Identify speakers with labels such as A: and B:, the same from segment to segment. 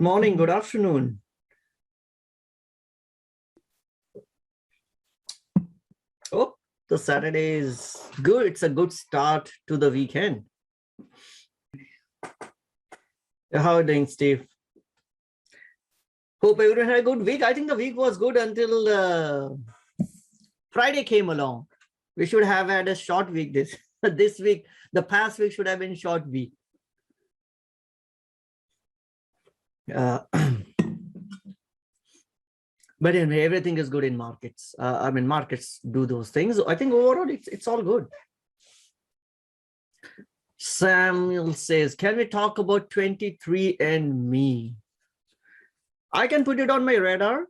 A: Morning, good afternoon. Oh, the Saturday is good. It's a good start to the weekend. How are you doing, Steve? Hope everyone had a good week. I think the week was good until Friday came along. We should have had a short week this week. The past week should have been short week. But anyway, everything is good in markets. Markets do those things. I think overall it's all good. Samuel says, can we talk about 23andMe? I can put it on my radar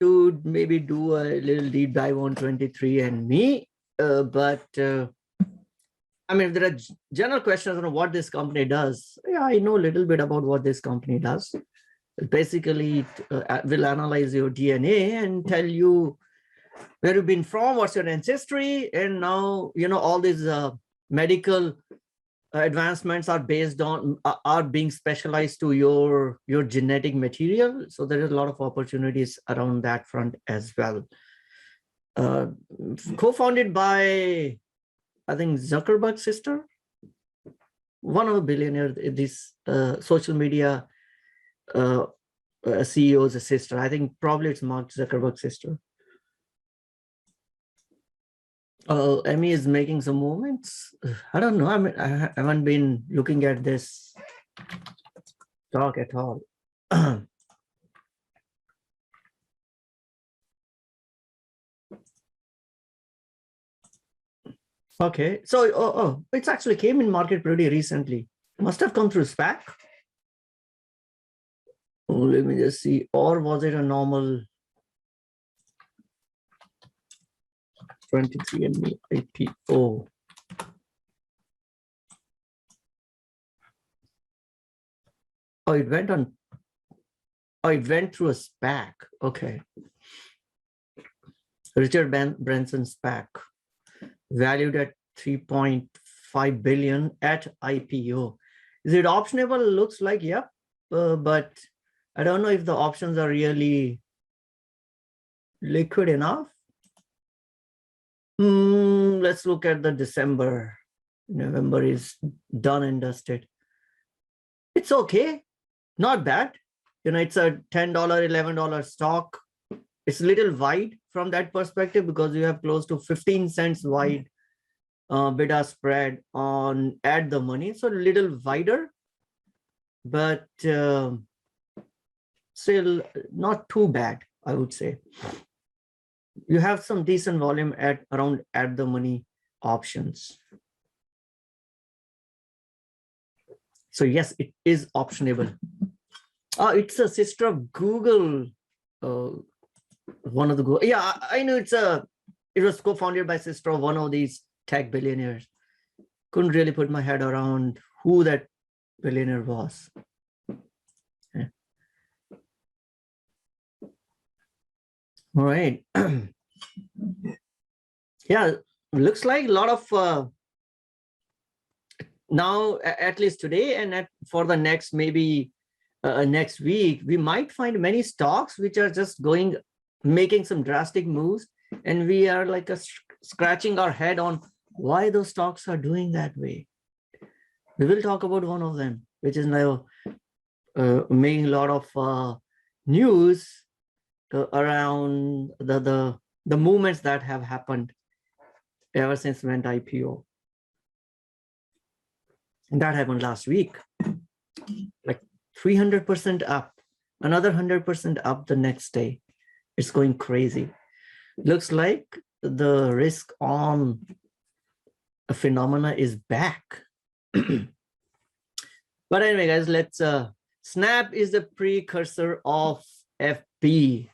A: to maybe do a little deep dive on 23andMe. But there are general questions on what this company does. Yeah, I know a little bit about what this company does. Basically, it will analyze your DNA and tell you where you've been from, what's your ancestry, and now all these medical advancements are based on are being specialized to your genetic material. So there is a lot of opportunities around that front as well. Co-founded by, I think, Zuckerberg's sister, one of the billionaires, this social media CEO's sister. I think probably it's Mark Zuckerberg's sister. Emmy is making some movements. I don't know. I haven't been looking at this talk at all. Okay, so it's actually came in market pretty recently. Must have come through SPAC. Let me just see. Or was it a normal 23andMe IPO? Oh, it went on. Oh, it went through a SPAC. Okay. Richard Branson SPAC, valued at 3.5 billion at IPO. Is it optionable? Looks like, yep. But I don't know if the options are really liquid enough. Let's look at the December. November is done and dusted. It's okay, not bad. It's a $10, $11 stock. It's a little wide from that perspective because you have close to 15 cents wide bid-ask spread on at the money. So a little wider, but still not too bad, I would say. You have some decent volume around at the money options. So yes, it is optionable. It's a sister of Google. One of the Google. Yeah, I know it was co-founded by sister of one of these tech billionaires. Couldn't really put my head around who that billionaire was. Yeah. All right. Yeah, looks like a lot of now, at least today and for the next maybe next week, we might find many stocks which are just making some drastic moves, and we are like scratching our head on why those stocks are doing that way. We will talk about one of them, which is now making a lot of news around the movements that have happened ever since went IPO. And that happened last week, like 300% up, another 100% up the next day. It's going crazy. Looks like the risk on a phenomena is back. But anyway, guys, let's Snap is the precursor of FB.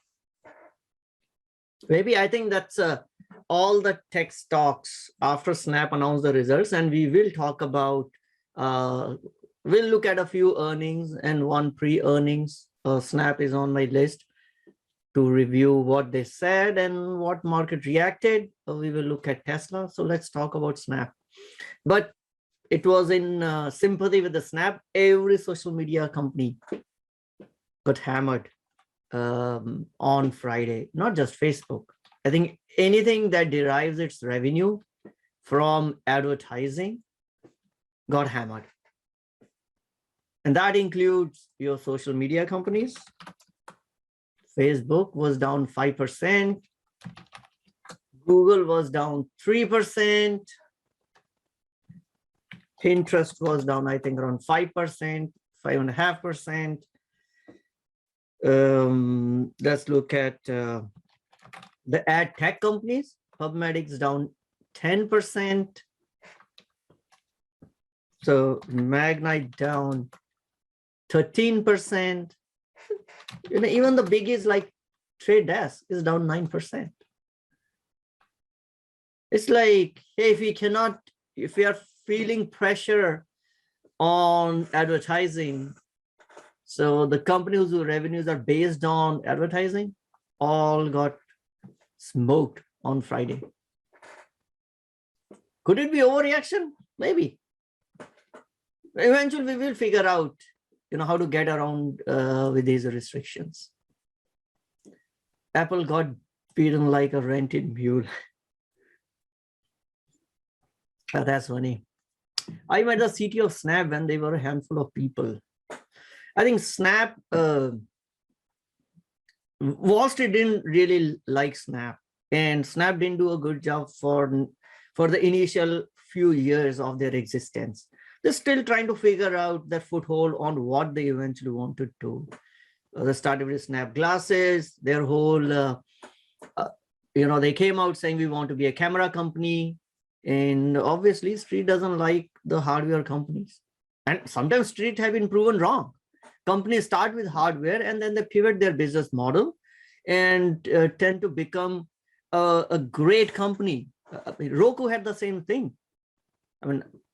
A: Maybe I think that's all the tech stocks after Snap announced the results, and we will talk about we'll look at a few earnings and one pre-earnings. Snap is on my list to review what they said and what market reacted. We will look at Tesla. So let's talk about Snap. But it was in sympathy with the Snap. Every social media company got hammered on Friday, not just Facebook. I think anything that derives its revenue from advertising got hammered. And that includes your social media companies. Facebook was down 5%. Google was down 3%. Pinterest was down, I think, around 5%, 5.5%. Let's look at the ad tech companies. PubMedic's down 10%. So Magnite down 13%. Even the biggies like Trade Desk is down 9%. It's like, hey, if we are feeling pressure on advertising, so the companies whose revenues are based on advertising all got smoked on Friday. Could it be overreaction? Maybe. Eventually, we will figure out, how to get around with these restrictions. Apple got beaten like a rented mule. That's funny. I met the CTO of Snap when they were a handful of people. I think Snap, Wall Street didn't really like Snap, and Snap didn't do a good job for the initial few years of their existence. They're still trying to figure out their foothold on what they eventually want to do. They started with Snap glasses, their whole, they came out saying we want to be a camera company. And obviously, Street doesn't like the hardware companies. And sometimes Street have been proven wrong. Companies start with hardware and then they pivot their business model and tend to become a great company. Roku had the same thing.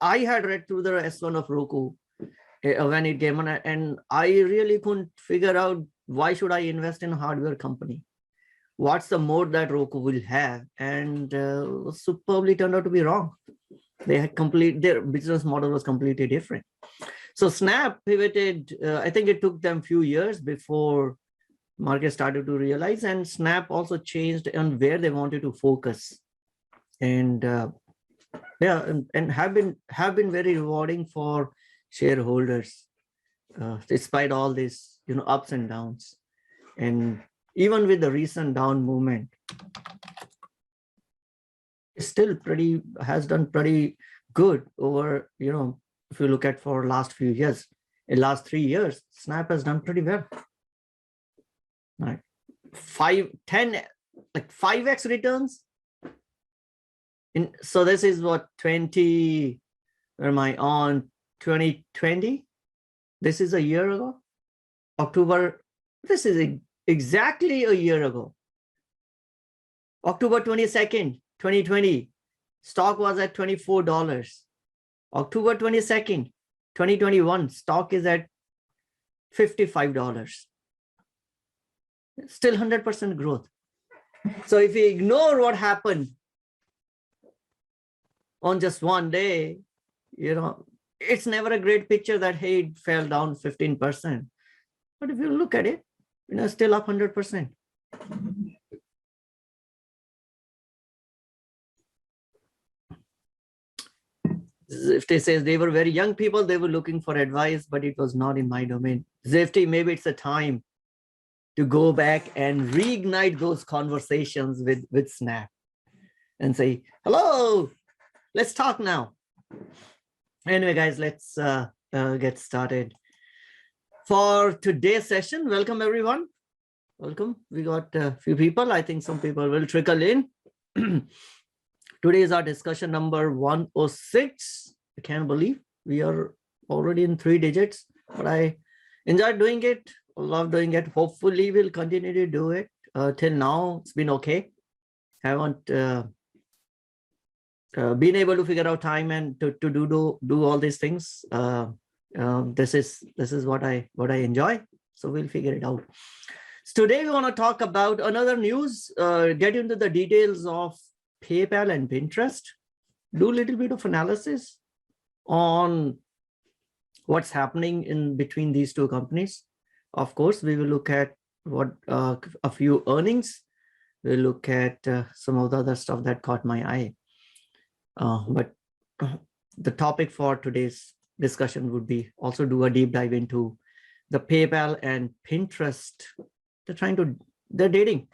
A: I had read through the S1 of Roku when it came on, and I really couldn't figure out why should I invest in a hardware company. What's the mode that Roku will have? And superbly turned out to be wrong. Their business model was completely different. So Snap pivoted. I think it took them a few years before market started to realize, and Snap also changed on where they wanted to focus. And and have been very rewarding for shareholders, despite all this, ups and downs. And even with the recent down movement, it's still has done pretty good over, if you look at for last few years, in last 3 years, Snap has done pretty well. Right. 5x returns. So this is what 20, where am I on 2020? This is a year ago, October. This is exactly a year ago. October 22nd, 2020, stock was at $24. October 22nd, 2021, stock is at $55. Still 100% growth. So if you ignore what happened on just one day, it's never a great picture that, hey, it fell down 15%. But if you look at it, still up 100%. Zifty says they were very young people. They were looking for advice, but it was not in my domain. Zifty, maybe it's a time to go back and reignite those conversations with Snap and say, hello, let's talk now. Anyway, guys, let's get started. For today's session, welcome everyone. Welcome. We got a few people. I think some people will trickle in. Today is our discussion number 106. I can't believe we are already in 3 digits, but I enjoyed doing it. Love doing it. Hopefully we'll continue to do it. Till now, it's been okay. Haven't been able to figure out time and to do all these things. This is what I enjoy. So we'll figure it out. So today we want to talk about another news, get into the details of PayPal and Pinterest, do a little bit of analysis on what's happening in between these two companies. Of course, we will look at what a few earnings. We'll look at some of the other stuff that caught my eye. But the topic for today's discussion would be also do a deep dive into the PayPal and Pinterest. They're dating.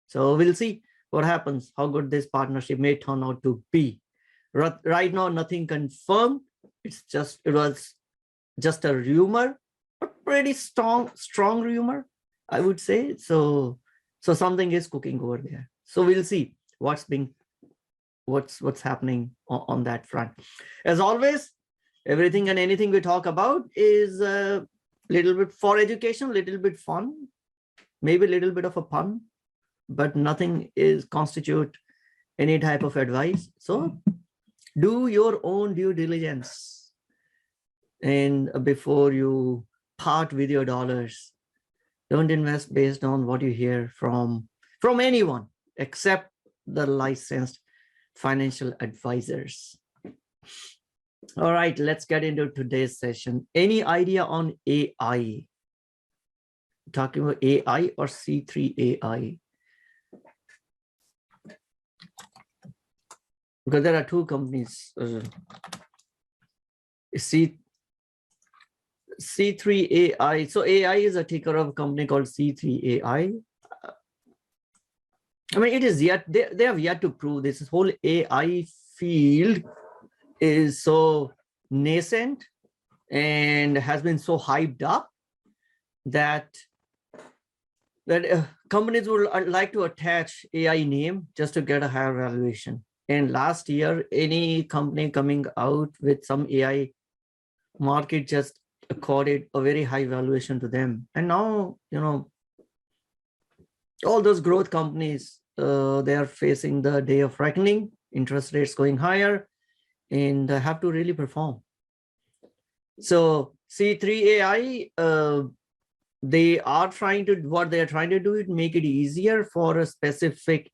A: So we'll see what happens, how good this partnership may turn out to be. Right now, nothing confirmed. It was just a rumor, a pretty strong rumor, I would say. So something is cooking over there. So we'll see what's happening on that front. As always, everything and anything we talk about is a little bit for education, little bit fun, maybe a little bit of a pun, but nothing is constitute any type of advice. So do your own due diligence, and before you part with your dollars, don't invest based on what you hear from anyone except the licensed financial advisors. All right, let's get into today's session. Any idea on AI? Talking about AI or C3 AI? Because there are two companies. C3 AI. So AI is a ticker of a company called C3 AI. I mean, it is yet, they have yet to prove this whole AI field is so nascent and has been so hyped up that companies would like to attach AI name just to get a higher valuation. And last year, any company coming out with some AI, market just accorded a very high valuation to them. And now, all those growth companies, they are facing the day of reckoning, interest rates going higher, and have to really perform. So C3 AI, they are trying to do is make it easier for a specific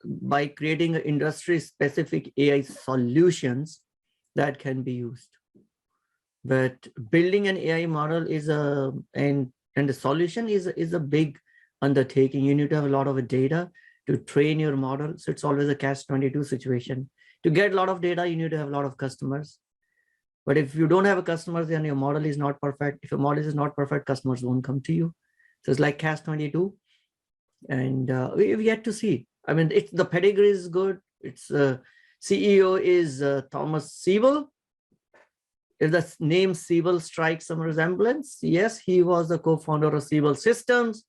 A: by creating industry specific AI solutions that can be used. But building an AI model is and the solution is a big undertaking. You need to have a lot of data to train your model. So it's always a catch-22 situation. To get a lot of data, you need to have a lot of customers. But if you don't have a customer, then your model is not perfect. If your model is not perfect, customers won't come to you. So it's like catch-22. And we've yet to see. I mean, the pedigree is good. It's CEO is Thomas Siebel. If the name Siebel strikes some resemblance, yes, he was the co-founder of Siebel Systems.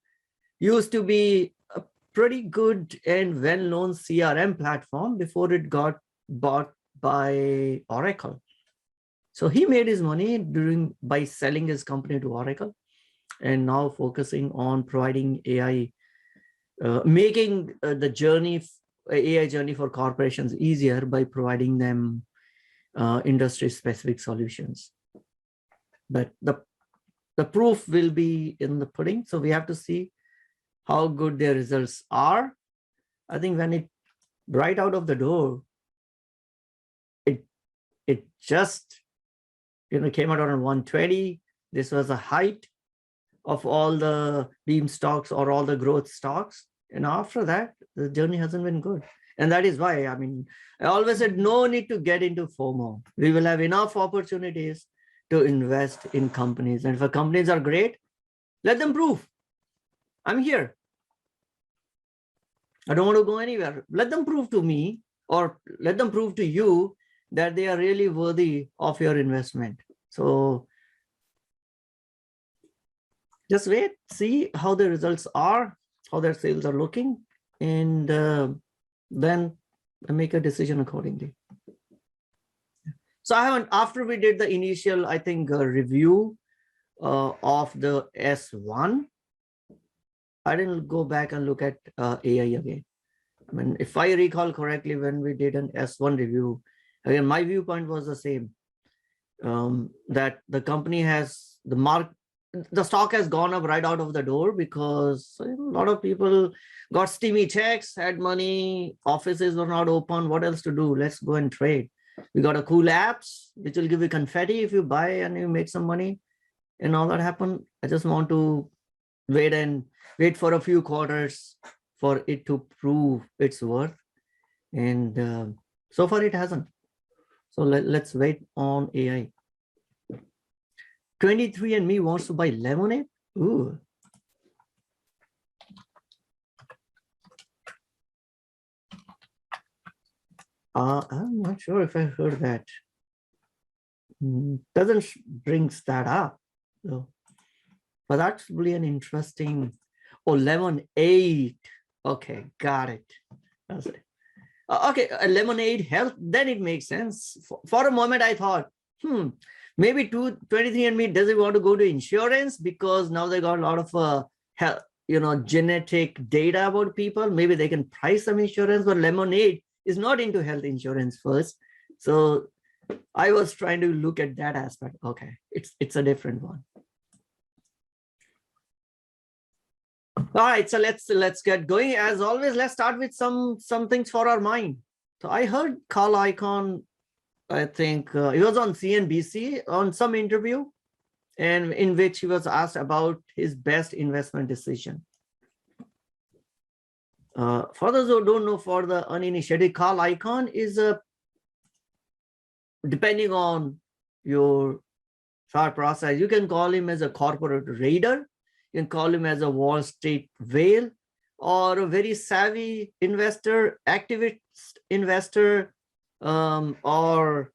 A: Used to be a pretty good and well-known CRM platform before it got bought by Oracle. So he made his money by selling his company to Oracle, and now focusing on providing AI, making the AI journey for corporations easier by providing them industry-specific solutions. But the proof will be in the pudding. So we have to see how good their results are. I think when it right out of the door, it just came out on 120. This was a height of all the beam stocks or all the growth stocks. And after that, the journey hasn't been good. And that is why, I mean, I always said, no need to get into FOMO. We will have enough opportunities to invest in companies. And if companies are great, let them prove. I'm here. I don't want to go anywhere. Let them prove to me, or let them prove to you, that they are really worthy of your investment. So just wait, see how the results are, how their sales are looking, and then make a decision accordingly. So after we did the initial, I think, review of the S1, I didn't go back and look at AI again. I mean, if I recall correctly, when we did an S1 review, again, my viewpoint was the same, that the company has the stock has gone up right out of the door because a lot of people got steamy checks, had money, offices were not open. What else to do? Let's go and trade. We got a cool apps, which will give you confetti if you buy and you make some money. and all that happened. I just want to wait for a few quarters for it to prove its worth. And so far it hasn't. So let's wait on AI. 23andMe wants to buy Lemonade. Ooh. I'm not sure if I heard that. Doesn't brings that up though. But that's really an interesting. Oh, Lemonade. Okay, got it. That's it. Okay, a Lemonade health, then it makes sense. For a moment, I thought, maybe 23andMe doesn't want to go to insurance because now they got a lot of health, genetic data about people. Maybe they can price some insurance, but Lemonade is not into health insurance first. So I was trying to look at that aspect. Okay, it's a different one. All right, so let's get going. As always, let's start with some things for our mind. So I heard Carl Icahn, I think he was on CNBC on some interview, and in which he was asked about his best investment decision. For those who don't know, for the uninitiated, Carl Icahn is depending on your thought process, you can call him as a corporate raider, you can call him as a Wall Street whale, or a very savvy investor, activist investor, or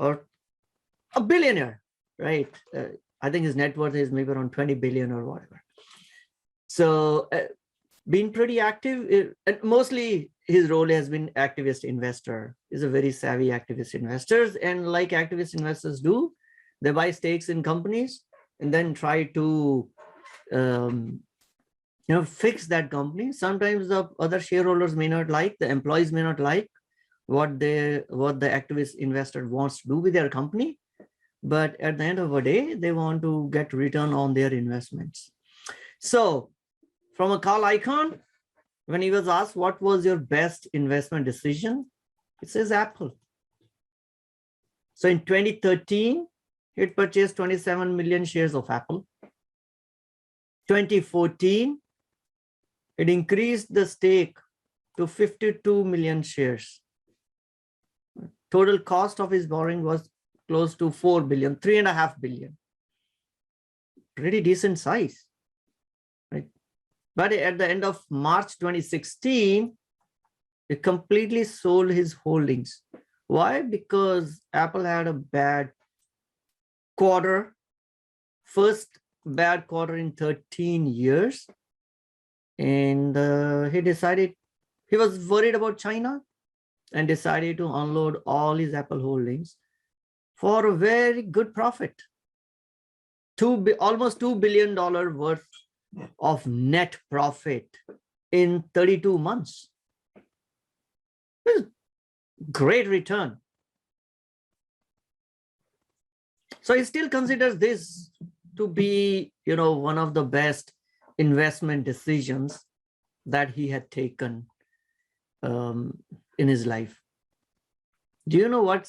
A: a billionaire, right? I think his net worth is maybe around 20 billion or whatever. So being pretty active, and mostly his role has been activist investor. He's a very savvy activist investor, and like activist investors do, they buy stakes in companies and then try to fix that company. Sometimes the other shareholders may not like, the employees may not like what the activist investor wants to do with their company, but at the end of the day, they want to get return on their investments. So from a Carl Icahn, when he was asked what was your best investment decision, it says Apple. So in 2013, he purchased 27 million shares of Apple. 2014, it increased the stake to 52 million shares. Total cost of his borrowing was close to 4 billion, 3.5 billion. Pretty decent size, right? But at the end of March 2016, he completely sold his holdings. Why? Because Apple had a bad quarter, first bad quarter in 13 years. And he decided, he was worried about China and decided to unload all his Apple holdings for a very good profit. Almost $2 billion worth of net profit in 32 months. Great return. So he still considers this to be, one of the best investment decisions that he had taken in his life. Do you know what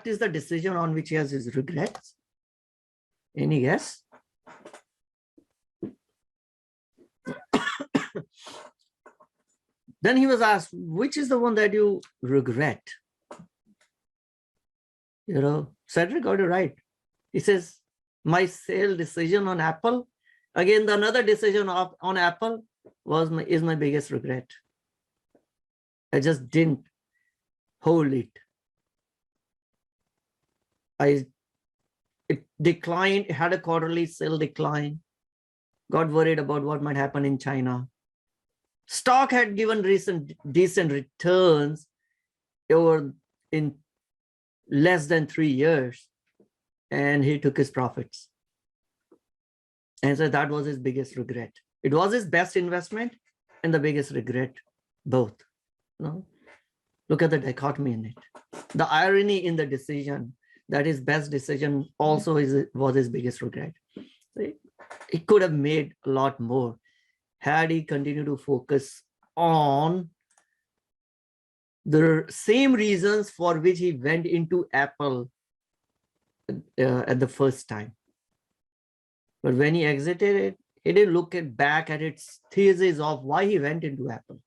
A: is the decision on which he has his regrets? Any guess? Then he was asked, which is the one that you regret? Cedric got it right. He says, my sale decision on Apple. Again, another decision on Apple is my biggest regret. I just didn't hold it. It declined, it had a quarterly sale decline, got worried about what might happen in China. Stock had given decent returns in less than 3 years, and he took his profits. And so that was his biggest regret. It was his best investment and the biggest regret, both. Look at the dichotomy in it. The irony in the decision that his best decision also was his biggest regret. He could have made a lot more had he continued to focus on the same reasons for which he went into Apple at the first time. But when he exited it, he didn't look back at its thesis of why he went into Apple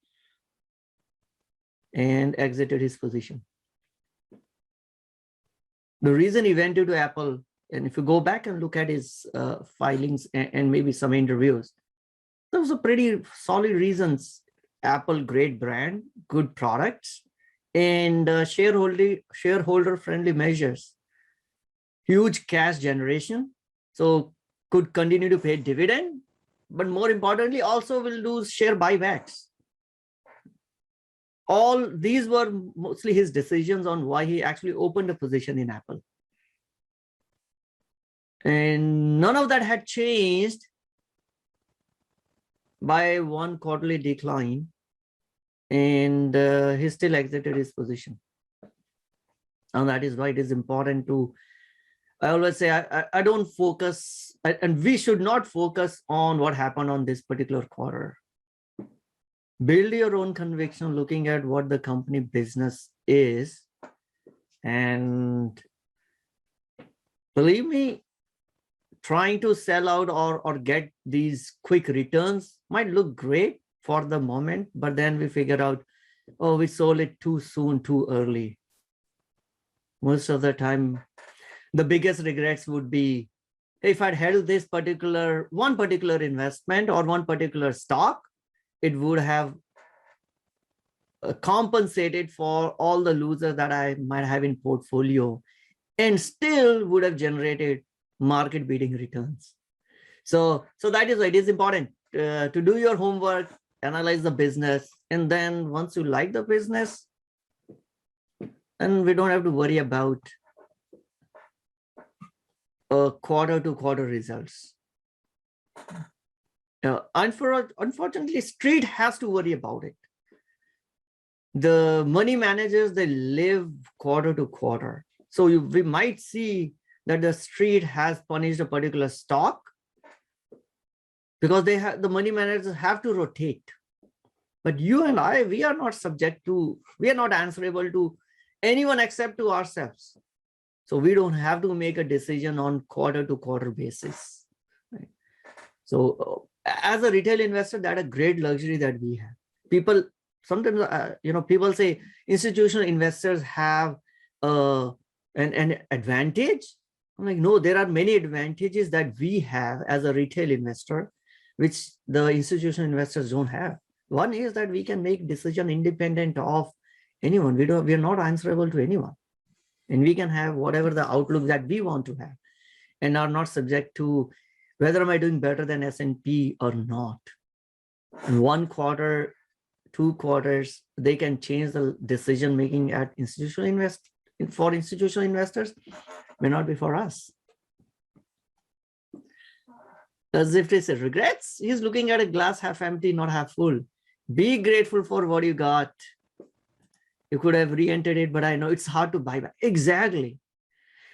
A: and exited his position. The reason he went into Apple, and if you go back and look at his filings and maybe some interviews, those are pretty solid reasons. Apple, great brand, good products, and shareholder friendly measures. Huge cash generation, so could continue to pay dividend, but more importantly, also will do share buybacks. All these were mostly his decisions on why he actually opened a position in Apple. And none of that had changed by one quarterly decline, and he still exited his position. And that is why it is important to, I always say, I don't focus, and we should not focus on what happened on this particular quarter. Build your own conviction looking at what the company business is. And believe me, trying to sell out or get these quick returns might look great for the moment, but then we figure out, oh, we sold it too soon, too early. Most of the time, the biggest regrets would be, if I'd held this one particular investment or one particular stock, it would have compensated for all the losers that I might have in portfolio and still would have generated market beating returns. So that is why it is important to do your homework, analyze the business, and then once you like the business, then we don't have to worry about quarter to quarter results. Unfortunately, street has to worry about it. The money managers, they live quarter to quarter. So we might see that the street has punished a particular stock because the money managers have to rotate. But you and I, we are not answerable to anyone except to ourselves. So we don't have to make a decision on quarter to quarter basis. Right? So as a retail investor, that's a great luxury that we have. People sometimes, people say institutional investors have an advantage. I'm like, no, there are many advantages that we have as a retail investor, which the institutional investors don't have. One is that we can make decision independent of anyone. We are not answerable to anyone. And we can have whatever the outlook that we want to have and are not subject to whether am I doing better than S&P or not. And 1 quarter, 2 quarters, they can change the decision making at for institutional investors, may not be for us. As if they say regrets, he's looking at a glass half empty, not half full. Be grateful for what you got. You could have re-entered it, but I know it's hard to buy back. Exactly.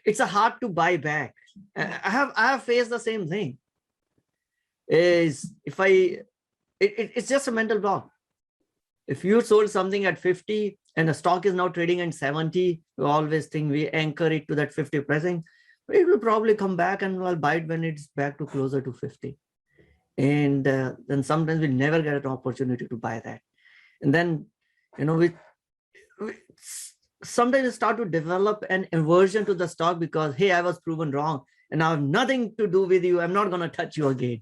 A: It's hard to buy back. I have faced the same thing. It's just a mental block. If you sold something at 50 and the stock is now trading at 70, we always think we anchor it to that 50 pricing. It will probably come back and we'll buy it when it's back to closer to 50. And then sometimes we never get an opportunity to buy that. And then, we sometimes start to develop an aversion to the stock because, hey, I was proven wrong and I have nothing to do with you. I'm not going to touch you again.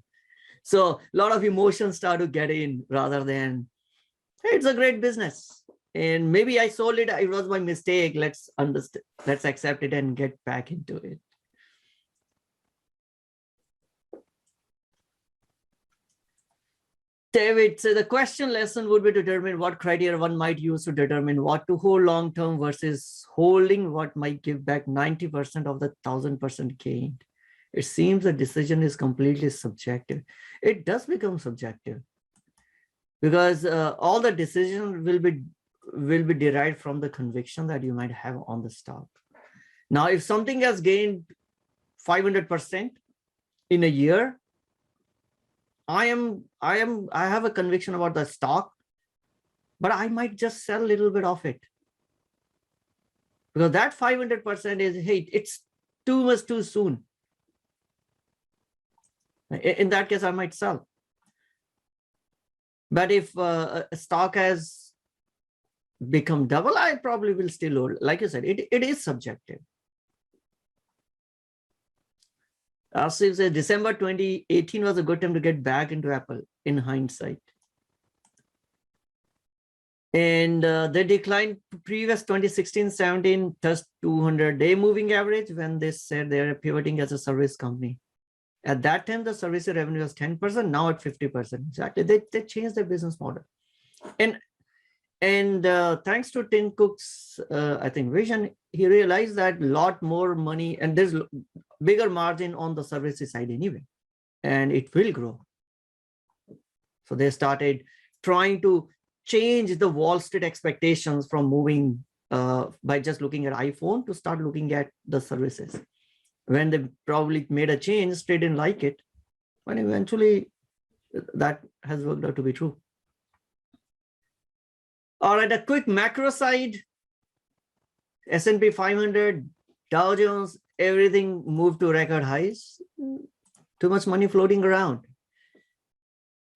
A: So a lot of emotions start to get in rather than, hey, it's a great business. And maybe I sold it. It was my mistake. Let's understand. Let's accept it and get back into it. David, so the question lesson would be to determine what criteria one might use to determine what to hold long-term versus holding what might give back 90% of the 1,000% gain. It seems the decision is completely subjective. It does become subjective because all the decision will be derived from the conviction that you might have on the stock. Now, if something has gained 500% in a year, I have a conviction about the stock, but I might just sell a little bit of it because that 500% is, hey, it's too much too soon. In that case, I might sell. But if a stock has become double, I probably will still hold. Like you said, it is subjective. Asif says December 2018 was a good time to get back into Apple in hindsight. And they declined previous 2016-17 touched 200-day moving average when they said they're pivoting as a service company. At that time, the service revenue was 10%, now at 50%. Exactly. They changed their business model. And thanks to Tim Cook's, I think, vision, he realized that a lot more money, and there's bigger margin on the services side anyway, and it will grow. So they started trying to change the Wall Street expectations from moving by just looking at iPhone to start looking at the services. When they probably made a change, Street didn't like it, but eventually that has worked out to be true. All right, a quick macro side. S&P 500, Dow Jones, everything moved to record highs. Too much money floating around.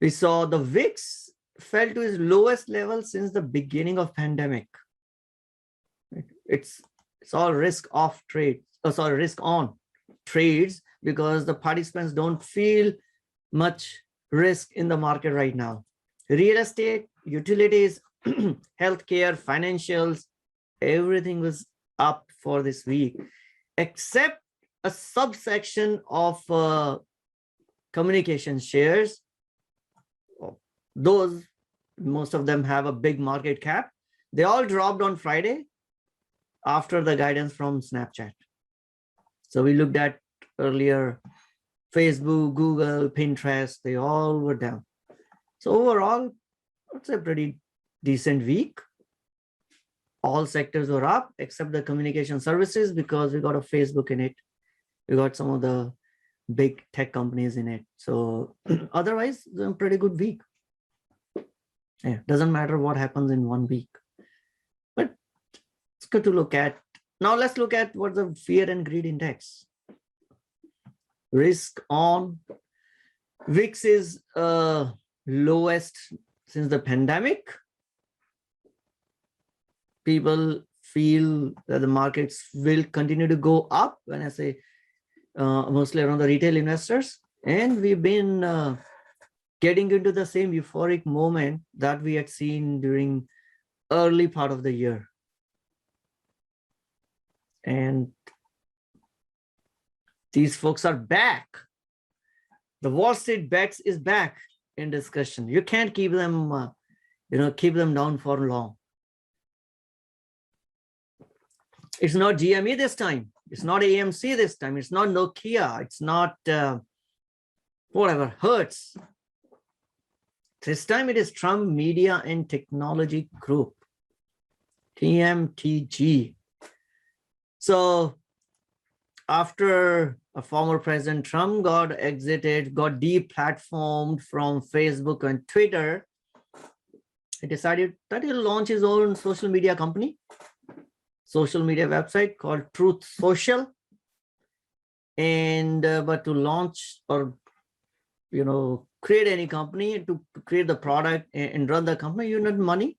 A: We saw the VIX fell to its lowest level since the beginning of pandemic. It's all risk off trade, risk on trades, because the participants don't feel much risk in the market right now. Real estate, utilities, healthcare, financials, everything was up for this week, except a subsection of communication shares. Those, most of them have a big market cap. They all dropped on Friday after the guidance from Snapchat. So we looked at earlier, Facebook, Google, Pinterest, they all were down. So overall, it's a pretty decent week. All sectors were up except the communication services, because we got a Facebook in it. We got some of the big tech companies in it. So otherwise, it's a pretty good week. Yeah, doesn't matter what happens in 1 week. But it's good to look at. Now let's look at what the fear and greed index. Risk on. VIX is lowest since the pandemic. People feel that the markets will continue to go up, when I say mostly around the retail investors. And we've been getting into the same euphoric moment that we had seen during early part of the year. And these folks are back. The Wall Street BEX is back in discussion. You can't keep them, keep them down for long. It's not GME this time. It's not AMC this time. It's not Nokia. It's not whatever, Hertz. This time it is Trump Media and Technology Group, TMTG. So after a former President Trump got deplatformed from Facebook and Twitter, he decided that he'll launch his own social media company, social media website called Truth Social. And but to launch or create any company, to create the product and run the company, you need money.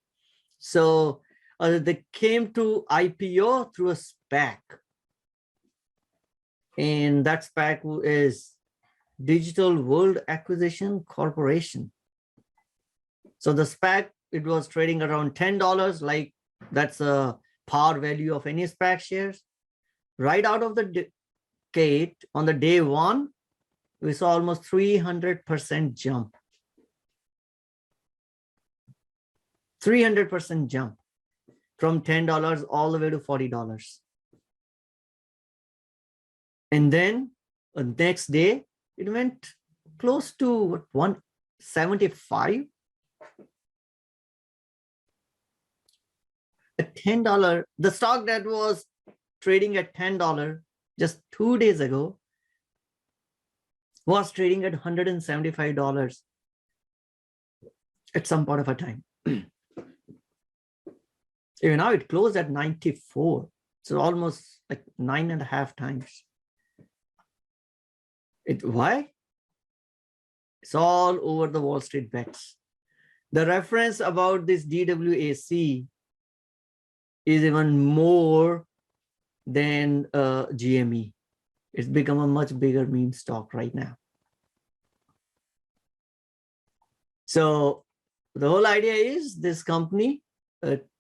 A: So they came to IPO through a SPAC. And that SPAC is Digital World Acquisition Corporation. So the SPAC, it was trading around $10, like that's a par value of any SPAC shares. Right out of the gate, on the day one, we saw almost 300% jump. 300% jump from $10 all the way to $40. And then the next day, it went close to 175. At $10, the stock that was trading at $10 just 2 days ago was trading at $175 at some point of a time. Even now it closed at 94. So almost like 9.5 times. Why? It's all over the Wall Street bets. The reference about this DWAC is even more than GME. It's become a much bigger meme stock right now. So the whole idea is this company,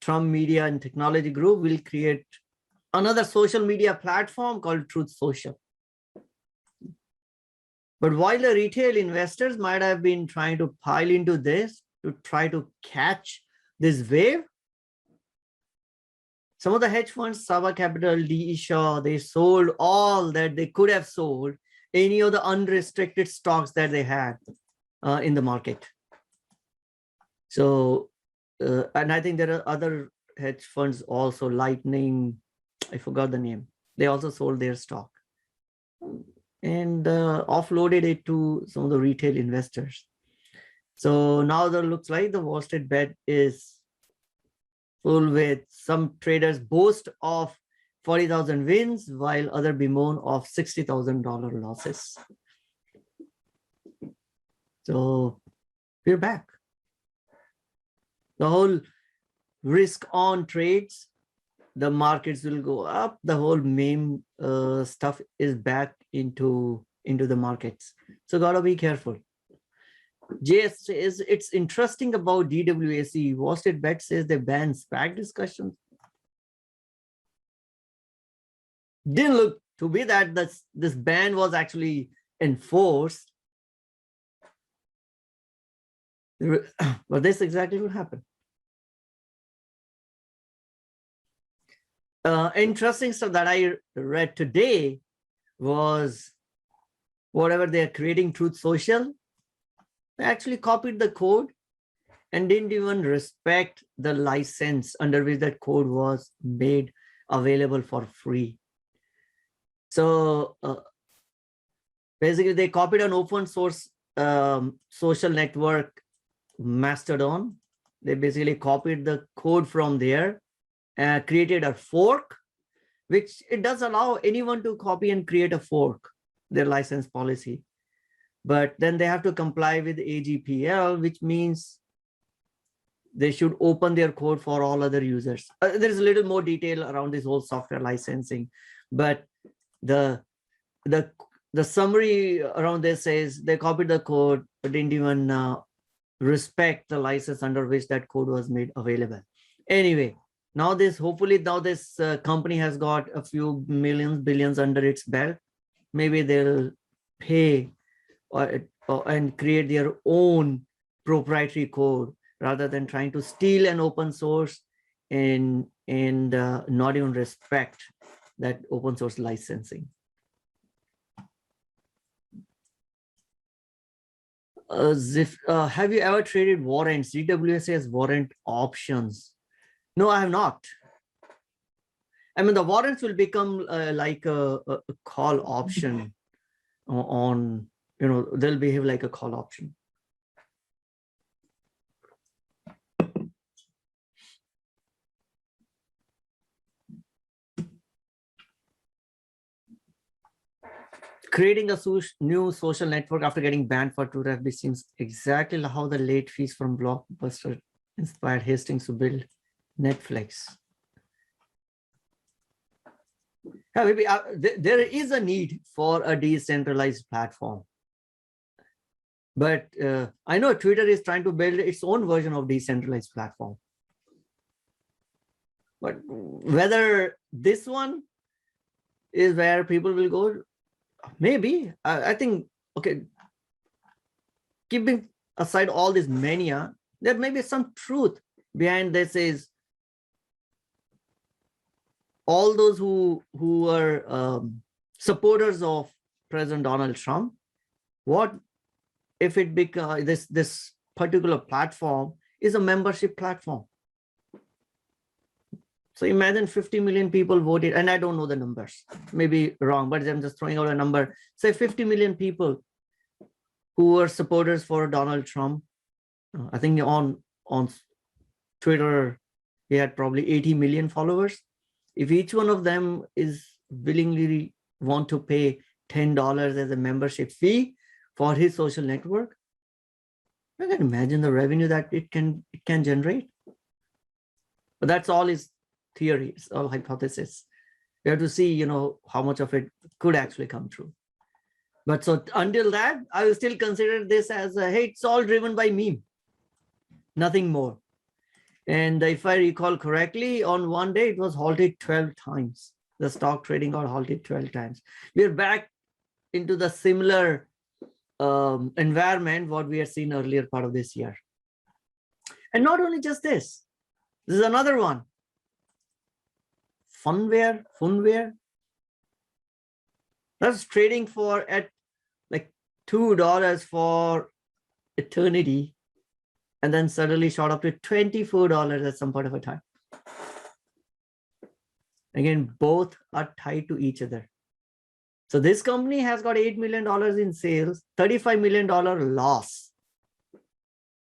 A: Trump Media and Technology Group, will create another social media platform called Truth Social. But while the retail investors might have been trying to pile into this to try to catch this wave, some of the hedge funds, Sava Capital, D. Shaw, they sold all that they could have sold, any of the unrestricted stocks that they had in the market. So, and I think there are other hedge funds also, Lightning, I forgot the name. They also sold their stock and offloaded it to some of the retail investors. So now that looks like the Wall Street bet is full, with some traders boast of 40,000 wins while other bemoan of $60,000 losses. So we're back. The whole risk on trades, the markets will go up. The whole meme stuff is back into the markets. So gotta be careful. JS says it's interesting about DWAC. Wall Street Bet says they ban SPAC discussions. Didn't look to be that this ban was actually enforced. But this exactly what happened. Interesting stuff that I read today was whatever they're creating, Truth Social, they actually copied the code and didn't even respect the license under which that code was made available for free. So basically they copied an open source social network, Mastodon. They basically copied the code from there, created a fork, which it does allow anyone to copy and create a fork, their license policy. But then they have to comply with AGPL, which means they should open their code for all other users. There's a little more detail around this whole software licensing, but the summary around this says they copied the code but didn't even respect the license under which that code was made available. Anyway, now hopefully this company has got a few millions, billions under its belt. Maybe they'll pay and create their own proprietary code rather than trying to steal an open source and not even respect that open source licensing. Have you ever traded warrants? DWSA has warrant options. No, I have not. I mean, the warrants will become like a call option on, they'll behave like a call option. Creating a new social network after getting banned for Twitter seems exactly how the late fees from Blockbuster inspired Hastings to build Netflix. Yeah, maybe there is a need for a decentralized platform. But I know Twitter is trying to build its own version of decentralized platform. But whether this one is where people will go, maybe. I think, okay, keeping aside all this mania, there may be some truth behind this. Is all those who are supporters of President Donald Trump, what if it becomes this particular platform is a membership platform? So imagine 50 million people voted, and I don't know the numbers, maybe wrong, but I'm just throwing out a number. Say 50 million people who were supporters for Donald Trump. I think on Twitter, he had probably 80 million followers. If each one of them is willingly want to pay $10 as a membership fee for his social network, You can imagine the revenue that it can generate. But that's all is theory, it's all hypothesis. We have to see, you know, how much of it could actually come true. But so until that, I will still consider this as a, hey, it's all driven by meme, nothing more. And if I recall correctly, on one day it was halted 12 times. The stock trading got halted 12 times. We're back into the similar environment what we had seen earlier part of this year. And not only just this is another one. Funware. That's trading for at like $2 for eternity, and then suddenly shot up to $24 at some point of a time. Again, both are tied to each other. So this company has got $8 million in sales, $35 million loss.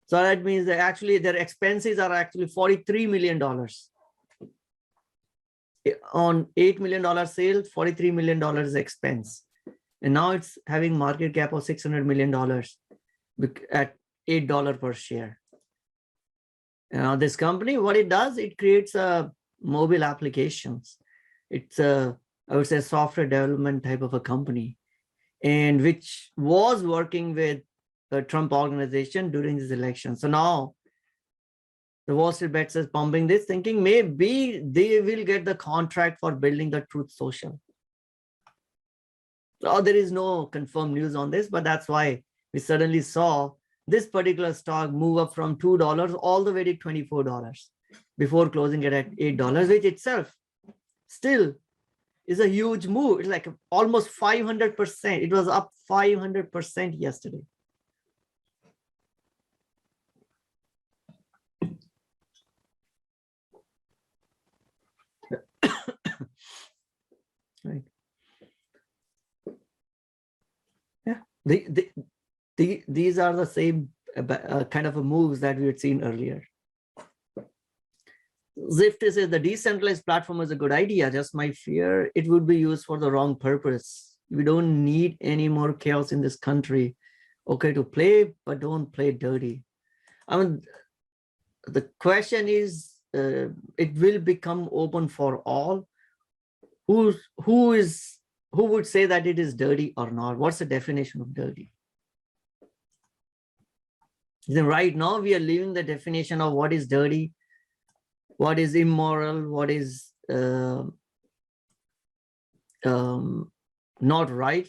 A: So that means that actually their expenses are actually $43 million. On $8 million sales, $43 million expense. And now it's having market cap of $600 million at $8 per share. Now this company, what it does, it creates mobile applications. It's I would say, software development type of a company, and which was working with the Trump organization during this election. So now the Wall Street Bets is pumping this, thinking maybe they will get the contract for building the Truth Social. So there is no confirmed news on this, but that's why we suddenly saw this particular stock move up from $2 all the way to $24 before closing it at $8, which itself still is a huge move. It's like almost 500%. It was up 500% yesterday. Right. Yeah, these are the same kind of moves that we had seen earlier. Zift says the decentralized platform is a good idea. Just my fear, it would be used for the wrong purpose. We don't need any more chaos in this country. Okay to play, but don't play dirty. I mean, the question is, it will become open for all. Who would say that it is dirty or not? What's the definition of dirty? Then right now we are leaving the definition of what is dirty, what is immoral, what is not right.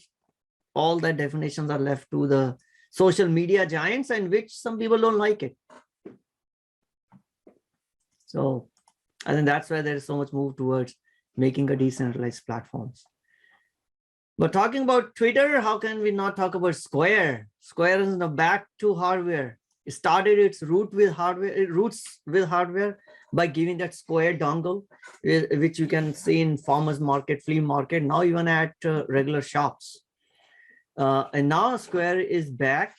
A: All the definitions are left to the social media giants, and which some people don't like it. So I think that's why there is so much move towards making a decentralized platforms. But talking about Twitter, how can we not talk about Square? Square is back to hardware. It started its roots with hardware by giving that Square dongle, which you can see in farmers market, flea market, now even at regular shops. And now Square is back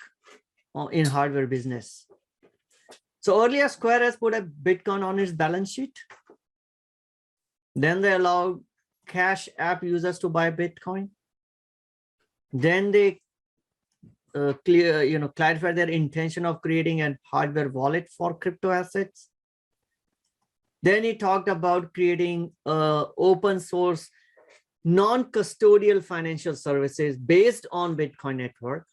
A: in hardware business. So earlier Square has put a Bitcoin on its balance sheet. Then they allowed Cash App users to buy Bitcoin. Then they clarify their intention of creating a hardware wallet for crypto assets. Then he talked about creating open source non-custodial financial services based on Bitcoin network.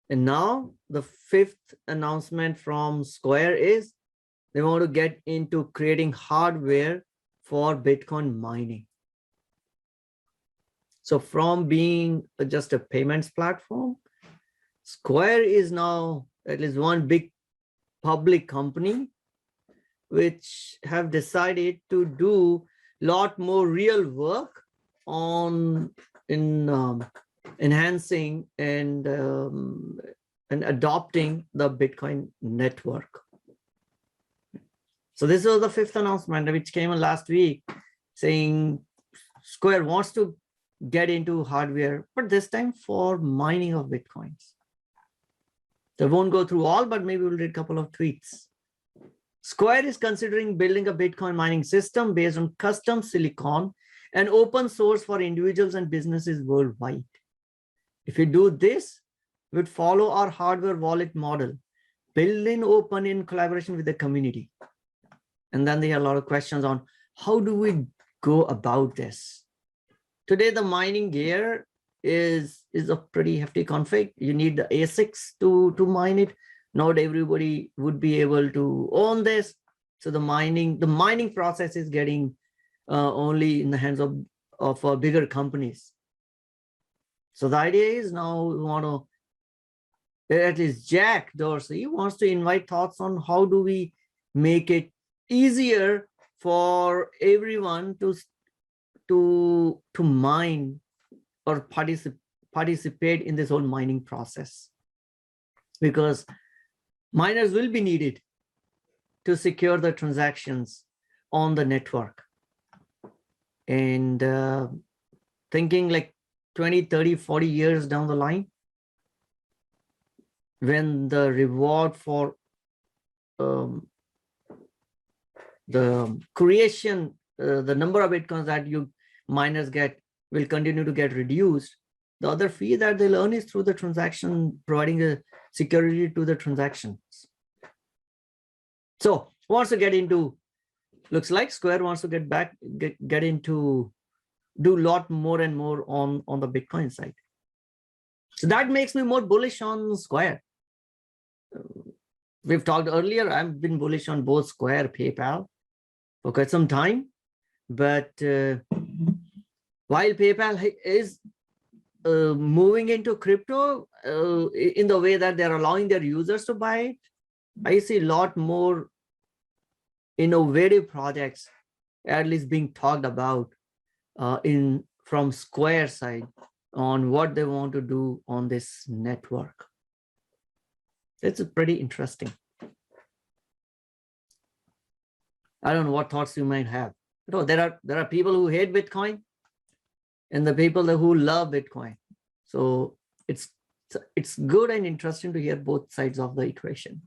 A: And now the fifth announcement from Square is they want to get into creating hardware for Bitcoin mining. So from being just a payments platform, Square is now at least one big public company which have decided to do a lot more real work on enhancing and adopting the Bitcoin network. So this was the fifth announcement which came in last week, saying Square wants to get into hardware, but this time for mining of Bitcoins. So I won't go through all, but maybe we'll read a couple of tweets. Square is considering building a Bitcoin mining system based on custom silicon and open source for individuals and businesses worldwide. If you do this, would follow our hardware wallet model, build in open in collaboration with the community. And then there are a lot of questions on how do we go about this? Today, the mining gear is a pretty hefty config. You need the ASICs to mine it. Not everybody would be able to own this. So the mining process is getting only in the hands of bigger companies. So the idea is now we want to, at least Jack Dorsey wants to invite thoughts on how do we make it easier for everyone to mine or participate in this whole mining process, because miners will be needed to secure the transactions on the network. And thinking like 20, 30, 40 years down the line, when the reward for the creation, the number of Bitcoins that you miners get will continue to get reduced. The other fee that they'll earn is through the transaction, providing a security to the transactions. So wants to get into, looks like Square wants to get into, do a lot more and more on the Bitcoin side. So that makes me more bullish on Square. We've talked earlier, I've been bullish on both Square, PayPal for quite some time. But while PayPal is moving into crypto in the way that they're allowing their users to buy it, I see a lot more innovative projects at least being talked about from Square side on what they want to do on this network. It's pretty interesting. I don't know what thoughts you might have. You know, there are people who hate Bitcoin and the people who love Bitcoin. So it's good and interesting to hear both sides of the equation.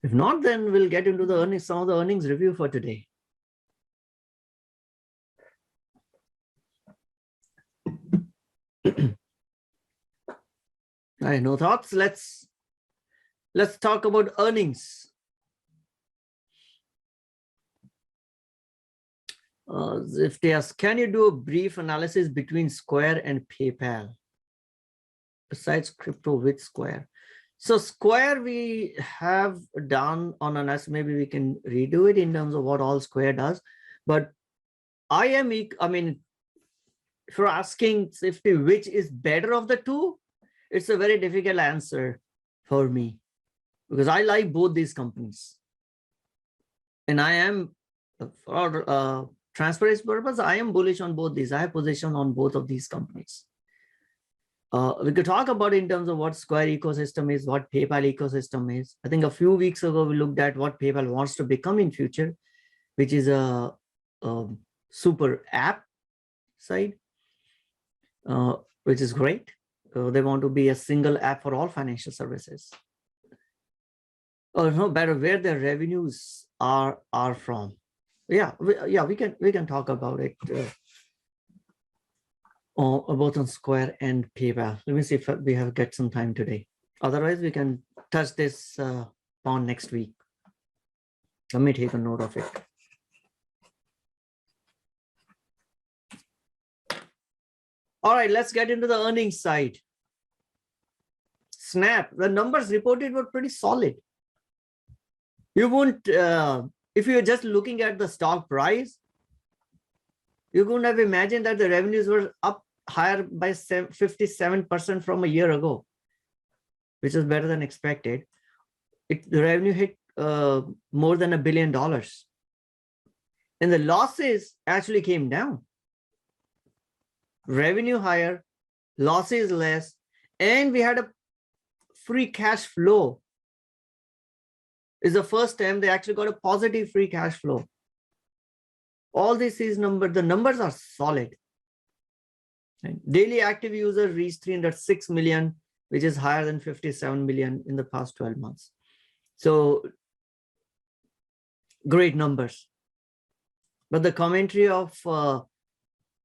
A: If not, then we'll get into the earnings, some of the earnings review for today. All right, no thoughts. Let's talk about earnings. If they ask, can you do a brief analysis between Square and PayPal besides crypto with Square? So Square we have done on an S, maybe we can redo it in terms of what all Square does. But I mean, if you're asking which is better of the two, it's a very difficult answer for me because I like both these companies. And I am, for transparency purpose, I am bullish on both these. I have position on both of these companies. We could talk about in terms of what Square ecosystem is, what PayPal ecosystem is. I think a few weeks ago, we looked at what PayPal wants to become in future, which is a super app side, which is great. They want to be a single app for all financial services. Or no better, where their revenues are from. Yeah, we can talk about it. Both on Square and PayPal. Let me see if we get some time today. Otherwise, we can touch this on next week. Let me take a note of it. All right, let's get into the earnings side. Snap, the numbers reported were pretty solid. You won't, if you're just looking at the stock price, you couldn't have imagined that the revenues were up higher by 57% from a year ago, which is better than expected. The revenue hit more than $1 billion. And the losses actually came down. Revenue higher, losses less, and we had a free cash flow. It's the first time they actually got a positive free cash flow. All this is the numbers are solid. Daily active users reached 306 million, which is higher than 57 million in the past 12 months. So great numbers. But the commentary of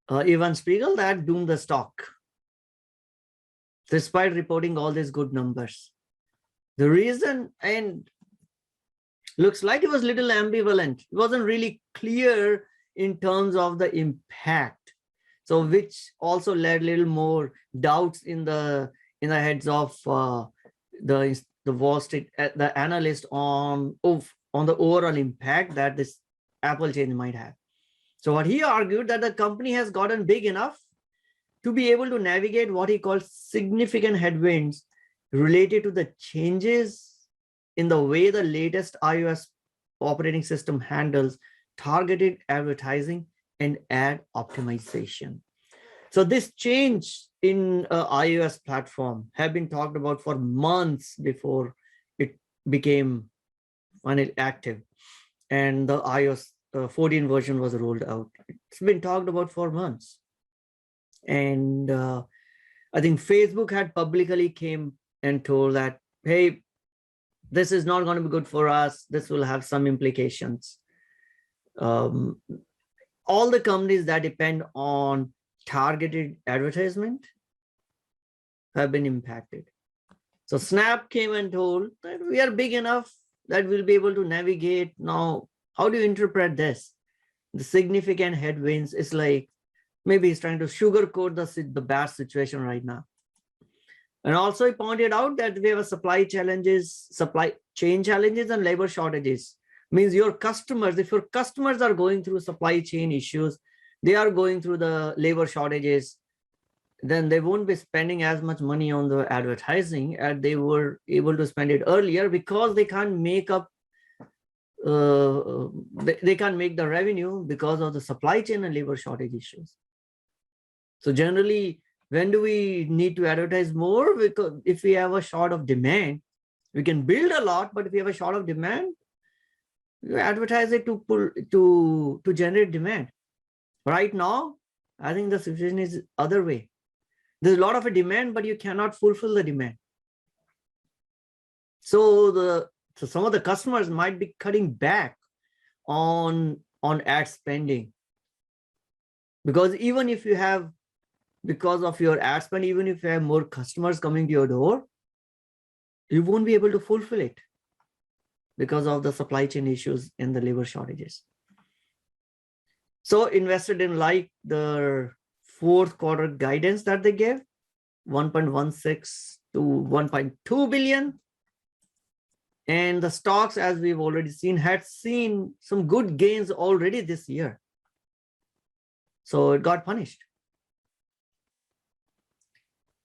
A: Ivan Spiegel, that doomed the stock, despite reporting all these good numbers. The reason, and looks like it was a little ambivalent. It wasn't really clear in terms of the impact. So which also led a little more doubts in the heads of the Wall Street, the analyst on the overall impact that this Apple change might have. So what he argued that the company has gotten big enough to be able to navigate what he calls significant headwinds related to the changes in the way the latest iOS operating system handles targeted advertising and ad optimization. So this change in iOS platform have been talked about for months before it became finally active and the iOS 14 version was rolled out. It's been talked about for months. And I think Facebook had publicly came and told that, hey, this is not going to be good for us. This will have some implications. All the companies that depend on targeted advertisement have been impacted. So Snap came and told that we are big enough that we'll be able to navigate. Now, how do you interpret this? The significant headwinds is like, maybe he's trying to sugarcoat the bad situation right now. And also he pointed out that we have supply chain challenges and labor shortages. Means your customers, if your customers are going through supply chain issues, they are going through the labor shortages, then they won't be spending as much money on the advertising as they were able to spend it earlier because they can't make up, they can't make the revenue because of the supply chain and labor shortage issues. So generally, when do we need to advertise more? Because if we have a short of demand, we can build a lot, but if we have a short of demand, you advertise it to generate demand. Right now, I think the situation is other way. There's a lot of a demand, but you cannot fulfill the demand. So some of the customers might be cutting back on ad spending. Because even if you have, because of your ad spend, even if you have more customers coming to your door, you won't be able to fulfill it because of the supply chain issues and the labor shortages. So investors didn't like the fourth quarter guidance that they gave, 1.16 to 1.2 billion. And the stocks, as we've already seen, had seen some good gains already this year. So it got punished.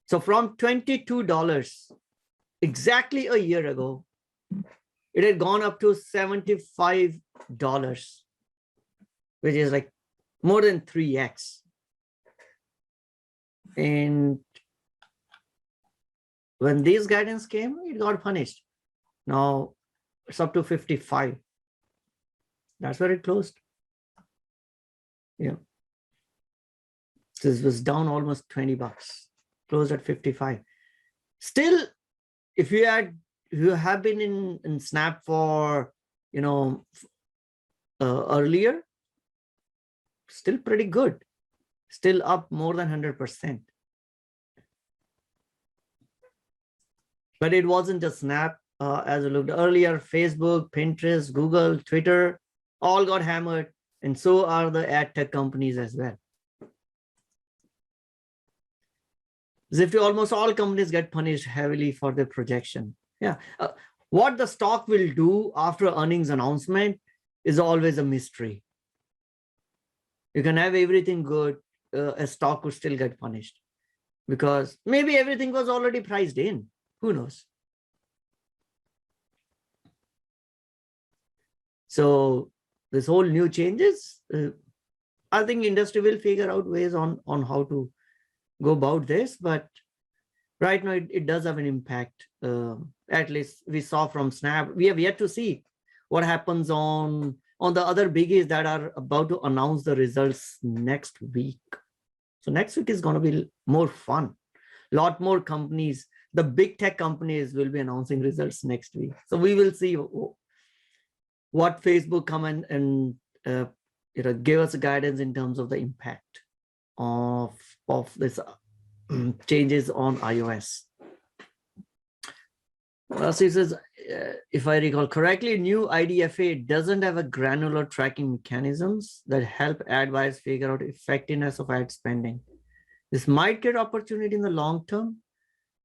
A: So from $22 exactly a year ago, it had gone up to $75, which is like more than 3x. And when this guidance came, it got punished. Now it's up to 55. That's where it closed. Yeah. This was down almost $20, closed at 55. Still, if you have been in Snap for, earlier, still pretty good, still up more than 100%. But it wasn't just Snap. As I looked earlier, Facebook, Pinterest, Google, Twitter, all got hammered, and so are the ad tech companies as well. If almost all companies get punished heavily for their projection. Yeah. What the stock will do after earnings announcement is always a mystery. You can have everything good, a stock could still get punished because maybe everything was already priced in. Who knows? So this whole new changes, I think industry will figure out ways on how to go about this, but right now it does have an impact. At least we saw from Snap. We have yet to see what happens on the other biggies that are about to announce the results next week. So next week is going to be more fun. A lot more companies, the big tech companies will be announcing results next week. So we will see what Facebook come and give us a guidance in terms of the impact of this changes on iOS. She says, if I recall correctly, new IDFA doesn't have a granular tracking mechanisms that help ad buyers figure out effectiveness of ad spending. This might get opportunity in the long term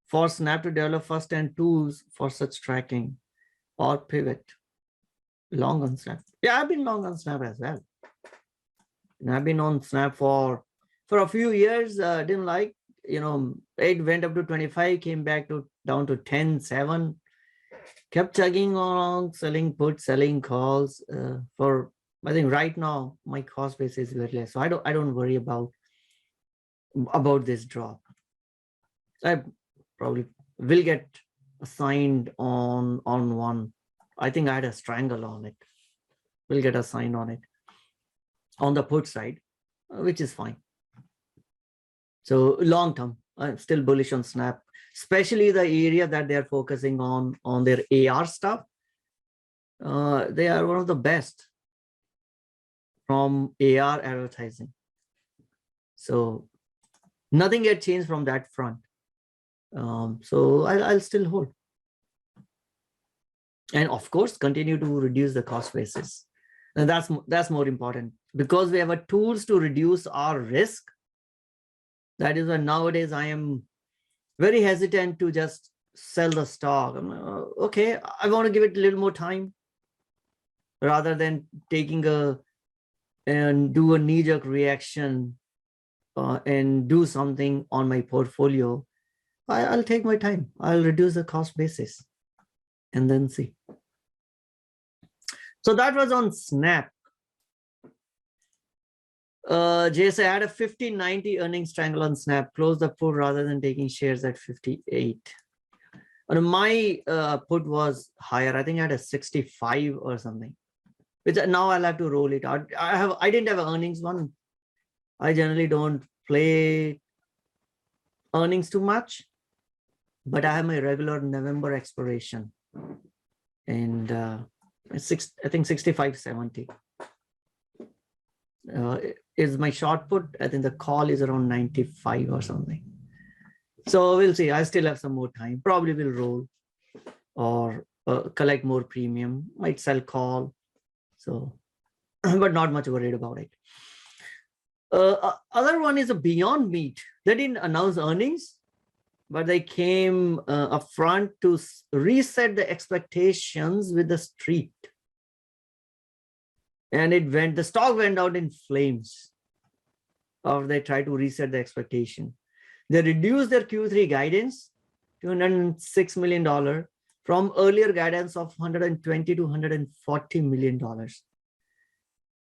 A: for Snap to develop first-hand tools for such tracking or pivot. Long on Snap. Yeah, I've been long on Snap as well. And I've been on Snap for a few years. Didn't like, it went up to 25, came back down to 10, 7, kept chugging along, selling puts, selling calls. I think right now my cost base is very less, so I don't worry about this drop. I probably will get assigned on one. I think I had a strangle on it. We'll get assigned on it on the put side, which is fine. So long term, I'm still bullish on Snap, especially the area that they're focusing on their AR stuff. They are one of the best from AR advertising. So nothing yet changed from that front. So I'll still hold. And of course, continue to reduce the cost basis. And that's more important, because we have a tools to reduce our risk. That is why nowadays I am very hesitant to just sell the stock. Okay, I want to give it a little more time rather than taking and do a knee-jerk reaction and do something on my portfolio. I'll take my time. I'll reduce the cost basis and then see. So that was on Snap. JS, I had a 50-90 earnings triangle on Snap, closed the put rather than taking shares at 58. And my put was higher. I think I had a 65 or something, which now I'll have to roll it out. I didn't have an earnings one. I generally don't play earnings too much, but I have my regular November expiration, and I think 65-70 is my short put. I think the call is around 95 or something. So we'll see. I still have some more time. Probably will roll or collect more premium. Might sell call. So, but not much worried about it. Other one is a Beyond Meat. They didn't announce earnings, but they came up front to reset the expectations with the street. And the stock went out in flames after they tried to reset the expectation. They reduced their Q3 guidance to $106 million from earlier guidance of $120 to $140 million.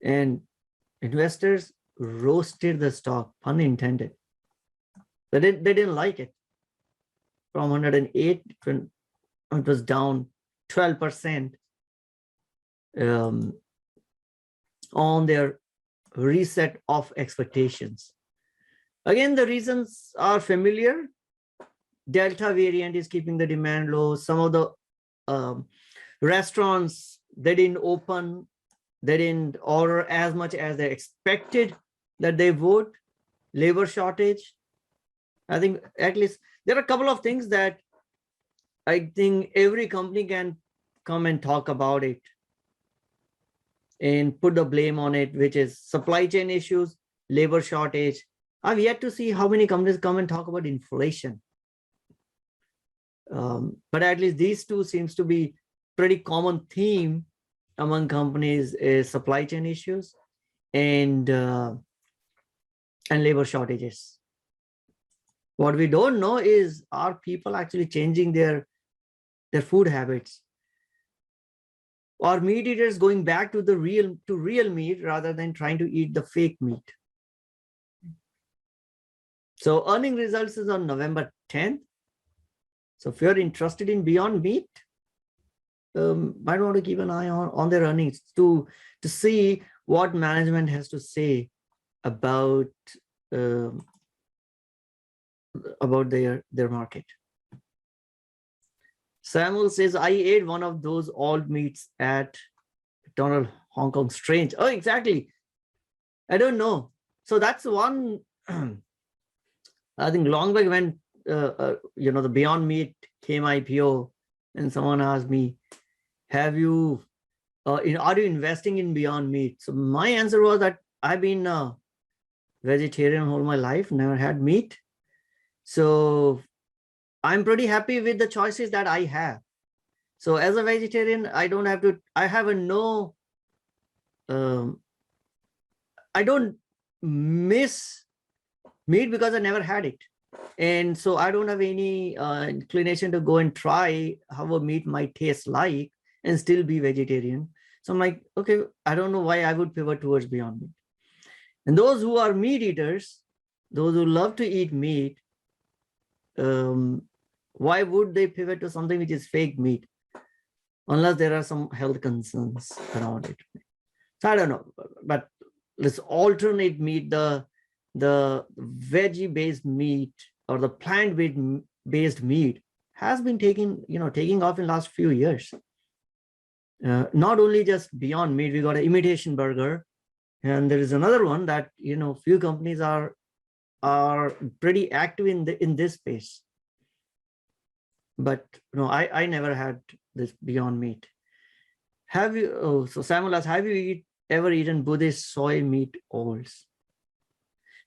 A: And investors roasted the stock, pun intended. They didn't like it. From 108, it was down 12% on their reset of expectations. Again, the reasons are familiar. Delta variant is keeping the demand low. Some of the restaurants, they didn't open. They didn't order as much as they expected that they would. Labor shortage. I think at least there are a couple of things that I think every company can come and talk about it and put the blame on it, which is supply chain issues, labor shortage. I've yet to see how many companies come and talk about inflation. But at least these two seems to be pretty common theme among companies is supply chain issues and labor shortages. What we don't know is, are people actually changing their food habits? Or meat eaters going back to real meat rather than trying to eat the fake meat? So earning results is on November 10th. So if you're interested in Beyond Meat, might want to keep an eye on their earnings to see what management has to say about their market. Samuel says, I ate one of those all meats at McDonald's Hong Kong. Strange. Oh, exactly. I don't know. So that's one I think long back when the Beyond Meat came IPO, and someone asked me, "Have you? Are you investing in Beyond Meat?" So my answer was that I've been a vegetarian all my life, never had meat. So I'm pretty happy with the choices that I have. So as a vegetarian, I don't have to. I have a no. I don't miss meat because I never had it. And so I don't have any inclination to go and try how a meat might taste like and still be vegetarian. So I'm like, okay, I don't know why I would pivot towards Beyond Meat. And those who are meat eaters, those who love to eat meat, why would they pivot to something which is fake meat? Unless there are some health concerns around it. So I don't know, but let's alternate meat, the veggie-based meat or the plant-based meat has been taking off in the last few years. Not only just Beyond Meat, we got an imitation burger, and there is another one that few companies are pretty active in this space. But I never had this Beyond Meat. Have you? Oh, so Samuel asks, have you ever eaten Buddhist soy meat oils?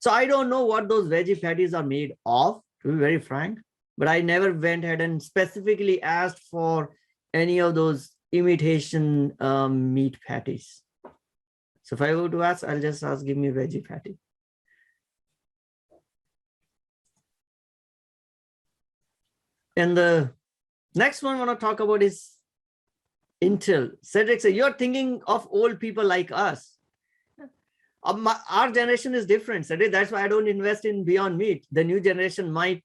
A: So I don't know what those veggie patties are made of, to be very frank, but I never went ahead and specifically asked for any of those imitation meat patties. So if I were to ask, I'll just ask, give me a veggie patty. And the next one I want to talk about is Intel. Cedric said, you're thinking of old people like us. Our generation is different. Cedric, that's why I don't invest in Beyond Meat. The new generation might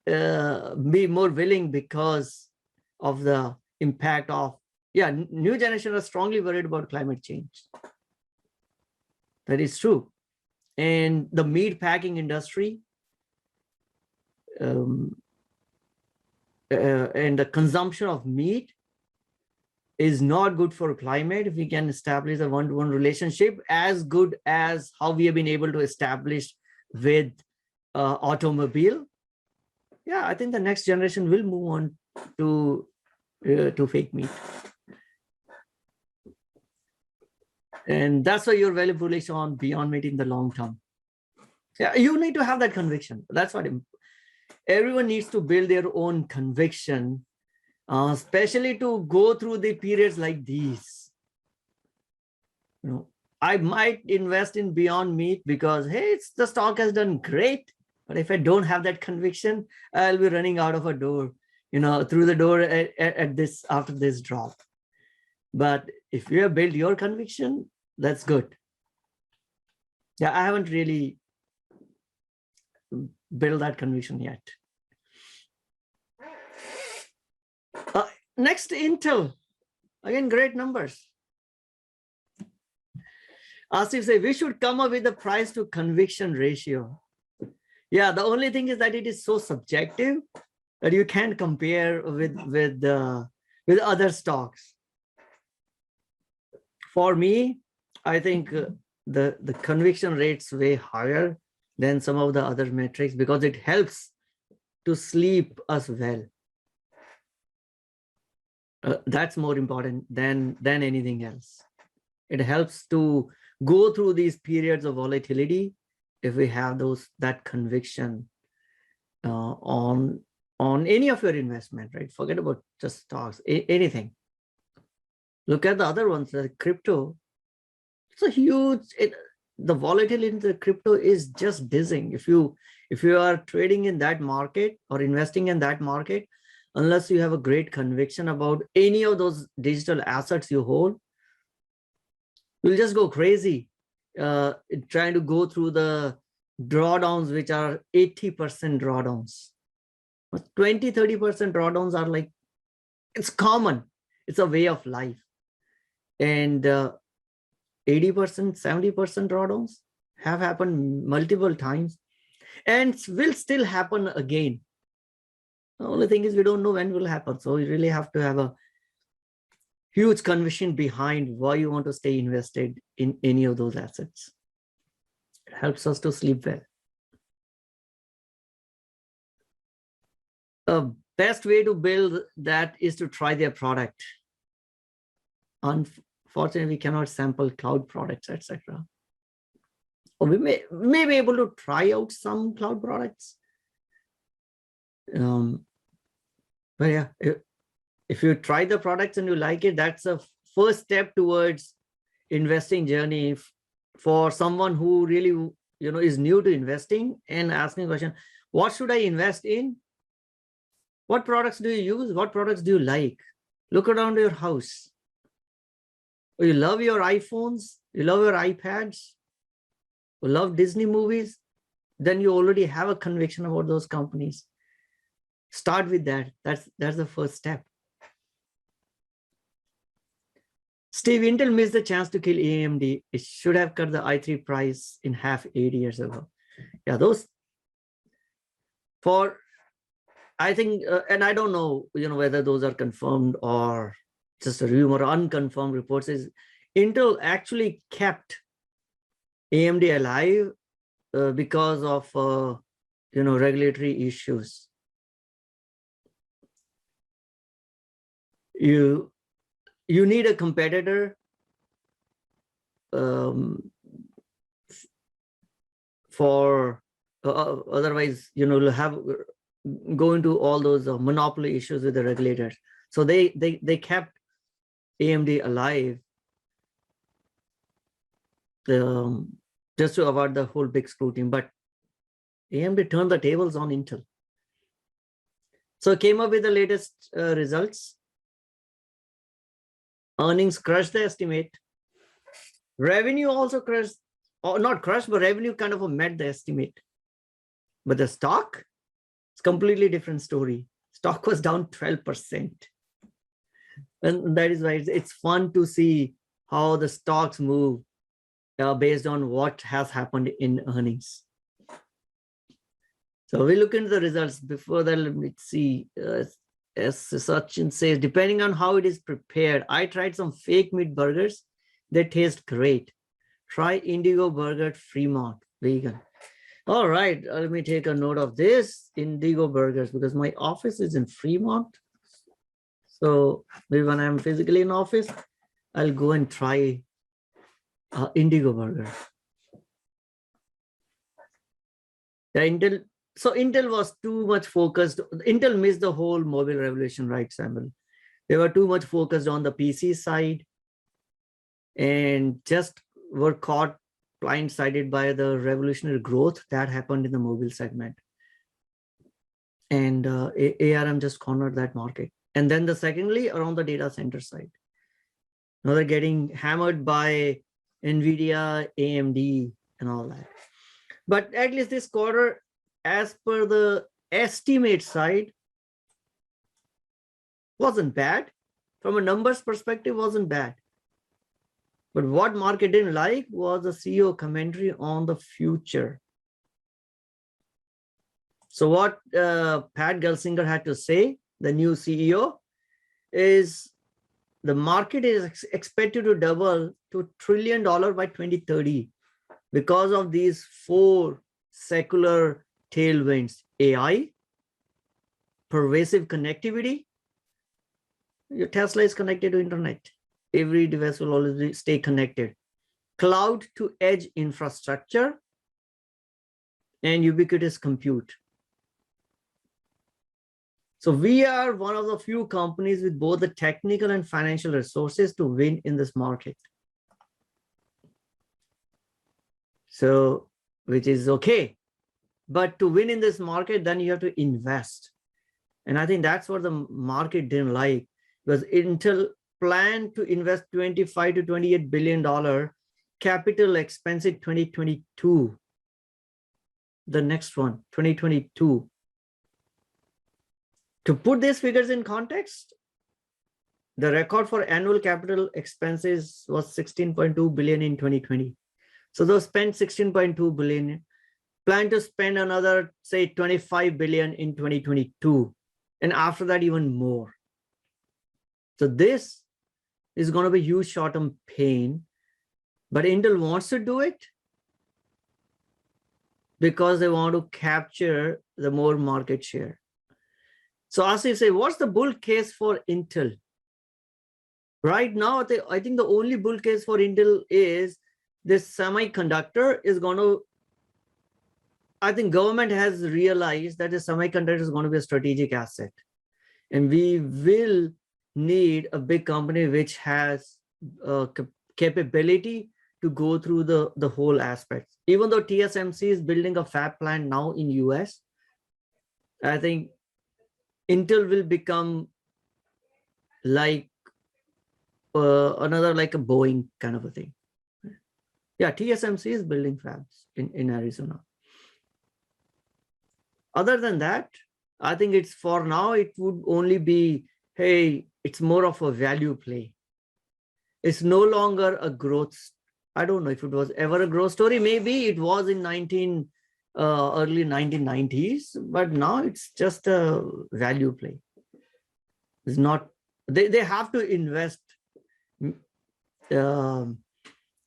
A: be more willing because of the impact of, new generation are strongly worried about climate change. That is true. And the meat packing industry and the consumption of meat is not good for climate. If we can establish a one-to-one relationship as good as how we have been able to establish with automobile, I think the next generation will move on to fake meat. And that's why you're very bullish on Beyond Meat in the long term. You need to have that conviction. That's what everyone needs to build their own conviction, especially to go through the periods like these. I might invest in Beyond Meat because, hey, the stock has done great. But if I don't have that conviction, I'll be running out of a door, through the door after this drop. But if you have built your conviction, that's good. I haven't really built that conviction yet. Next, Intel. Again, great numbers. Asif say, we should come up with a price to conviction ratio. The only thing is that it is so subjective that you can't compare with other stocks. For me, I think the conviction rate's way higher than some of the other metrics because it helps to sleep us well. That's more important than anything else. It helps to go through these periods of volatility if we have that conviction on any of your investment, right? Forget about just stocks, anything. Look at the other ones, like crypto. It's a huge. The volatility in the crypto is just dizzying. If you are trading in that market or investing in that market, unless you have a great conviction about any of those digital assets you hold, you'll just go crazy trying to go through the drawdowns, which are 80% drawdowns. 20-30% drawdowns are like, it's common. It's a way of life. And 80%, 70% drawdowns have happened multiple times and will still happen again. The only thing is we don't know when it will happen. So you really have to have a huge conviction behind why you want to stay invested in any of those assets. It helps us to sleep well. Best way to build that is to try their product. Unfortunately, we cannot sample cloud products, etc. Or we may be able to try out some cloud products. But yeah, if you try the products and you like it, that's a first step towards investing journey for someone who really is new to investing and asking a question, what should I invest in? What products do you use? What products do you like? Look around your house. You love your iPhones, you love your iPads, you love Disney movies, then you already have a conviction about those companies. Start with that. That's the first step. Steve, Intel missed the chance to kill AMD. It should have cut the i3 price in half 8 years ago. Yeah, those I think, and I don't know, whether those are confirmed or just a rumor or unconfirmed reports, is Intel actually kept AMD alive because of, regulatory issues. You need a competitor for otherwise, you'll have go into all those monopoly issues with the regulators. So they kept AMD alive just to avoid the whole big scrutiny. But AMD turned the tables on Intel. So came up with the latest results. Earnings crushed the estimate. Revenue also crushed, or not crushed, but revenue kind of met the estimate. But the stock, it's completely different story. Stock was down 12%. And that is why it's fun to see how the stocks move based on what has happened in earnings. So we look into the results. Before that, let's see. As Sachin says, depending on how it is prepared, I tried some fake meat burgers. They taste great. Try Indigo Burger Fremont, vegan. All right, let me take a note of this, Indigo Burgers, because my office is in Fremont. So maybe when I'm physically in office, I'll go and try Indigo Burger. Yeah, Intel was too much focused. Intel missed the whole mobile revolution, right, Samuel? They were too much focused on the PC side and just were caught blindsided by the revolutionary growth that happened in the mobile segment. And ARM just cornered that market. And then secondly, around the data center side. Now they're getting hammered by NVIDIA, AMD, and all that. But at least this quarter, as per the estimate side, wasn't bad. From a numbers perspective, wasn't bad. But what market didn't like was the CEO commentary on the future. So what Pat Gelsinger had to say, the new CEO, is the market is expected to double to $1 trillion by 2030 because of these 4 secular tailwinds: AI, pervasive connectivity. Your Tesla is connected to internet. Every device will always stay connected. Cloud to edge infrastructure and ubiquitous compute. So we are one of the few companies with both the technical and financial resources to win in this market. So, which is okay. But to win in this market, then you have to invest. And I think that's what the market didn't like, because Intel planned to invest $25 to $28 billion capital expense in 2022. The next one, 2022. To put these figures in context, the record for annual capital expenses was $16.2 billion in 2020. So they'll spend $16.2 billion, plan to spend another, say, $25 billion in 2022. And after that, even more. So this is going to be huge short-term pain, but Intel wants to do it because they want to capture the more market share. So Asif say, what's the bull case for Intel? Right now, I think the only bull case for Intel is this semiconductor is going to, I think government has realized that the semiconductor is going to be a strategic asset. And we will need a big company which has capability to go through the whole aspects. Even though TSMC is building a fab plant now in US, I think Intel will become like another like a Boeing kind of a thing. Yeah, TSMC is building fabs in Arizona. Other than that, I think it's for now, it would only be, hey, it's more of a value play. It's no longer a growth. I don't know if it was ever a growth story. Maybe it was in early 1990s, but now it's just a value play. It's not, they have to invest a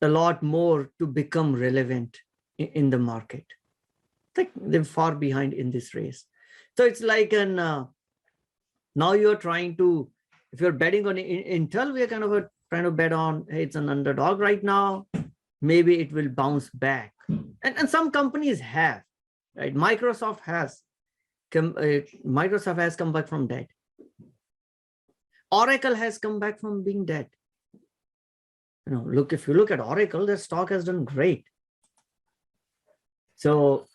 A: lot more to become relevant in the market. I think they're far behind in this race. So it's like now you're trying to, if you're betting on Intel, we are kind of trying to bet on, hey, it's an underdog right now. Maybe it will bounce back. And some companies have, right? Microsoft has come back from dead. Oracle has come back from being dead. You know, look, if you look at Oracle, their stock has done great. So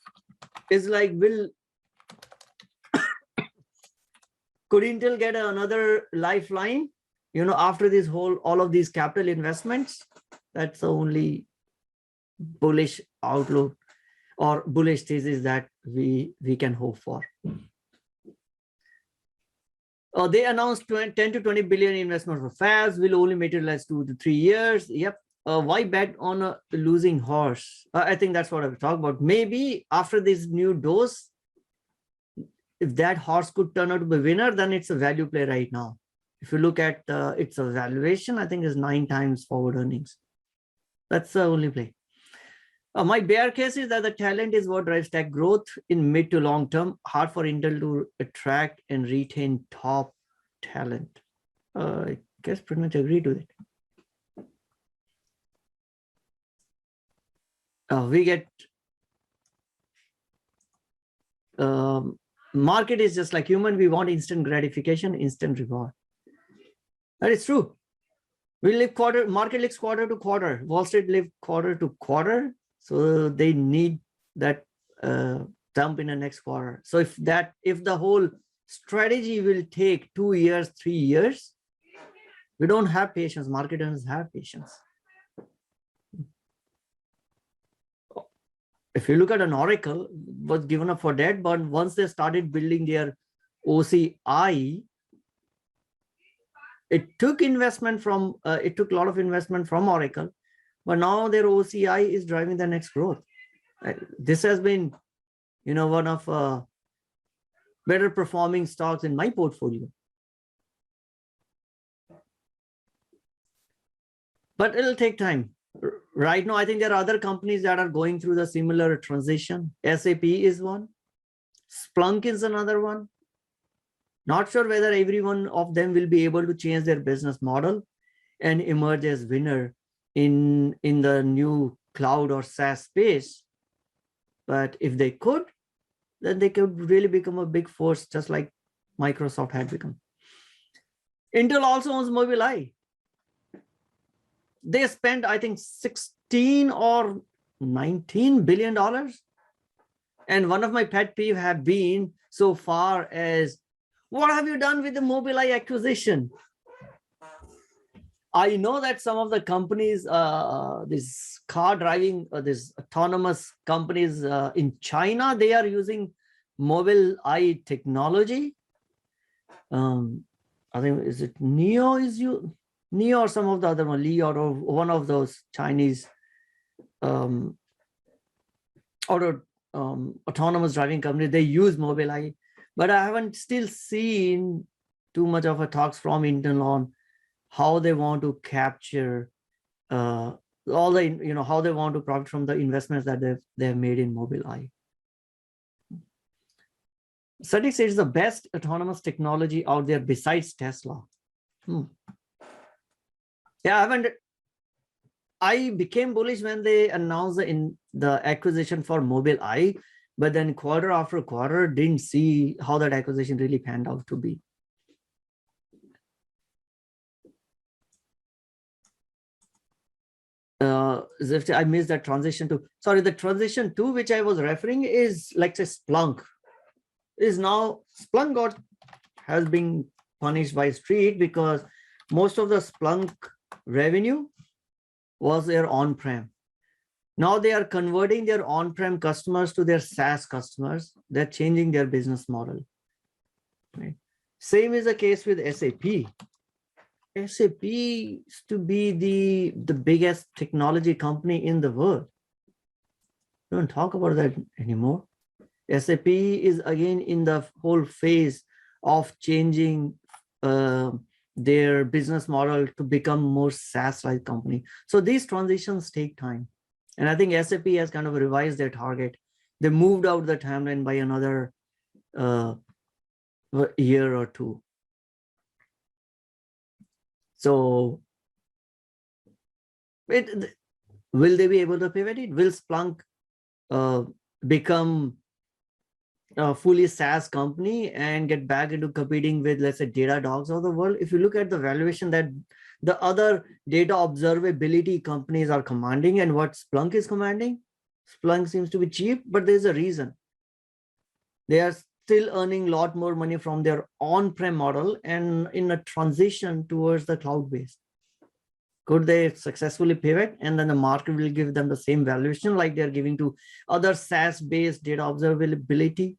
A: it's like, could Intel get another lifeline, you know, after this all of these capital investments? That's the only bullish outlook or bullish thesis that we can hope for. They announced 10 to 20 billion investment for fabs will only materialize 2 to 3 years. Yep. Why bet on a losing horse? I think that's what I've talked about. Maybe after this new dose, if that horse could turn out to be a winner, then it's a value play right now. If you look at its valuation, I think is 9 times forward earnings. That's the only play. My bear case is that the talent is what drives tech growth in mid to long term. Hard for Intel to attract and retain top talent. I guess pretty much agree to it. We get market is just like human. We want instant gratification, instant reward. That is true. We live market lives quarter to quarter. Wall Street live quarter to quarter. So they need that dump in the next quarter. So if the whole strategy will take 2 years, 3 years, we don't have patience. Market doesn't have patience. If you look at an Oracle, was given up for dead, but once they started building their OCI, it took investment from, it took a lot of investment from Oracle, but now their OCI is driving the next growth. This has been, you know, one of better performing stocks in my portfolio. But it'll take time. Right now, I think there are other companies that are going through the similar transition. SAP is one. Splunk is another one. Not sure whether every one of them will be able to change their business model and emerge as winner in the new cloud or SaaS space. But if they could, then they could really become a big force, just like Microsoft had become. Intel also owns Mobileye. They spent, I think, $16 or $19 billion. And one of my pet peeves have been so far as, what have you done with the Mobileye acquisition? I know that some of the companies, this car driving, this autonomous companies in China, they are using Mobileye technology. I think, is it NIO or some of the other one, Li or one of those Chinese autonomous driving companies, they use Mobileye, but I haven't still seen too much of a talks from Intel on how they want to capture all the, you know, how they want to profit from the investments that they've made in Mobileye. Study says the best autonomous technology out there besides Tesla. Yeah, I became bullish when they announced the acquisition for Mobileye, but then quarter after quarter didn't see how that acquisition really panned out to be. I missed that transition to, sorry, the transition to which I was referring is like say Splunk. Splunk has been punished by Street because most of the Splunk revenue was their on-prem. Now they are converting their on-prem customers to their SaaS customers. They're changing their business model. Right? Same is the case with SAP. SAP used to be the biggest technology company in the world. Don't talk about that anymore. SAP is again in the whole phase of changing their business model to become more SaaS-like company. So these transitions take time. And I think SAP has kind of revised their target. They moved out the timeline by another year or two. So will they be able to pivot it? Will Splunk become a fully SaaS company and get back into competing with, let's say, Datadogs of the world? If you look at the valuation that the other data observability companies are commanding and what Splunk is commanding, Splunk seems to be cheap, but there's a reason. They are still earning a lot more money from their on-prem model and in a transition towards the cloud-based. Could they successfully pivot and then the market will give them the same valuation like they're giving to other SaaS-based data observability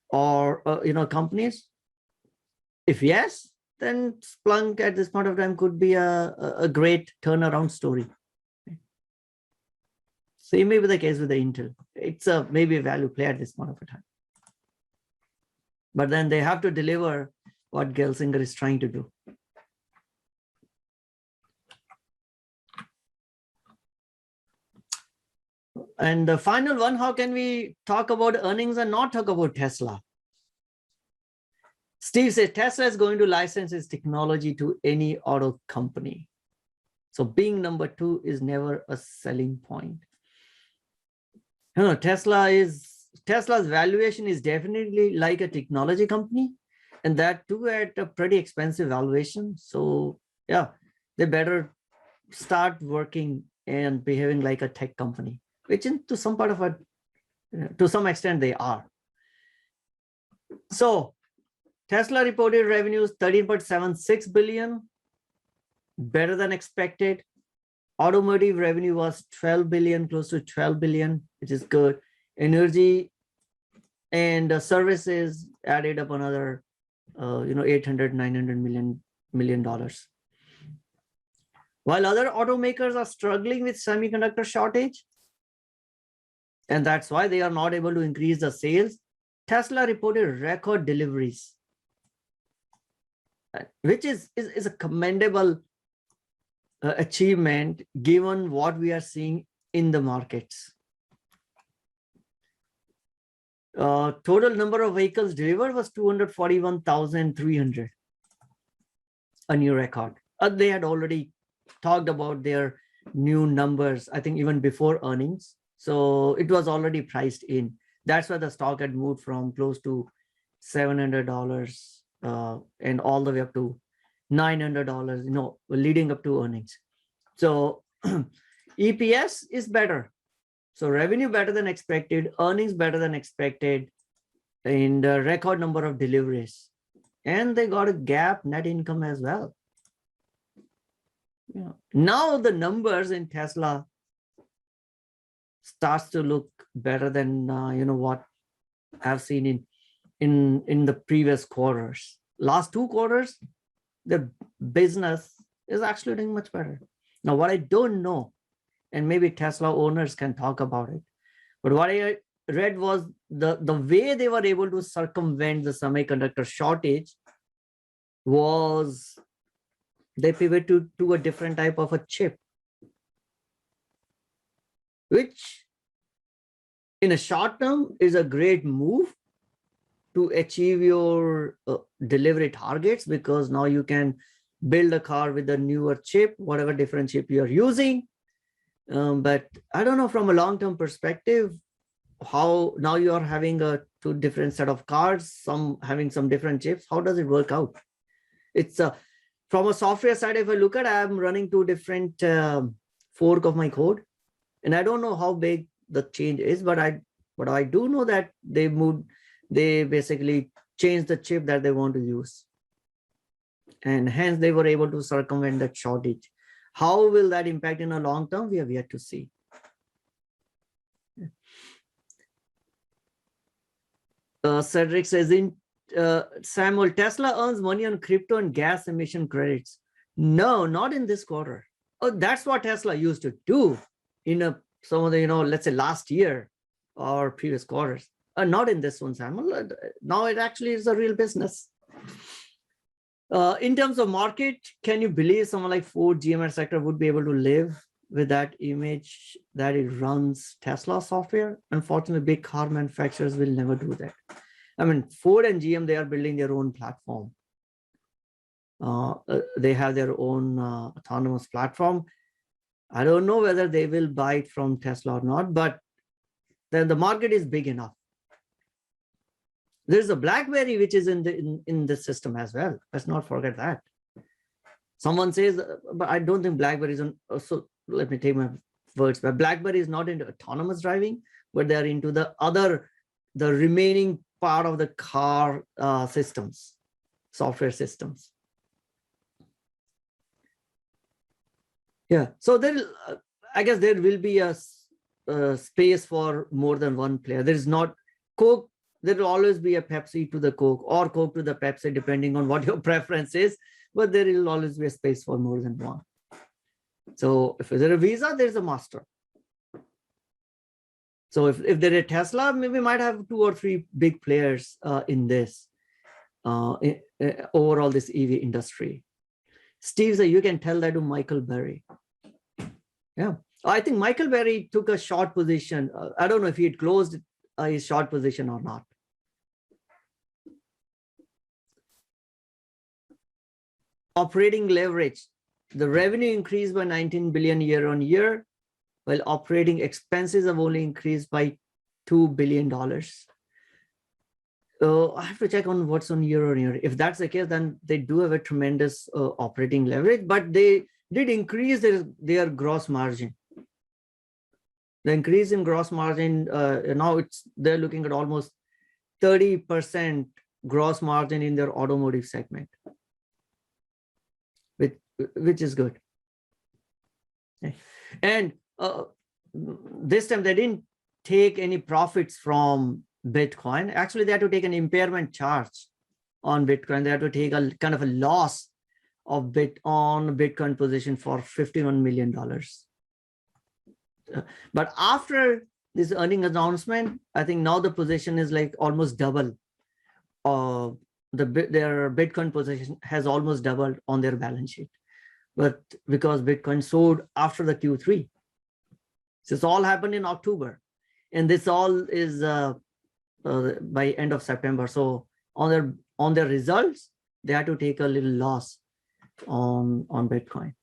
A: or companies? If yes, then Splunk at this point of time could be a great turnaround story. Same may be the case with the Intel. It's maybe a value play at this point of time. But then they have to deliver what Gelsinger is trying to do. And the final one, how can we talk about earnings and not talk about Tesla? Steve says Tesla is going to license its technology to any auto company. So being number two is never a selling point. Tesla's valuation is definitely like a technology company, and that too at a pretty expensive valuation. So yeah, they better start working and behaving like a tech company, which to some extent they are. So Tesla reported revenues 13.76 billion, better than expected. Automotive revenue was 12 billion, close to 12 billion, which is good. Energy and services added up another 800-900 million dollars. While other automakers are struggling with semiconductor shortage, and that's why they are not able to increase the sales, Tesla reported record deliveries, which is a commendable achievement given what we are seeing in the markets. Total number of vehicles delivered was 241,300, a new record. They had already talked about their new numbers, I think even before earnings. So it was already priced in. That's why the stock had moved from close to $700 and all the way up to $900, leading up to earnings. So EPS is better. So revenue better than expected, earnings better than expected, and a record number of deliveries. And they got a GAAP net income as well. Yeah. Now the numbers in Tesla starts to look better than what I've seen in the previous quarters. Last 2 quarters, the business is actually doing much better. Now, what I don't know, and maybe Tesla owners can talk about it, but what I read was the way they were able to circumvent the semiconductor shortage was they pivoted to a different type of a chip, which in a short term is a great move, to achieve your delivery targets, because now you can build a car with a newer chip, whatever different chip you're using. But I don't know, from a long-term perspective, how now you are having two different set of cars, some having some different chips. How does it work out? It's from a software side, if I look at, I'm running two different fork of my code, and I don't know how big the change is, but I do know that they basically changed the chip that they want to use, and hence they were able to circumvent that shortage. How will that impact in a long term? We have yet to see. Cedric says, Samuel, Tesla earns money on crypto and gas emission credits. No, not in this quarter. Oh, that's what Tesla used to do in some of the, let's say last year or previous quarters. Not in this one, Samuel. Now it actually is a real business. In terms of market, can you believe someone like Ford, GM sector would be able to live with that image that it runs Tesla software? Unfortunately, big car manufacturers will never do that. I mean, Ford and GM, they are building their own platform. They have their own autonomous platform. I don't know whether they will buy it from Tesla or not, but then the market is big enough. There's a BlackBerry which is in the system as well. Let's not forget that. Someone says, but I don't think BlackBerry is on. So let me take my words. But BlackBerry is not into autonomous driving, but they're into the remaining part of the car systems, software systems. Yeah. So I guess there will be a space for more than one player. There is not Coke. There will always be a Pepsi to the Coke or Coke to the Pepsi, depending on what your preference is. But there will always be a space for more than one. So if there's a Visa, there's a Master. So if there's a Tesla, maybe we might have 2 or 3 big players in this overall this EV industry. Steve said, you can tell that to Michael Berry. Yeah, I think Michael Berry took a short position. I don't know if he had closed his short position or not. Operating leverage. The revenue increased by 19 billion year on year, while operating expenses have only increased by $2 billion. So I have to check on what's on year on year. If that's the case, then they do have a tremendous operating leverage, but they did increase their gross margin. The increase in gross margin, now they're looking at almost 30% gross margin in their automotive segment, which is good. Okay. And this time they didn't take any profits from Bitcoin. Actually, they had to take an impairment charge on Bitcoin. They had to take a kind of a loss of Bitcoin position for $51 million. But after this earning announcement, I think now the position is like almost double. Their Bitcoin position has almost doubled on their balance sheet. But because Bitcoin sold after the Q3. So this all happened in October. And this all is by end of September. So on their results, they had to take a little loss on Bitcoin.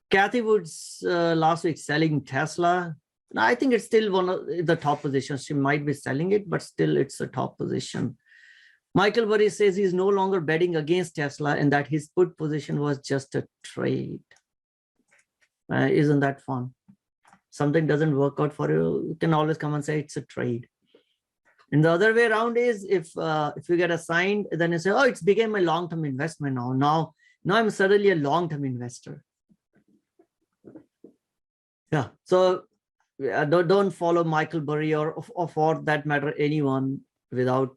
A: Kathy Woods last week selling Tesla. I think it's still one of the top positions. She might be selling it, but still it's a top position. Michael Burry says he's no longer betting against Tesla and that his put position was just a trade. Isn't that fun? Something doesn't work out for you, you can always come and say it's a trade. And the other way around is if you get assigned, then you say, oh, it's became my long-term investment now. Now I'm suddenly a long-term investor. Yeah, so don't follow Michael Burry or for that matter anyone without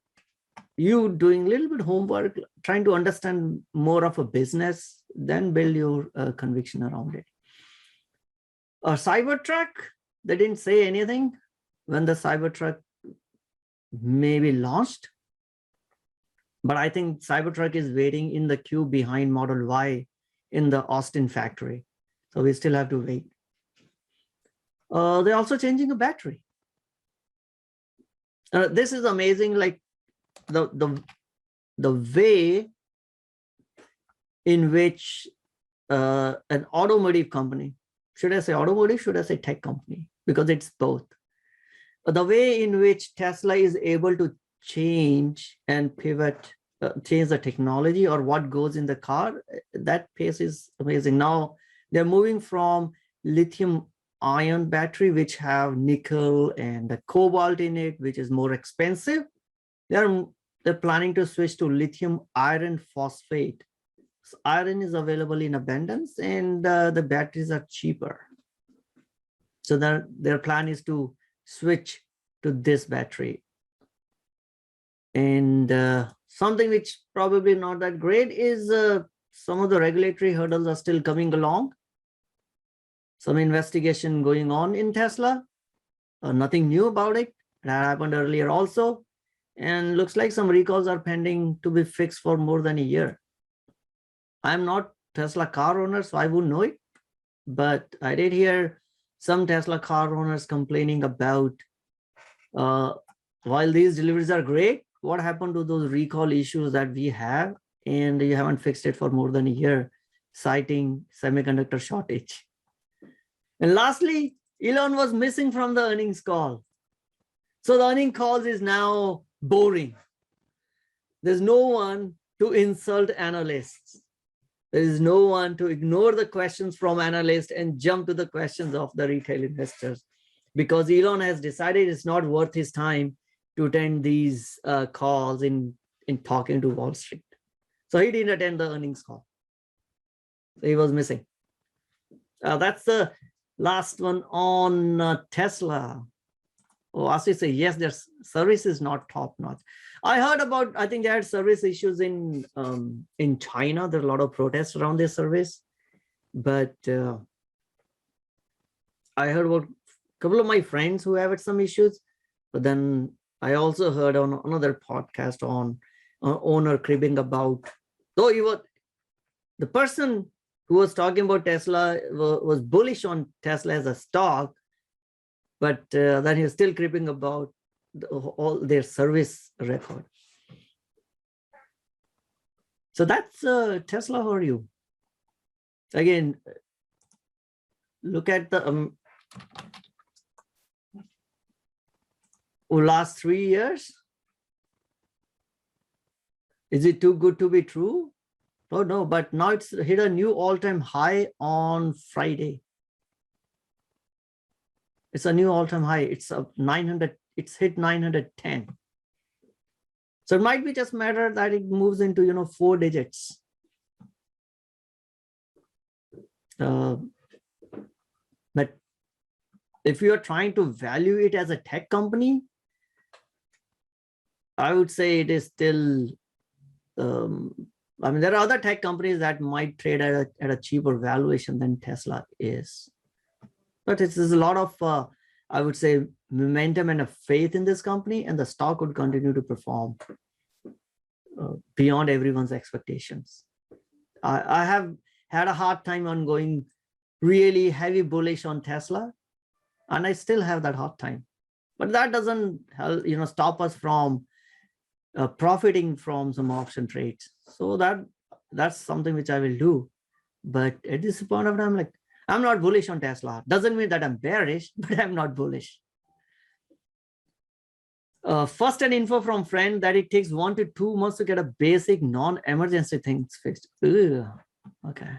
A: you doing a little bit homework, trying to understand more of a business, then build your conviction around it. Cybertruck, they didn't say anything when the Cybertruck maybe launched, but I think Cybertruck is waiting in the queue behind Model Y in the Austin factory. So we still have to wait. They're also changing a battery. This is amazing. Like the way in which an automotive company, should I say automotive, should I say tech company, because it's both, the way in which Tesla is able to change and pivot, change the technology or what goes in the car, that pace is amazing. Now they're moving from lithium ion battery, which have nickel and the cobalt in it, which is more expensive. They're planning to switch to lithium iron phosphate. So iron is available in abundance, and the batteries are cheaper. So their plan is to switch to this battery. And something which probably not that great is some of the regulatory hurdles are still coming along. Some investigation going on in Tesla. Nothing new about it. That happened earlier also. And looks like some recalls are pending to be fixed for more than a year. I'm not Tesla car owner, so I wouldn't know it. But I did hear some Tesla car owners complaining about, while these deliveries are great, what happened to those recall issues that we have, and you haven't fixed it for more than a year, citing semiconductor shortage. And lastly, Elon was missing from the earnings call. So the earnings calls is now boring. There's no one to insult analysts. There is no one to ignore the questions from analysts and jump to the questions of the retail investors, because Elon has decided it's not worth his time to attend these calls in talking to Wall Street. So he didn't attend the earnings call. So he was missing. That's the last one on Tesla. Oh, Asif say, yes, their service is not top notch. I heard about, I think they had service issues in China. There are a lot of protests around their service. But I heard about a couple of my friends who have had some issues. But then I also heard on another podcast on owner cribbing about, though he was, the person who was talking about Tesla was bullish on Tesla as a stock, but then he was still cribbing about all their service record. So that's Tesla for you. Again, look at the last 3 years. Is it too good to be true? Oh no, but now it's hit a new all-time high on Friday. It's a new all-time high. It's up 900. It's hit 910. So it might be just matter that it moves into 4 digits. But if you are trying to value it as a tech company, I would say it is still. I mean, there are other tech companies that might trade at a cheaper valuation than Tesla is. But there's a lot of, I would say, momentum and a faith in this company, and the stock would continue to perform beyond everyone's expectations. I have had a hard time on going really heavy bullish on Tesla, and I still have that hard time. But that doesn't help, stop us from profiting from some option trades. So that's something which I will do. But at this point of time, I'm not bullish on Tesla. Doesn't mean that I'm bearish, but I'm not bullish. First, an info from friend that it takes 1 to 2 months to get a basic non-emergency things fixed. Ugh. Okay.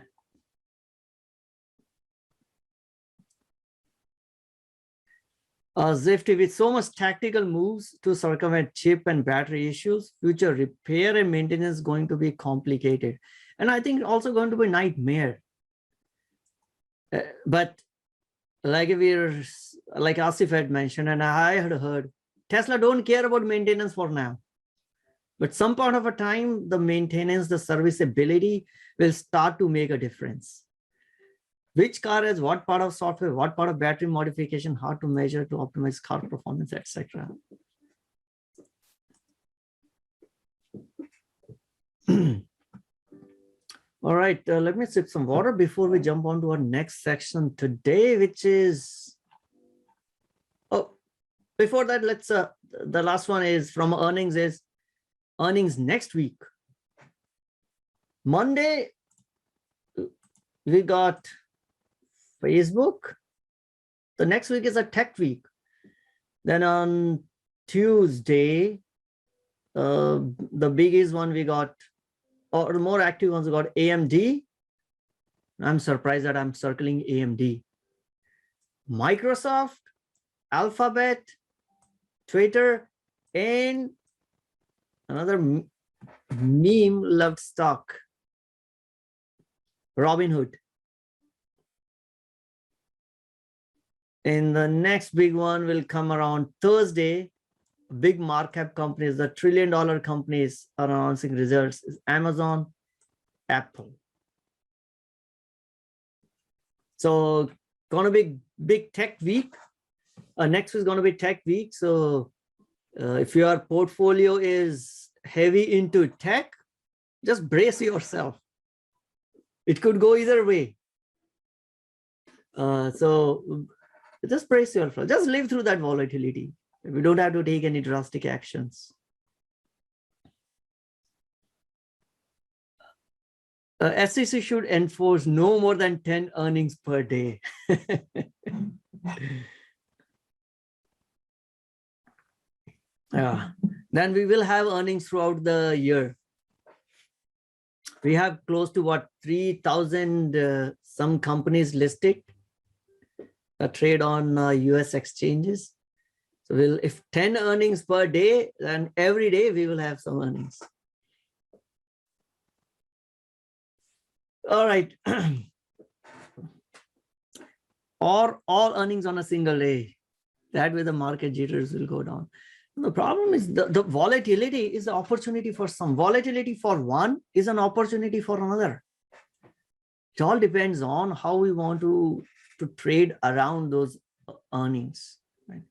A: Zifty, with so much tactical moves to circumvent chip and battery issues, future repair and maintenance going to be complicated. And I think also going to be a nightmare. But like Asif had mentioned, and I had heard, Tesla don't care about maintenance for now. But some part of a time, the maintenance, the serviceability will start to make a difference. Which car has what part of software, what part of battery modification, how to measure to optimize car performance, etc. All right, let me sip some water before we jump on to our next section today, which is, before that, let's the last one is from earnings is earnings next week. Monday, we got Facebook. The next week is a tech week. Then on Tuesday, the biggest one we got, or the more active ones, we got AMD. I'm surprised that I'm circling AMD. Microsoft, Alphabet, Twitter, and another meme loved stock, Robinhood. And the next big one will come around Thursday. Big markup companies, the trillion-dollar companies are announcing results is Amazon, Apple. So gonna be big tech week. Next is gonna be tech week. So if your portfolio is heavy into tech, just brace yourself. It could go either way. So just brace yourself. Just live through that volatility. We don't have to take any drastic actions. SEC should enforce no more than 10 earnings per day. Yeah. Then we will have earnings throughout the year. We have close to what, 3,000 some companies listed that trade on US exchanges. So if 10 earnings per day, then every day we will have some earnings. All right. Or all earnings on a single day. That way the market jitters will go down. The problem is the volatility is an opportunity for some. Volatility for one is an opportunity for another. It all depends on how we want to trade around those earnings. Right?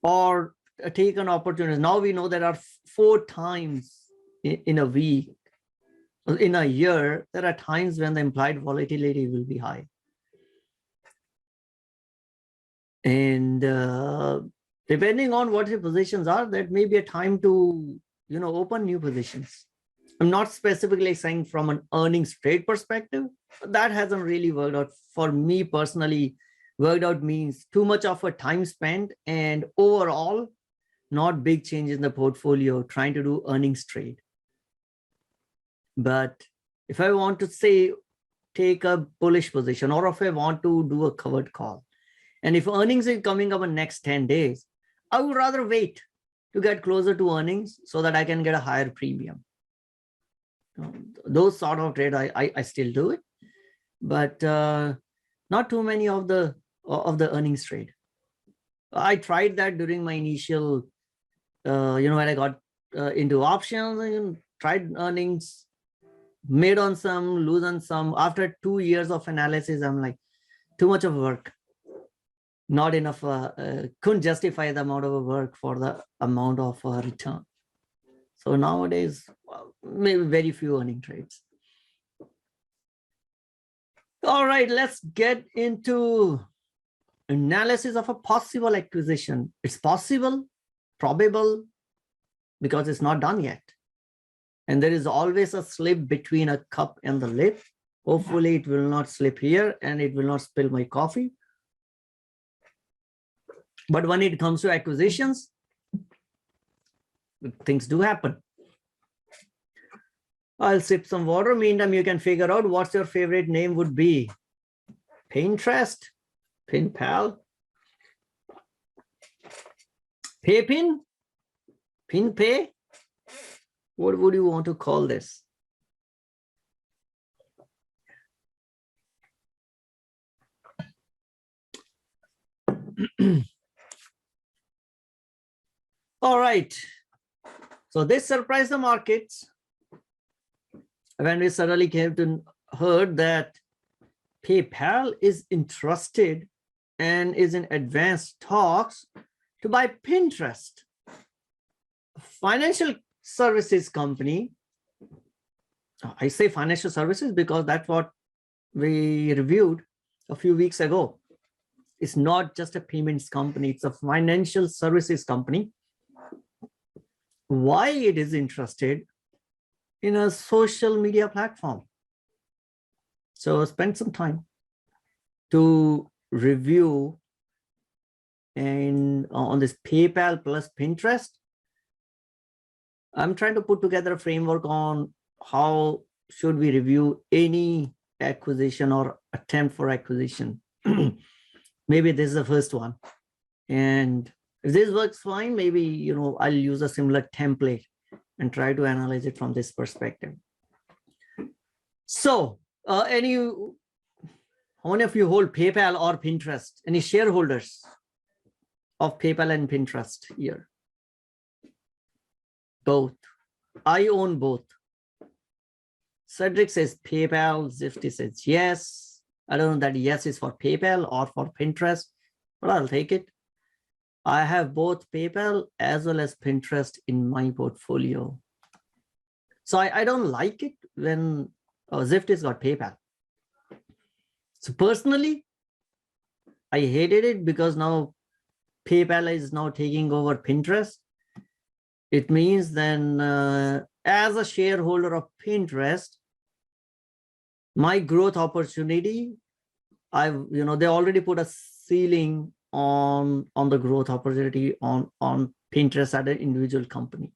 A: Or take an opportunity. Now we know there are 4 times in a week, in a year, there are times when the implied volatility will be high. And depending on what your positions are, that may be a time to, open new positions. I'm not specifically saying from an earnings trade perspective. That hasn't really worked out for me personally. Worked out means too much of a time spent and overall not big change in the portfolio trying to do earnings trade. But if I want to say take a bullish position, or if I want to do a covered call, and if earnings is coming up in next 10 days, I would rather wait to get closer to earnings so that I can get a higher premium. Those sort of trade I still do it, but not too many of the earnings trade. I tried that during my initial, when I got into options, I tried earnings, made on some, lose on some. After 2 years of analysis, I'm like, too much of work, not enough, couldn't justify the amount of work for the amount of return. So nowadays, maybe very few earning trades. All right, let's get into analysis of a possible acquisition. It's possible, probable, because it's not done yet. And there is always a slip between a cup and the lid. Hopefully it will not slip here and it will not spill my coffee. But when it comes to acquisitions, things do happen. I'll sip some water. Meantime, you can figure out what's your favorite name would be. Pinterest, PinPal, PayPin, PinPay. What would you want to call this? All right. So this surprised the markets when we suddenly came to heard that PayPal is interested and is in advanced talks to buy Pinterest, a financial services company. I say financial services because that's what we reviewed a few weeks ago. is not just a payments company, it's a financial services company. Why it is interested in a social media platform? So spend some time to review and on this PayPal plus Pinterest. I'm trying to put together a framework on how should we review any acquisition or attempt for acquisition. Maybe this is the first one. And if this works fine, maybe I'll use a similar template and try to analyze it from this perspective. So how many of you hold PayPal or Pinterest? Any shareholders of PayPal and Pinterest here? Both. I own both. Cedric says PayPal, Zifty says yes. I don't know that yes is for PayPal or for Pinterest, but I'll take it. I have both PayPal as well as Pinterest in my portfolio. So I don't like it when Zifty's got PayPal. So personally, I hated it because now PayPal is now taking over Pinterest. It means then as a shareholder of Pinterest, my growth opportunity, they already put a ceiling on the growth opportunity on Pinterest at an individual company.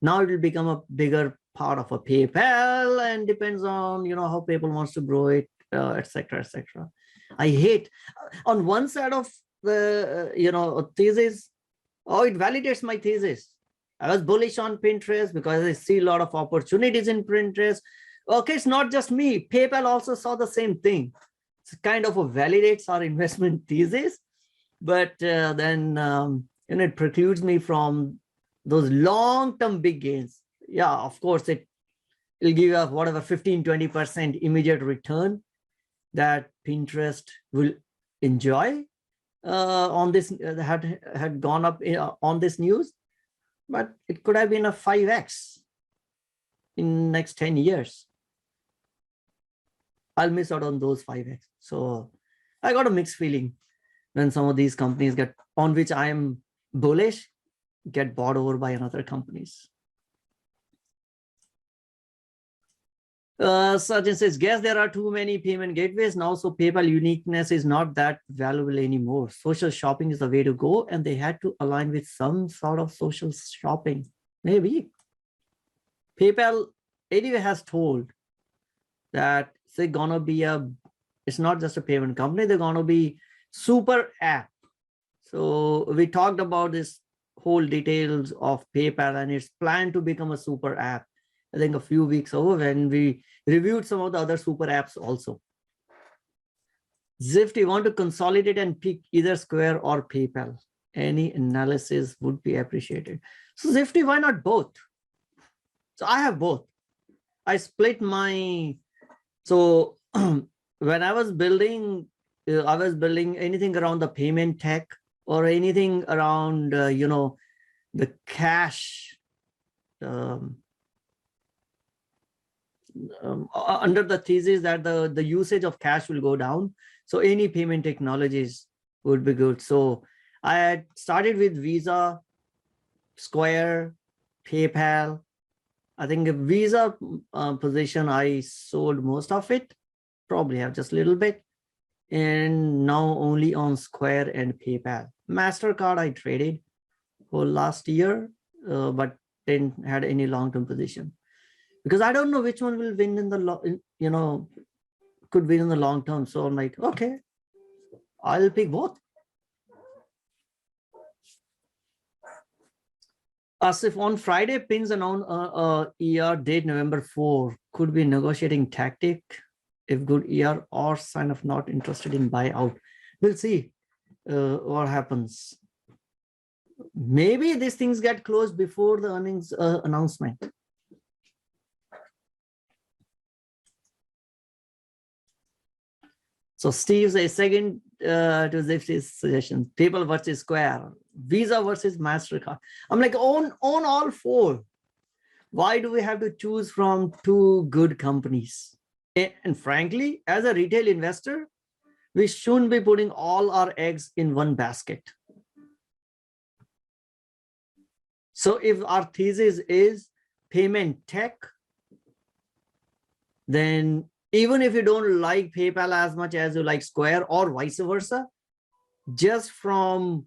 A: Now it will become a bigger part of a PayPal and depends on how people wants to grow it, etc., etc. I hate on one side of the thesis. It validates my thesis. I was bullish on Pinterest because I see a lot of opportunities in Pinterest. Okay, it's not just me. PayPal also saw the same thing. It's kind of validates our investment thesis, but then it precludes me from those long-term big gains. Yeah, of course, it'll give you a, whatever 15-20% immediate return that Pinterest will enjoy on this had gone up on this news, but it could have been a 5x in next 10 years. I'll miss out on those 5x. So I got a mixed feeling when some of these companies on which I am bullish get bought over by another companies. Sachin says, guess there are too many payment gateways now, so PayPal uniqueness is not that valuable anymore. Social shopping is the way to go, and they had to align with some sort of social shopping. Maybe. PayPal anyway has told that they're gonna be it's not just a payment company, they're gonna be super app. So we talked about this whole details of PayPal and its plan to become a super app. I think a few weeks ago when we reviewed some of the other super apps also. Zifty want to consolidate and pick either Square or PayPal. Any analysis would be appreciated. So Zifty, why not both? So I have both. I split my, so when I was building anything around the payment tech or anything around, the cash, under the thesis that the usage of cash will go down. So any payment technologies would be good. So I had started with Visa, Square, PayPal. I think a Visa position, I sold most of it, probably have just a little bit. And now only on Square and PayPal. MasterCard I traded for last year, but didn't had any long-term position. Because I don't know which one will win in the, could win in the long term. So I'm like, okay, I'll pick both. Asif, on Friday, Pins announced ER date November 4. Could be negotiating tactic if good ER or sign of not interested in buyout. We'll see what happens. Maybe these things get closed before the earnings announcement. So Steve says second to Zifty's suggestion, PayPal versus Square, Visa versus MasterCard. I'm like, own all four. Why do we have to choose from two good companies? And frankly, as a retail investor, We shouldn't be putting all our eggs in one basket. So if our thesis is payment tech, then even if you don't like PayPal as much as you like Square or vice versa, just from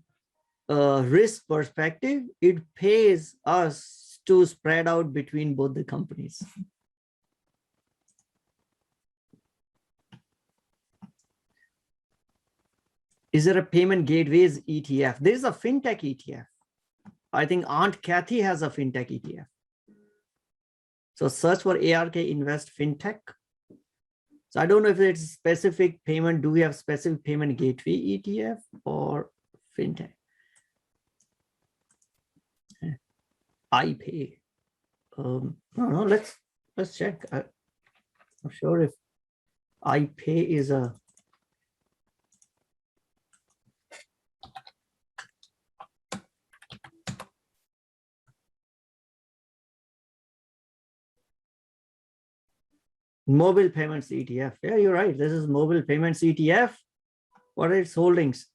A: a risk perspective, it pays us to spread out between both the companies. Is there a payment gateways ETF? There is a fintech ETF. I think Aunt Kathy has a fintech ETF. So search for ARK Invest Fintech. So I don't know if it's specific payment. Do we have specific payment gateway ETF or fintech? iPay. No, let's check. I'm not sure if iPay is a mobile payments ETF. Yeah, you're right. This is mobile payments ETF. What are its holdings?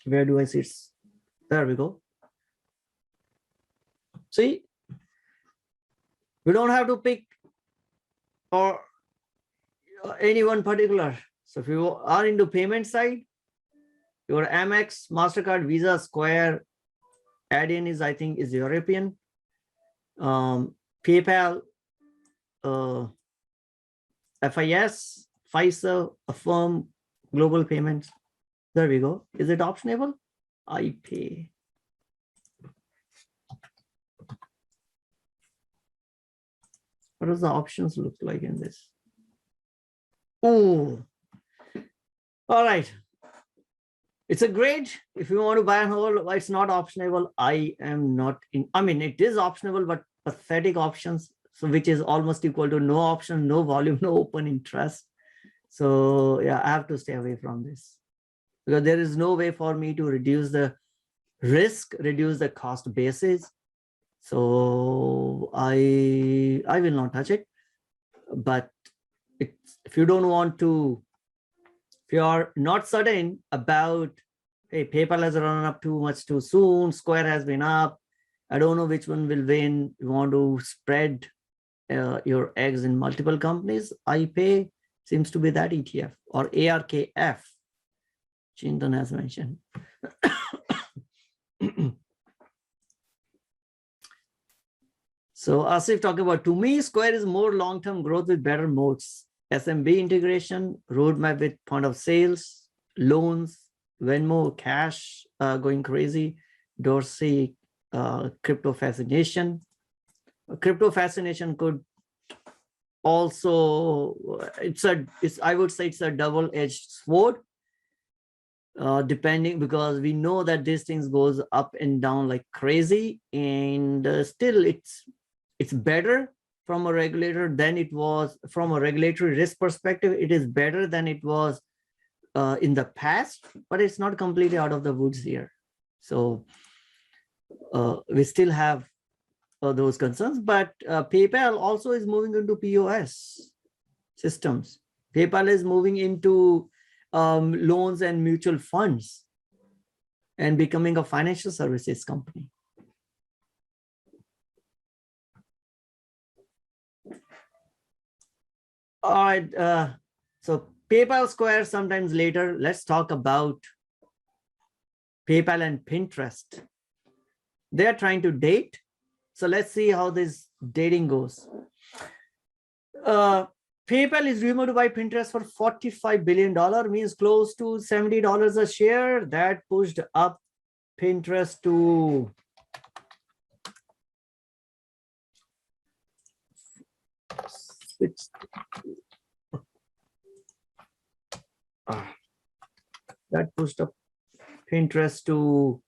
A: Where do I see it? There we go. See, we don't have to pick or any one particular. So if you are into payment side, your Amex, MasterCard, Visa, Square, Adyen is, I think, is European. PayPal, FIS, Pfizer, Affirm, Global Payments. There we go. Is it optionable? iPay. What does the options look like in this? Oh, all right. It's a great, if you want to buy and hold, it's not optionable. I am not in, I mean, it is optionable, but pathetic options. So which is almost equal to no option, no volume, no open interest. So yeah, I have to stay away from this because there is no way for me to reduce the risk, reduce the cost basis. So I will not touch it. But if you don't want to, if you are not certain about, hey, PayPal has run up too much too soon, Square has been up, I don't know which one will win. You want to spread your eggs in multiple companies, iPay seems to be that ETF, or ARKF, Chintan has mentioned. So Asif talking about, to me, Square is more long-term growth with better moats. SMB integration, roadmap with point of sales, loans, Venmo, cash going crazy, Dorsey, crypto fascination. Crypto fascination could also, I would say it's a double-edged sword, depending, because we know that these things goes up and down like crazy, and still it's better from a regulator than it was from a regulatory risk perspective. It is better than it was in the past, but it's not completely out of the woods here. So we still have those concerns, but PayPal also is moving into POS systems. PayPal is moving into loans and mutual funds and becoming a financial services company. All right, so PayPal, Square sometimes later. Let's talk about PayPal and Pinterest. They're trying to date. So let's see how this dating goes. PayPal is rumored to buy Pinterest for $45 billion, means close to $70 a share. That pushed up Pinterest to that pushed up Pinterest to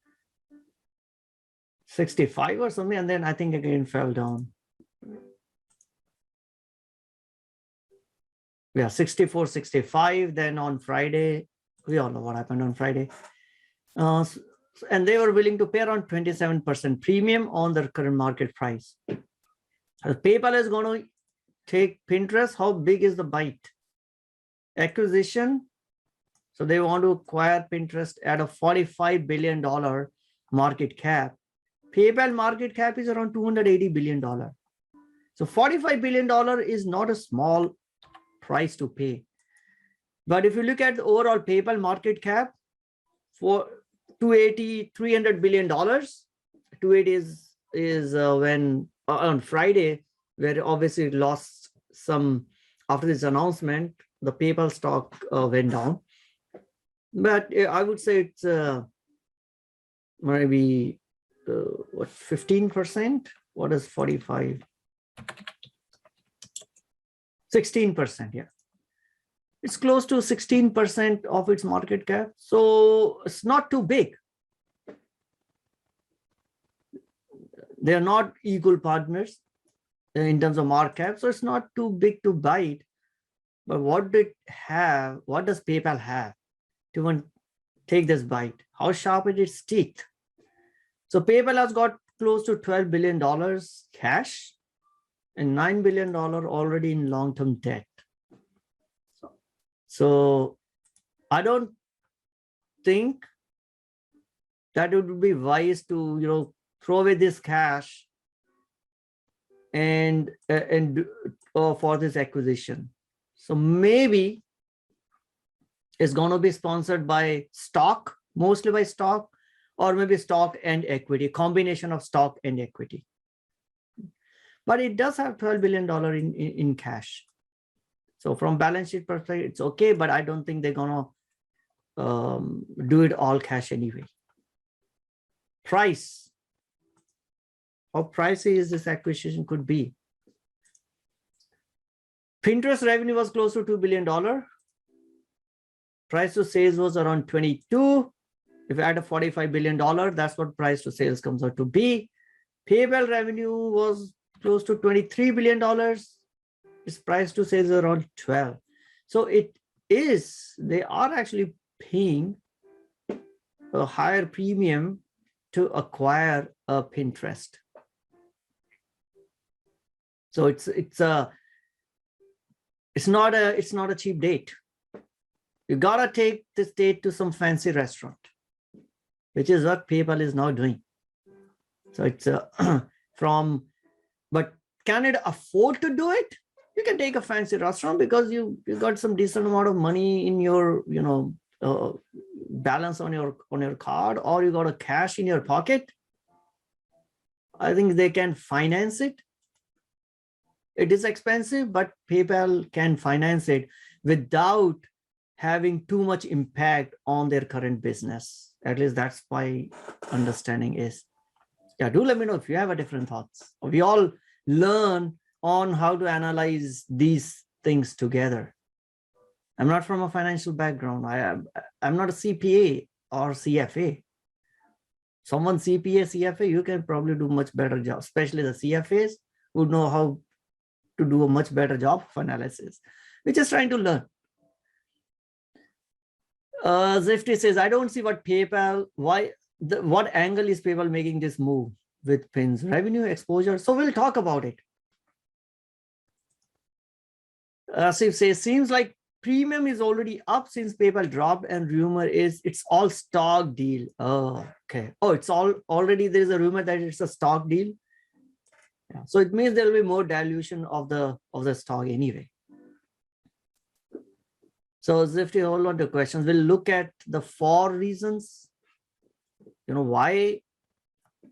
A: 65 or something, and then I think again fell down. Yeah, 64, 65. Then on Friday, we all know what happened on Friday. And they were willing to pay around 27% premium on their current market price. PayPal is going to take Pinterest, how big is the bite? Acquisition. So they want to acquire Pinterest at a $45 billion market cap. PayPal market cap is around $280 billion. So $45 billion is not a small price to pay. But if you look at the overall PayPal market cap for $300 billion, 280 is when on Friday, where obviously it lost some after this announcement, the PayPal stock went down. But I would say it's maybe what 15%? What is 45? 16%, yeah. It's close to 16% of its market cap. So it's not too big. They're not equal partners in terms of market cap. So it's not too big to bite. But what does PayPal have to even take this bite? How sharp is its teeth? So PayPal has got close to $12 billion cash and $9 billion already in long-term debt. So I don't think that it would be wise to throw away this cash and for this acquisition. So maybe it's going to be sponsored by stock, mostly by stock, or maybe stock and equity, combination of stock and equity. But it does have $12 billion in cash. So from balance sheet perspective, it's okay, but I don't think they're going to do it all cash anyway. Price. How pricey is this acquisition could be? Pinterest revenue was close to $2 billion. Price to sales was around 22. If you add a $45 billion, that's what price to sales comes out to be. PayPal revenue was close to $23 billion. Its price to sales is around 12. So they are actually paying a higher premium to acquire a Pinterest. So it's not a cheap date. You gotta take this date to some fancy restaurant, which is what PayPal is now doing. So it's but can it afford to do it? You can take a fancy restaurant because you got some decent amount of money in your balance on your card, or you got a cash in your pocket. I think they can finance it. It is expensive, but PayPal can finance it without having too much impact on their current business. At least that's my understanding is. Yeah, do let me know if you have a different thoughts. We all learn on how to analyze these things together. I'm not from a financial background. I'm not a CPA or CFA. Someone CPA, CFA, you can probably do much better job, especially the CFAs who know how to do a much better job of analysis. We're just trying to learn. Zifty says, I don't see what what angle is PayPal making this move with pins, revenue, exposure. So we'll talk about it. Asif says, seems like premium is already up since PayPal dropped, and rumor is it's all stock deal. Oh, okay. Oh, it's already there is a rumor that it's a stock deal. Yeah. So it means there will be more dilution of the stock anyway. So Zifty, hold on to questions. We'll look at the 4 reasons, why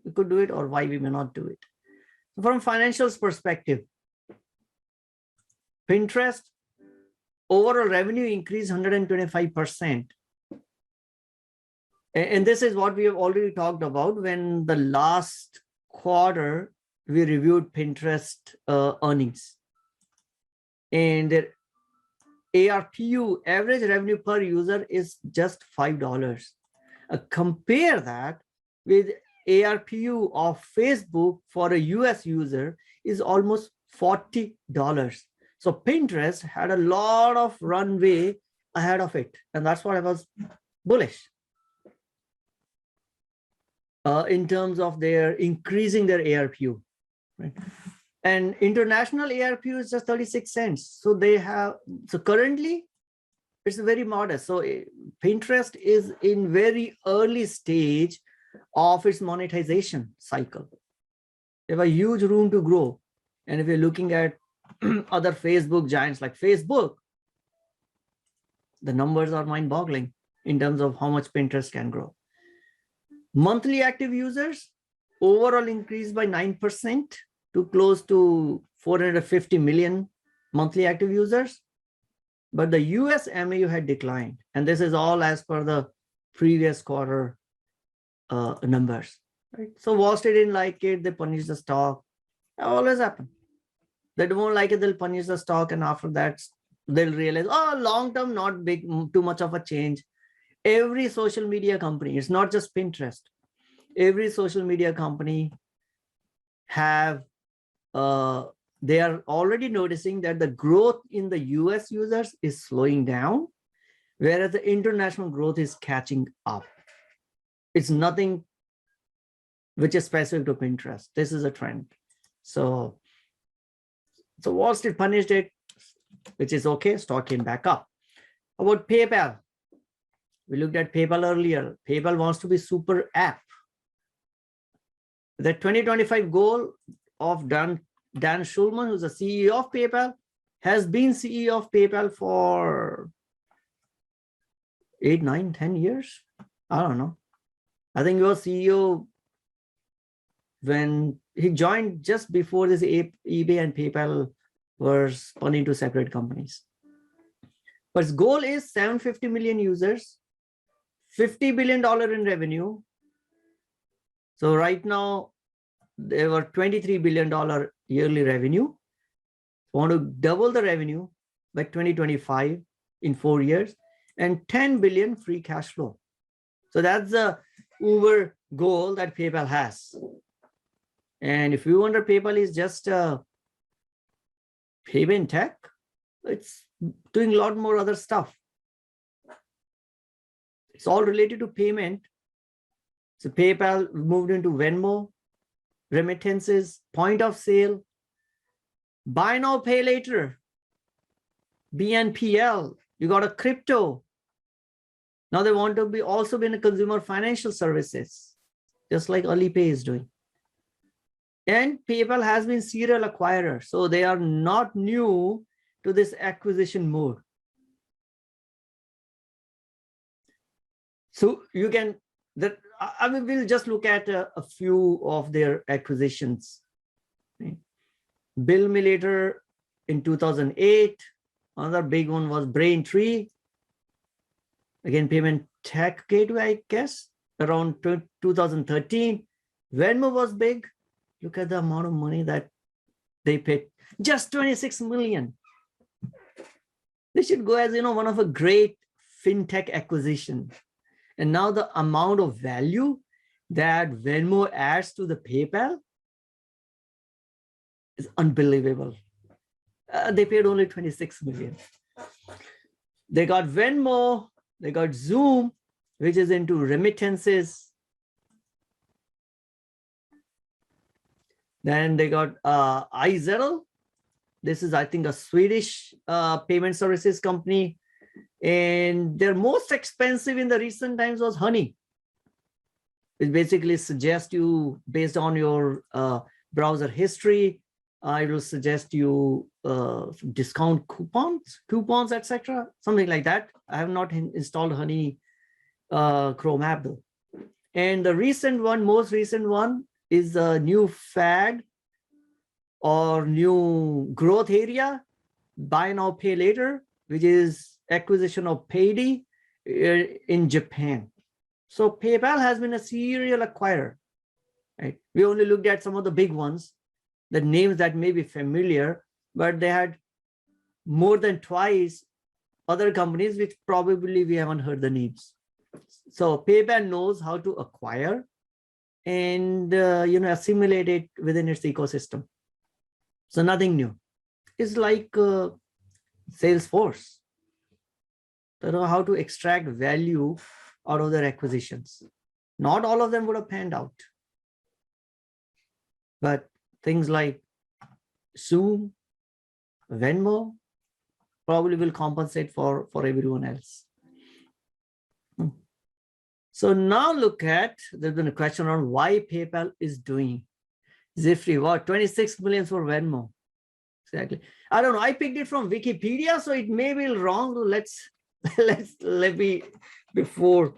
A: we could do it or why we may not do it. So from financials perspective, Pinterest overall revenue increased 125%. And this is what we have already talked about when the last quarter we reviewed Pinterest earnings. And their ARPU, average revenue per user, is just $5. Compare that with ARPU of Facebook for a US user is almost $40. So Pinterest had a lot of runway ahead of it. And that's why I was bullish in terms of their increasing their ARPU. Right? And international ARPU is just 36 cents. So they have, so currently it's very modest. So Pinterest is in very early stage of its monetization cycle. They have a huge room to grow. And if you're looking at other Facebook giants like Facebook, the numbers are mind-boggling in terms of how much Pinterest can grow. Monthly active users overall increased by 9% to close to 450 million monthly active users. But the US MAU had declined. And this is all as per the previous quarter numbers. Right? So Wall Street didn't like it. They punished the stock. That always happen. They don't like it. They'll punish the stock. And after that, they'll realize, oh, long term, not big, too much of a change. Every social media company, it's not just Pinterest. Every social media company have, they are already noticing that the growth in the US users is slowing down, whereas the international growth is catching up. It's nothing which is specific to Pinterest. This is a trend. So Wall Street punished it, which is okay. Stock came back up. About PayPal. We looked at PayPal earlier. PayPal wants to be super app. The 2025 goal of Dan Schulman, who's the CEO of PayPal, has been CEO of PayPal for 8, 9, 10 years. I don't know. I think he was CEO when he joined just before this eBay and PayPal were spun into separate companies. But his goal is 750 million users, $50 billion in revenue. So right now, they were $23 billion yearly revenue. Want to double the revenue by 2025 in 4 years, and 10 billion free cash flow. So that's the Uber goal that PayPal has. And if you wonder, PayPal is just a payment tech, it's doing a lot more other stuff. It's all related to payment. So PayPal moved into Venmo, remittances, point of sale, buy now, pay later, BNPL, you got a crypto. Now they want to be also be in a consumer financial services, just like Alipay is doing. And PayPal has been serial acquirer, so they are not new to this acquisition mode. So you can, I mean, we'll just look at a few of their acquisitions. Right? Bill Me Later in 2008. Another big one was Braintree. Again, payment tech gateway, I guess, around 2013. Venmo was big. Look at the amount of money that they paid. Just 26 million. This should go as, one of a great fintech acquisition. And now the amount of value that Venmo adds to the PayPal is unbelievable. They paid only 26 million. They got Venmo, they got Zoom, which is into remittances. Then they got iZettle. This is, I think, a Swedish payment services company. And their most expensive in the recent times was Honey. It basically suggests you, based on your browser history, I will suggest you discount coupons, etc. Something like that. I have not installed Honey Chrome app though. And the recent one, most recent one, is a new fad or new growth area, buy now, pay later, which is acquisition of Payday in Japan. So PayPal has been a serial acquirer. Right? We only looked at some of the big ones, the names that may be familiar, but they had more than twice other companies which probably we haven't heard the names. So PayPal knows how to acquire and assimilate it within its ecosystem. So nothing new. It's like Salesforce. They know how to extract value out of their acquisitions. Not all of them would have panned out. But things like Zoom, Venmo probably will compensate for everyone else. So now look at, there's been a question on why PayPal is doing. Zifri, what, 26 million for Venmo? Exactly. I don't know. I picked it from Wikipedia, so it may be wrong. Let me before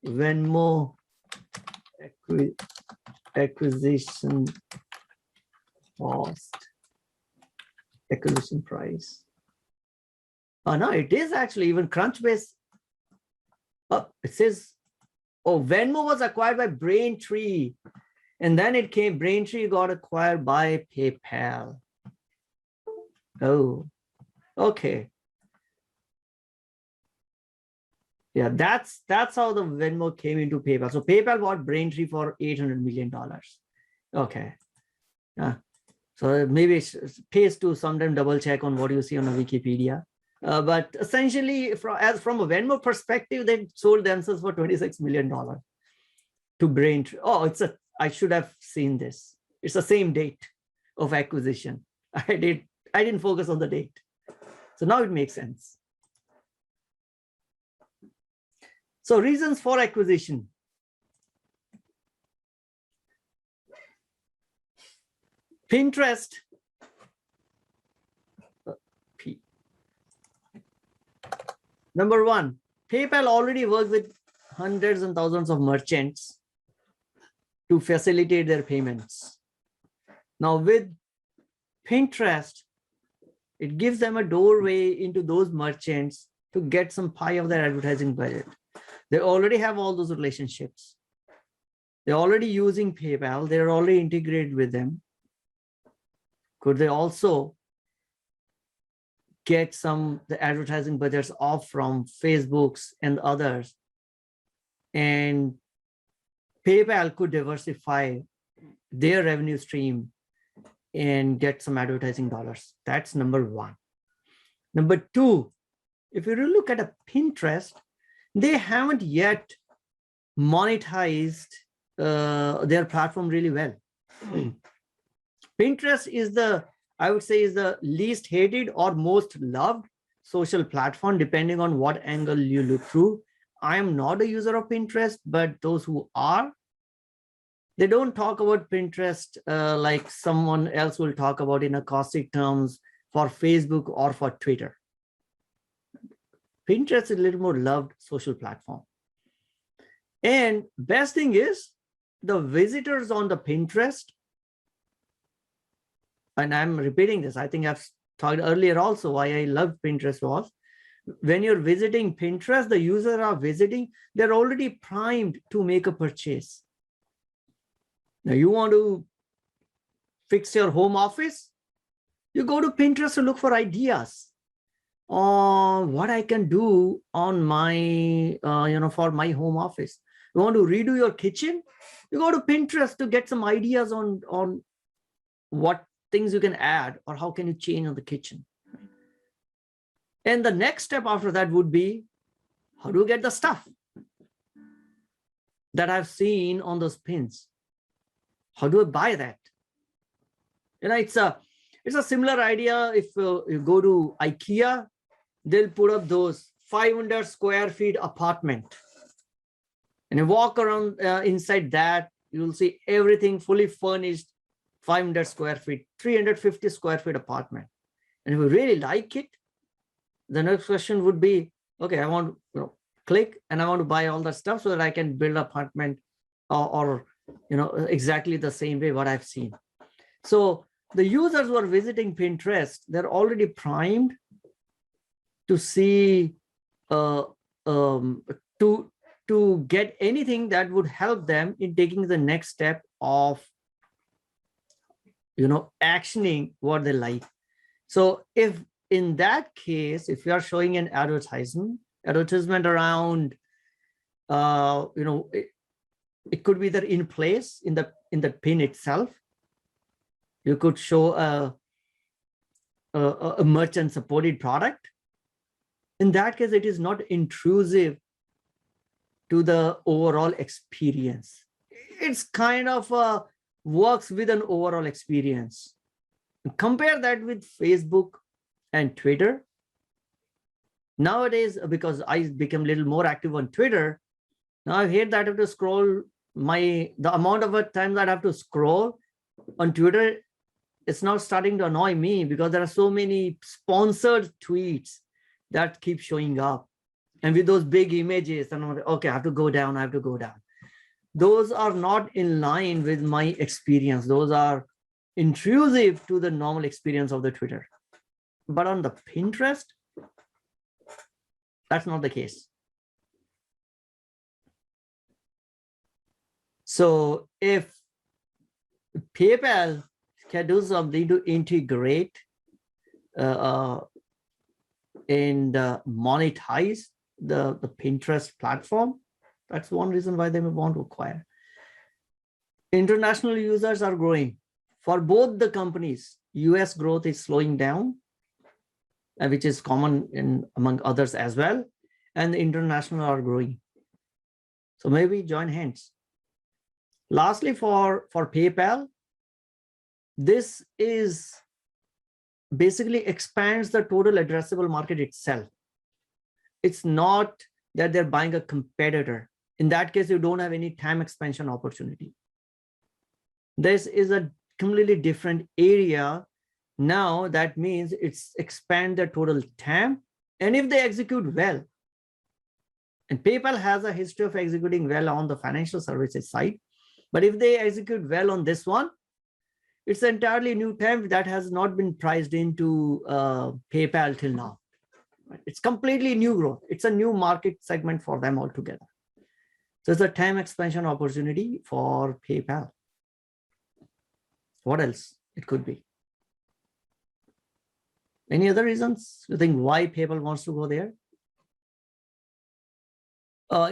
A: Venmo acquisition cost, acquisition price. Oh no, it is actually even Crunchbase. Oh, it says, oh, Venmo was acquired by Braintree, and then it came. Braintree got acquired by PayPal. Oh, okay. Yeah, that's how the Venmo came into PayPal. So PayPal bought Braintree for $800 million. Okay. Yeah. So maybe it pays to sometimes double check on what you see on the Wikipedia. But essentially, from a Venmo perspective, they sold themselves for $26 million to Braintree. Oh, I should have seen this. It's the same date of acquisition. I didn't focus on the date. So now it makes sense. So reasons for acquisition. Pinterest. Number one, PayPal already works with hundreds and thousands of merchants to facilitate their payments. Now with Pinterest, it gives them a doorway into those merchants to get some pie of their advertising budget. They already have all those relationships. They're already using PayPal. They're already integrated with them. Could they also get the advertising budgets off from Facebook's and others? And PayPal could diversify their revenue stream and get some advertising dollars. That's number one. Number two, if you look at a Pinterest, they haven't yet monetized their platform really well. Pinterest is I would say is the least hated or most loved social platform, depending on what angle you look through. I am not a user of Pinterest, but those who are, they don't talk about Pinterest like someone else will talk about in a caustic terms for Facebook or for Twitter. Pinterest is a little more loved social platform. And best thing is the visitors on the Pinterest, and I'm repeating this, I think I've talked earlier also why I loved Pinterest was, when you're visiting Pinterest, the users are visiting, they're already primed to make a purchase. Now you want to fix your home office, you go to Pinterest to look for ideas on what I can do on my, for my home office. You want to redo your kitchen, you go to Pinterest to get some ideas on what things you can add or how can you change on the kitchen. And the next step after that would be, how do you get the stuff that I've seen on those pins? How do I buy that? It's a similar idea. If you go to IKEA, they'll put up those 500 square feet apartment. And you walk around inside that, you'll see everything fully furnished, 500 square feet, 350 square feet apartment. And if you really like it, the next question would be, okay, I want to click and I want to buy all that stuff so that I can build an apartment or exactly the same way what I've seen. So the users who are visiting Pinterest, they're already primed to see, to get anything that would help them in taking the next step of, actioning what they like. So if in that case, if you are showing an advertisement around, it could be that in place in the pin itself, you could show a merchant supported product. In that case, it is not intrusive to the overall experience. It's kind of works with an overall experience. Compare that with Facebook and Twitter. Nowadays, because I become a little more active on Twitter, now I hate that I have to scroll the amount of time that I have to scroll on Twitter. It's now starting to annoy me because there are so many sponsored tweets that keep showing up. And with those big images, and I'm like, okay, I have to go down, I have to go down. Those are not in line with my experience. Those are intrusive to the normal experience of the Twitter. But on the Pinterest, that's not the case. So if PayPal can do something to integrate and monetize the Pinterest platform, that's one reason why they may want to acquire. International users are growing. For both the companies, US growth is slowing down, which is common among others as well, and the international are growing. So maybe join hands. Lastly, for PayPal, this is basically expands the total addressable market itself. It's not that they're buying a competitor. In that case, you don't have any TAM expansion opportunity. This is a completely different area. Now that means it's expand the total TAM. And if they execute well, and PayPal has a history of executing well on the financial services side, but if they execute well on this one, it's an entirely new TAM that has not been priced into PayPal till now. It's completely new growth. It's a new market segment for them altogether. So it's a TAM expansion opportunity for PayPal. What else it could be? Any other reasons you think why PayPal wants to go there?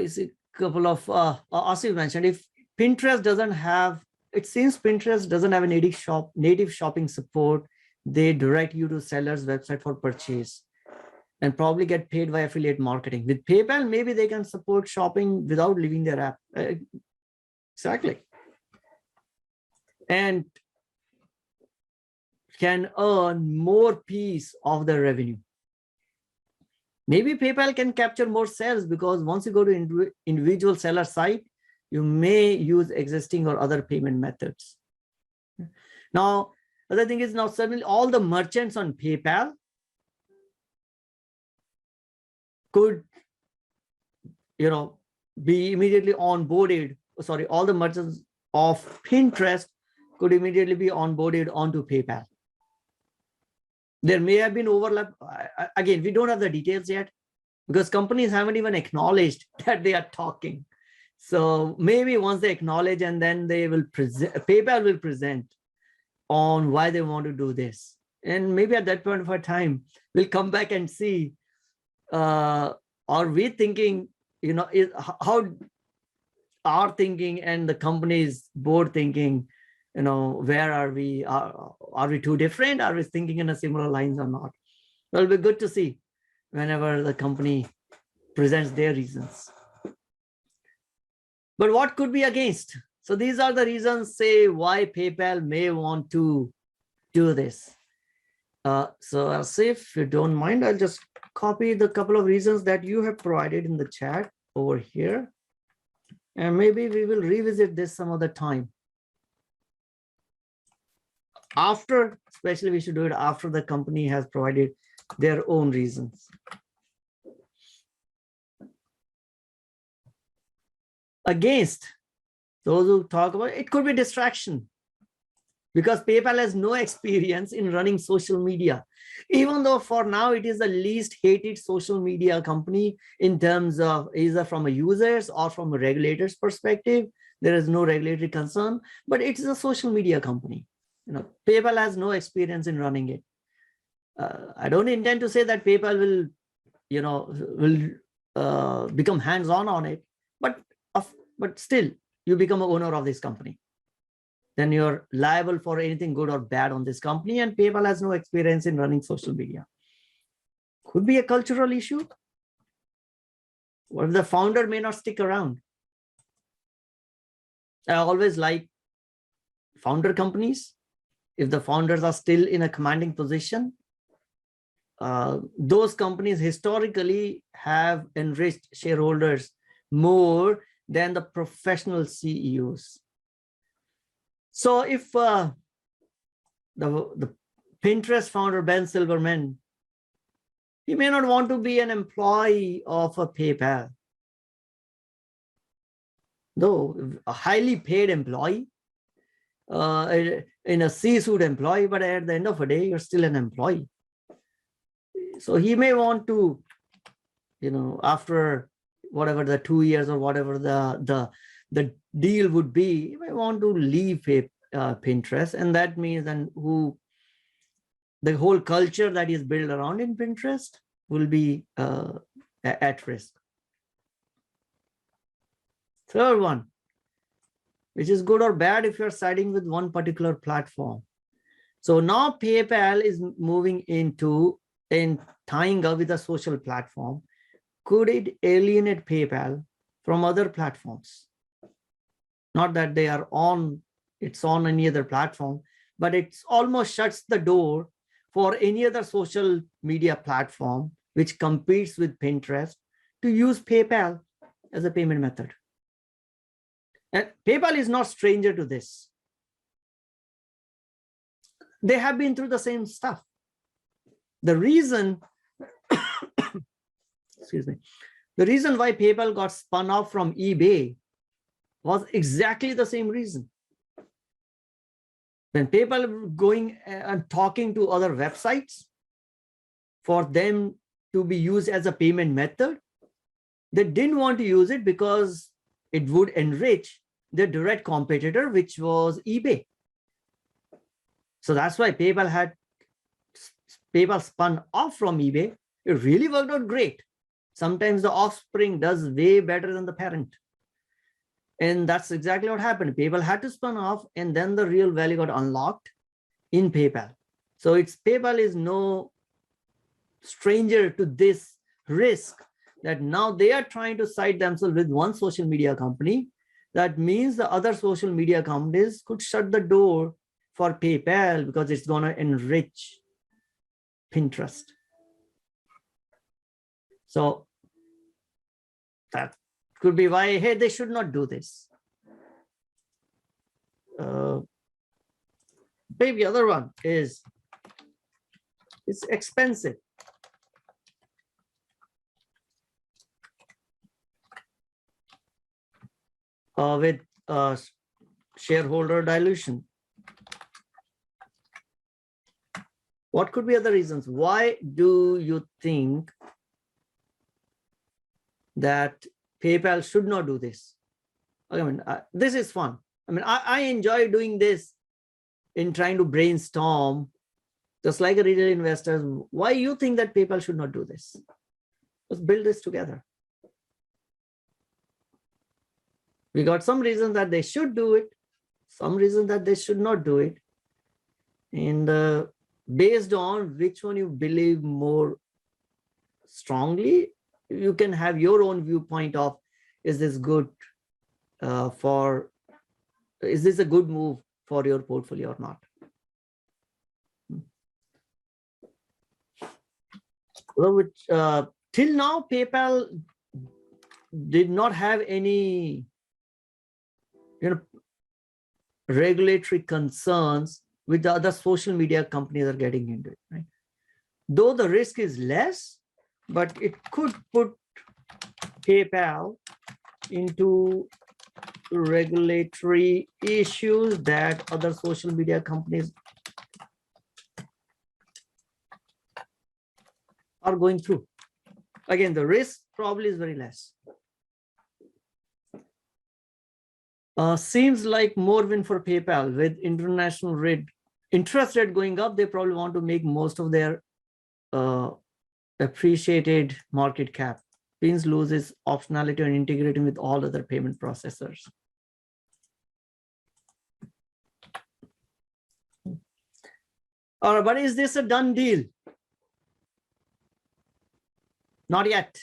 A: Is a couple of, Asif mentioned, if Pinterest doesn't have, it seems Pinterest doesn't have a native shopping support. They direct you to seller's website for purchase and probably get paid by affiliate marketing. With PayPal, maybe they can support shopping without leaving their app. Exactly. And can earn more piece of the revenue. Maybe PayPal can capture more sales because once you go to individual seller site, you may use existing or other payment methods. Now, other thing is now suddenly all the merchants on PayPal could, be immediately onboarded. Sorry, all the merchants of Pinterest could immediately be onboarded onto PayPal. There may have been overlap. Again, we don't have the details yet because companies haven't even acknowledged that they are talking. So maybe once they acknowledge and then they will present, PayPal will present on why they want to do this. And maybe at that point of time, we'll come back and see, are we thinking, how our thinking and the company's board thinking, where are we? Are we too different? Are we thinking in a similar lines or not? It'll be good to see whenever the company presents their reasons. But what could be against? So these are the reasons, say, why PayPal may want to do this. So I'll say, if you don't mind, I'll just copy the couple of reasons that you have provided in the chat over here. And maybe we will revisit this some other time. Especially we should do it after the company has provided their own reasons. Against those who talk about it could be distraction because PayPal has no experience in running social media, even though for now it is the least hated social media company in terms of either from a user's or from a regulator's perspective. There is no regulatory concern, but it is a social media company. PayPal has no experience in running it. I don't intend to say that PayPal will become hands-on on it, but still, you become an owner of this company. Then you're liable for anything good or bad on this company, and PayPal has no experience in running social media. Could be a cultural issue. What if the founder may not stick around? I always like founder companies. if the founders are still in a commanding position, those companies historically have enriched shareholders more than the professional CEOs. So if the Pinterest founder, Ben Silverman, he may not want to be an employee of a PayPal, though a highly paid employee, in a C-suite employee, but at the end of the day, you're still an employee. So he may want to, after whatever the 2 years or whatever the deal would be, he may want to leave Pinterest, and that means the whole culture that is built around in Pinterest will be at risk. Third one, which is good or bad if you're siding with one particular platform. So now PayPal is moving into and tying up with a social platform. Could it alienate PayPal from other platforms? Not that it's on any other platform, but it almost shuts the door for any other social media platform which competes with Pinterest to use PayPal as a payment method. And PayPal is not stranger to this. They have been through the same stuff. The reason, excuse me, the reason why PayPal got spun off from eBay was exactly the same reason. When PayPal were going and talking to other websites for them to be used as a payment method, they didn't want to use it because it would enrich their direct competitor, which was eBay. So that's why PayPal spun off from eBay. It really worked out great. Sometimes the offspring does way better than the parent. And that's exactly what happened. PayPal had to spin off, and then the real value got unlocked in PayPal. So PayPal is no stranger to this risk that now they are trying to side themselves with one social media company. That means the other social media companies could shut the door for PayPal because it's going to enrich Pinterest. So that could be why, hey, they should not do this. Maybe the other one is it's expensive. With shareholder dilution. What could be other reasons? Why do you think that PayPal should not do this? I mean, this is fun. I mean, I enjoy doing this in trying to brainstorm, just like a retail investor. Why you think that PayPal should not do this? Let's build this together. We got some reasons that they should do it, some reasons that they should not do it. And based on which one you believe more strongly, you can have your own viewpoint of, is this good is this a good move for your portfolio or not? Well, till now, PayPal did not have any regulatory concerns with the other social media companies are getting into it, right? Though the risk is less, but it could put PayPal into regulatory issues that other social media companies are going through. Again, the risk probably is very less. Seems like more win for PayPal with international interest rate going up. They probably want to make most of their appreciated market cap. Pins loses optionality and integrating with all other payment processors. All right, but is this a done deal? Not yet.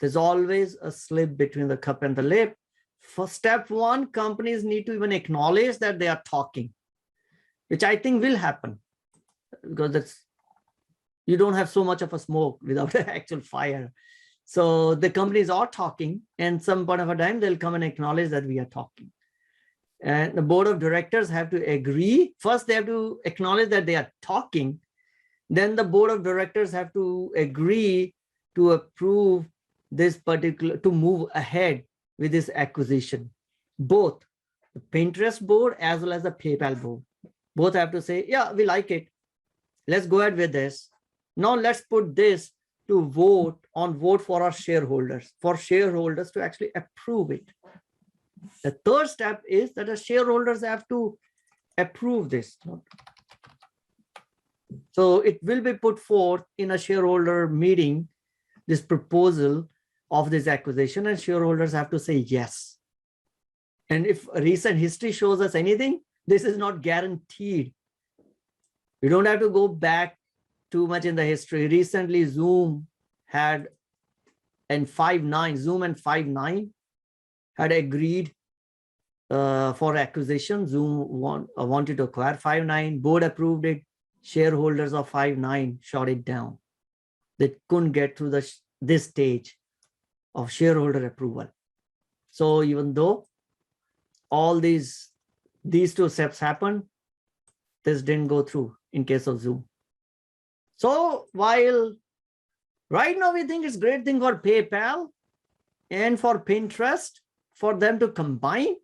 A: There's always a slip between the cup and the lip. For step one, companies need to even acknowledge that they are talking. which I think will happen because you don't have so much of a smoke without an actual fire. So the companies are talking, and some point of a time they'll come and acknowledge that we are talking. And the board of directors have to agree. First, they have to acknowledge that they are talking. Then the board of directors have to agree to approve this particular, to move ahead with this acquisition. Both the Pinterest board as well as the PayPal board, both have to say, yeah, we like it. Let's go ahead with this. Now let's put this to vote for our shareholders, for shareholders to actually approve it. The third step is that the shareholders have to approve this. So it will be put forth in a shareholder meeting, this proposal of this acquisition, and shareholders have to say yes. And if recent history shows us anything, this is not guaranteed. You don't have to go back too much in the history. Recently, Zoom and Five9 had agreed for acquisition. Zoom wanted to acquire Five9. Board approved it. Shareholders of Five9 shot it down. They couldn't get through this stage of shareholder approval. So even though all these two steps happened, this didn't go through in case of Zoom. So while right now we think it's a great thing for PayPal and for Pinterest for them to combine,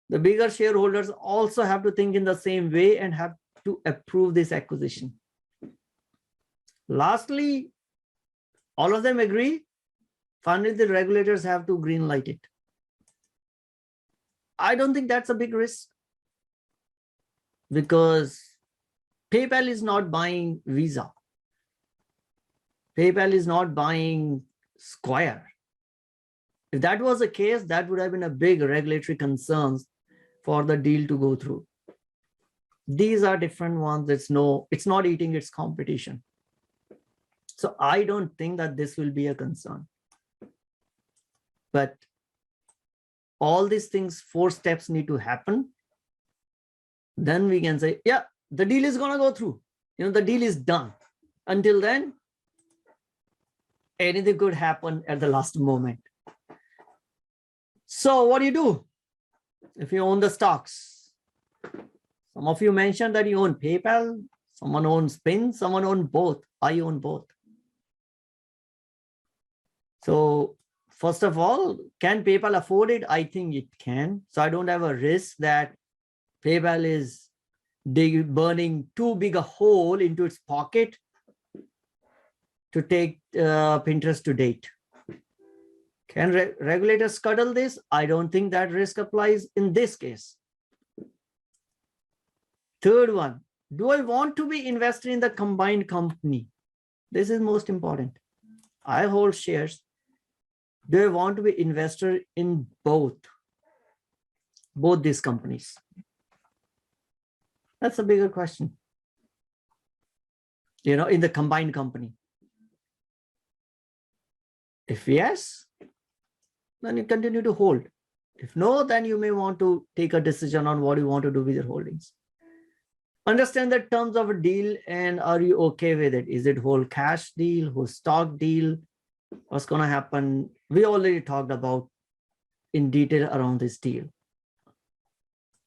A: the bigger shareholders also have to think in the same way and have to approve this acquisition. Lastly, all of them agree. Finally, the regulators have to green light it. I don't think that's a big risk because PayPal is not buying Visa. PayPal is not buying Square. If that was the case, that would have been a big regulatory concerns for the deal to go through. These are different ones. It's not eating its competition. So I don't think that this will be a concern. But all these things, 4 steps need to happen. Then we can say, yeah, the deal is going to go through. The deal is done. Until then, anything could happen at the last moment. So what do you do if you own the stocks? Some of you mentioned that you own PayPal, someone owns Spin, someone owns both. I own both. So first of all, can PayPal afford it? I think it can. So I don't have a risk that PayPal is burning too big a hole into its pocket to take Pinterest to date. Can regulators scuttle this? I don't think that risk applies in this case. Third one, do I want to be invested in the combined company? This is most important. I hold shares. Do I want to be investor in both these companies? That's a bigger question. In the combined company. If yes, then you continue to hold. If no, then you may want to take a decision on what you want to do with your holdings. Understand the terms of a deal and are you okay with it? Is it whole cash deal, whole stock deal? What's going to happen? We already talked about in detail around this deal.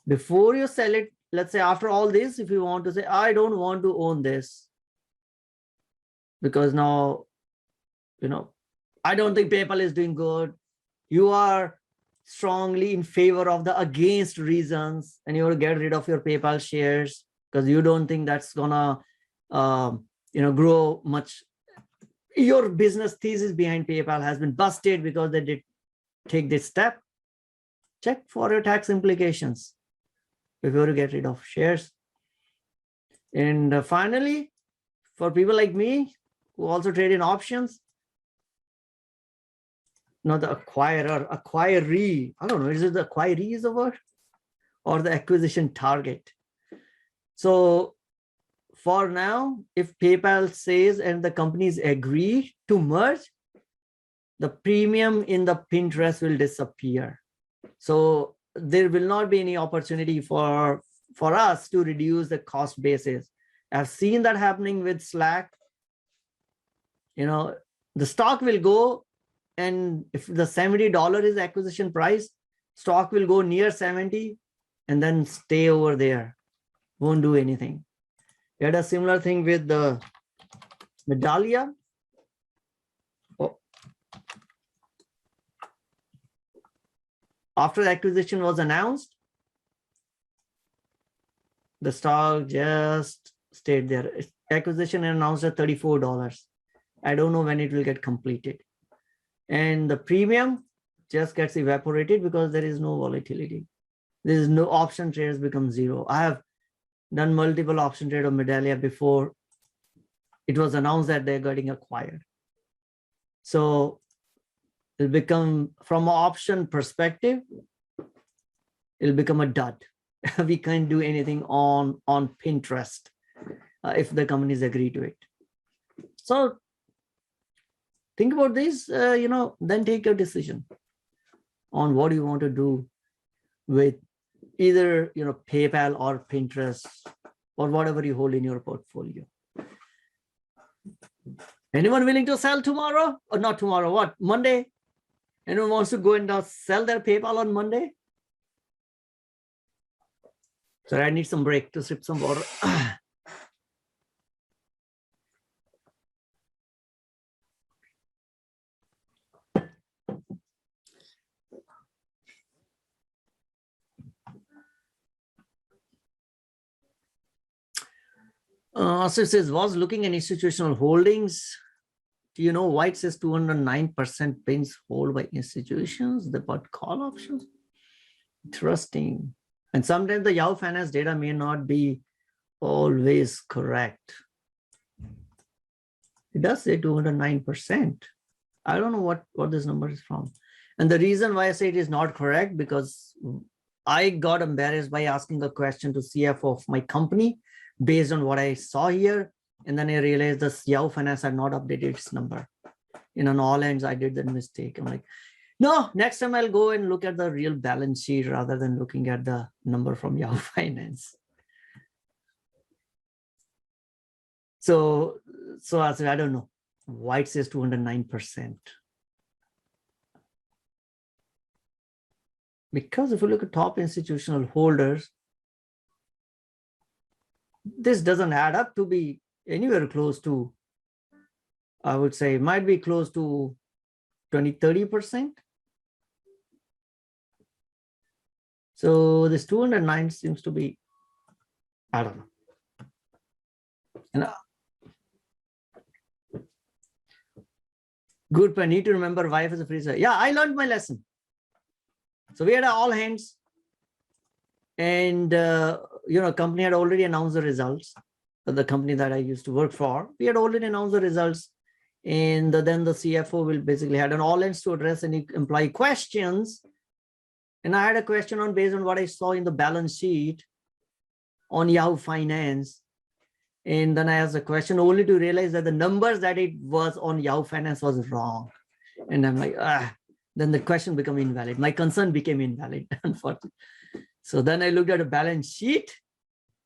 A: Before you sell it, let's say after all this, if you want to say, I don't want to own this because now, I don't think PayPal is doing good. You are strongly in favor of the against reasons and you want to get rid of your PayPal shares because you don't think that's gonna, grow much. Your business thesis behind PayPal has been busted because they did take this step. Check for your tax implications before you get rid of shares. And finally, for people like me who also trade in options, not the acquiree, I don't know, is it the acquiree is the word or the acquisition target? So for now, if PayPal says and the companies agree to merge, the premium in the Pinterest will disappear. So there will not be any opportunity for for us to reduce the cost basis. I've seen that happening with Slack. The stock will go, and if the $70 is acquisition price, stock will go near 70 and then stay over there, won't do anything. We had a similar thing with the Medallia. After the acquisition was announced, the stock just stayed there. Acquisition announced at $34. I don't know when it will get completed. And the premium just gets evaporated because there is no volatility. There is no option trades become zero. I have done multiple option trade of Medallia before it was announced that they're getting acquired. So it'll become, from an option perspective, it'll become a dud. We can't do anything on Pinterest if the companies agree to it. So think about this, then take your decision on what you want to do with either, PayPal or Pinterest or whatever you hold in your portfolio. Anyone willing to sell tomorrow? Or not tomorrow, what? Monday? Anyone wants to go and sell their PayPal on Monday? So I need some break to sip some water. So it says, was looking at institutional holdings. Do you know why it says 209% pins hold by institutions? They bought call options. Interesting. And sometimes the Yahoo Finance data may not be always correct. It does say 209%. I don't know what this number is from. And the reason why I say it is not correct, because I got embarrassed by asking a question to CFO of my company based on what I saw here. And then I realized this Yahoo Finance had not updated its number. On all ends, I did that mistake. I'm like, no, next time I'll go and look at the real balance sheet rather than looking at the number from Yahoo Finance. So I said, I don't know why it says 209%. Because if you look at top institutional holders, this doesn't add up to be anywhere close to, I would say, it might be close to 20-30%. So this 209 seems to be, I don't know. Good, but I need to remember wife is a freezer. Yeah, I learned my lesson. So we had all hands, and company had already announced the results. The company that I used to work for, we had already announced the results, and then the CFO will basically had an all hands to address any employee questions. And I had a question based on what I saw in the balance sheet on Yahoo Finance. And then I asked a question only to realize that the numbers that it was on Yahoo Finance was wrong. And I'm like, then the question became invalid. My concern became invalid, unfortunately. So then I looked at a balance sheet,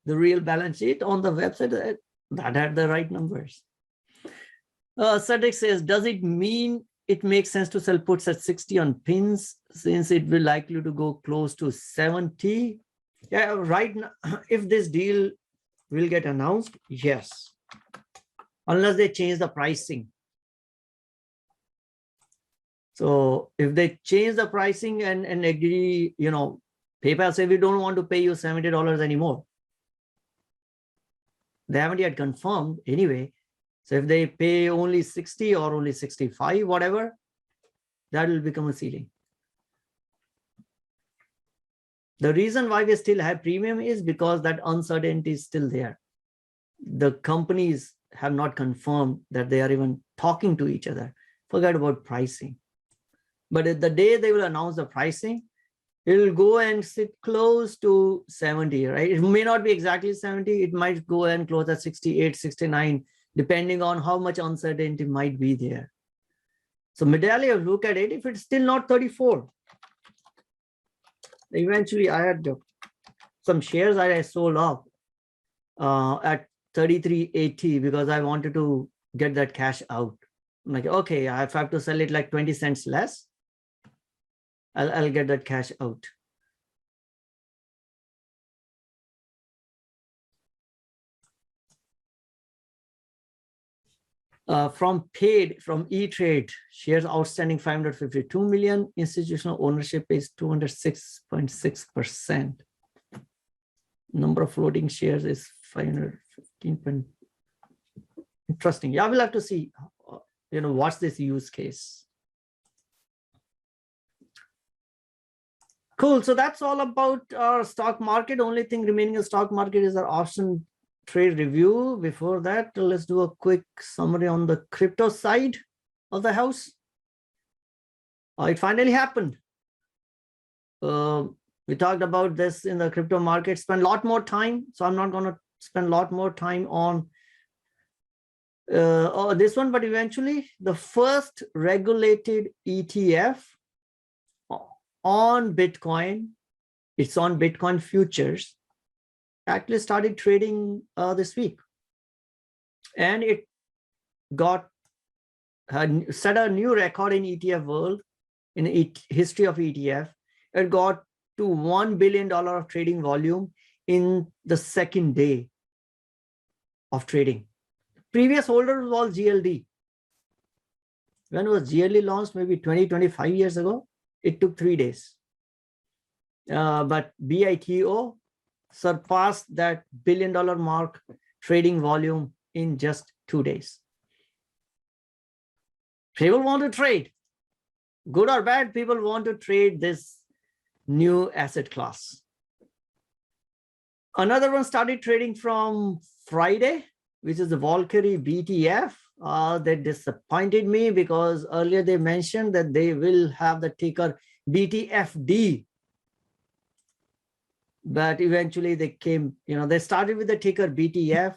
A: the real balance sheet on the website that had the right numbers. Cedric says, does it mean it makes sense to sell puts at 60 on pins since it will likely to go close to 70? Yeah, right now, if this deal will get announced, yes, unless they change the pricing. So if they change the pricing and agree, PayPal say we don't want to pay you $70 anymore. They haven't yet confirmed anyway. So if they pay only 60 or only 65, whatever, that will become a ceiling. The reason why we still have premium is because that uncertainty is still there. The companies have not confirmed that they are even talking to each other. Forget about pricing. But at the day they will announce the pricing, it will go and sit close to 70, right? It may not be exactly 70. It might go and close at 68, 69, depending on how much uncertainty might be there. So Medallia, look at it. If it's still not 34, eventually I had some shares I sold off at 33.80 because I wanted to get that cash out. I'm like, okay, if I have to sell it like 20 cents less, I'll get that cash out. From E-Trade, shares outstanding 552 million, institutional ownership is 206.6%. Number of floating shares is 515. Interesting. Yeah, we'll have to see, what's this use case. Cool. So that's all about our stock market. Only thing remaining in the stock market is our option trade review. Before that, let's do a quick summary on the crypto side of the house. It finally happened. We talked about this in the crypto market, spend a lot more time. So I'm not going to spend a lot more time on this one, but eventually the first regulated ETF on Bitcoin, it's on Bitcoin futures, actually started trading this week. And it set a new record in ETF world, in the history of ETF. It got to $1 billion of trading volume in the second day of trading. Previous holder was all GLD. When was GLD launched? Maybe 25 years ago. It took 3 days. But BITO surpassed that $1 billion mark trading volume in just 2 days. People want to trade. Good or bad, people want to trade this new asset class. Another one started trading from Friday, which is the Valkyrie BTF. They disappointed me because earlier they mentioned that they will have the ticker BTFD. But eventually they came, they started with the ticker BTF.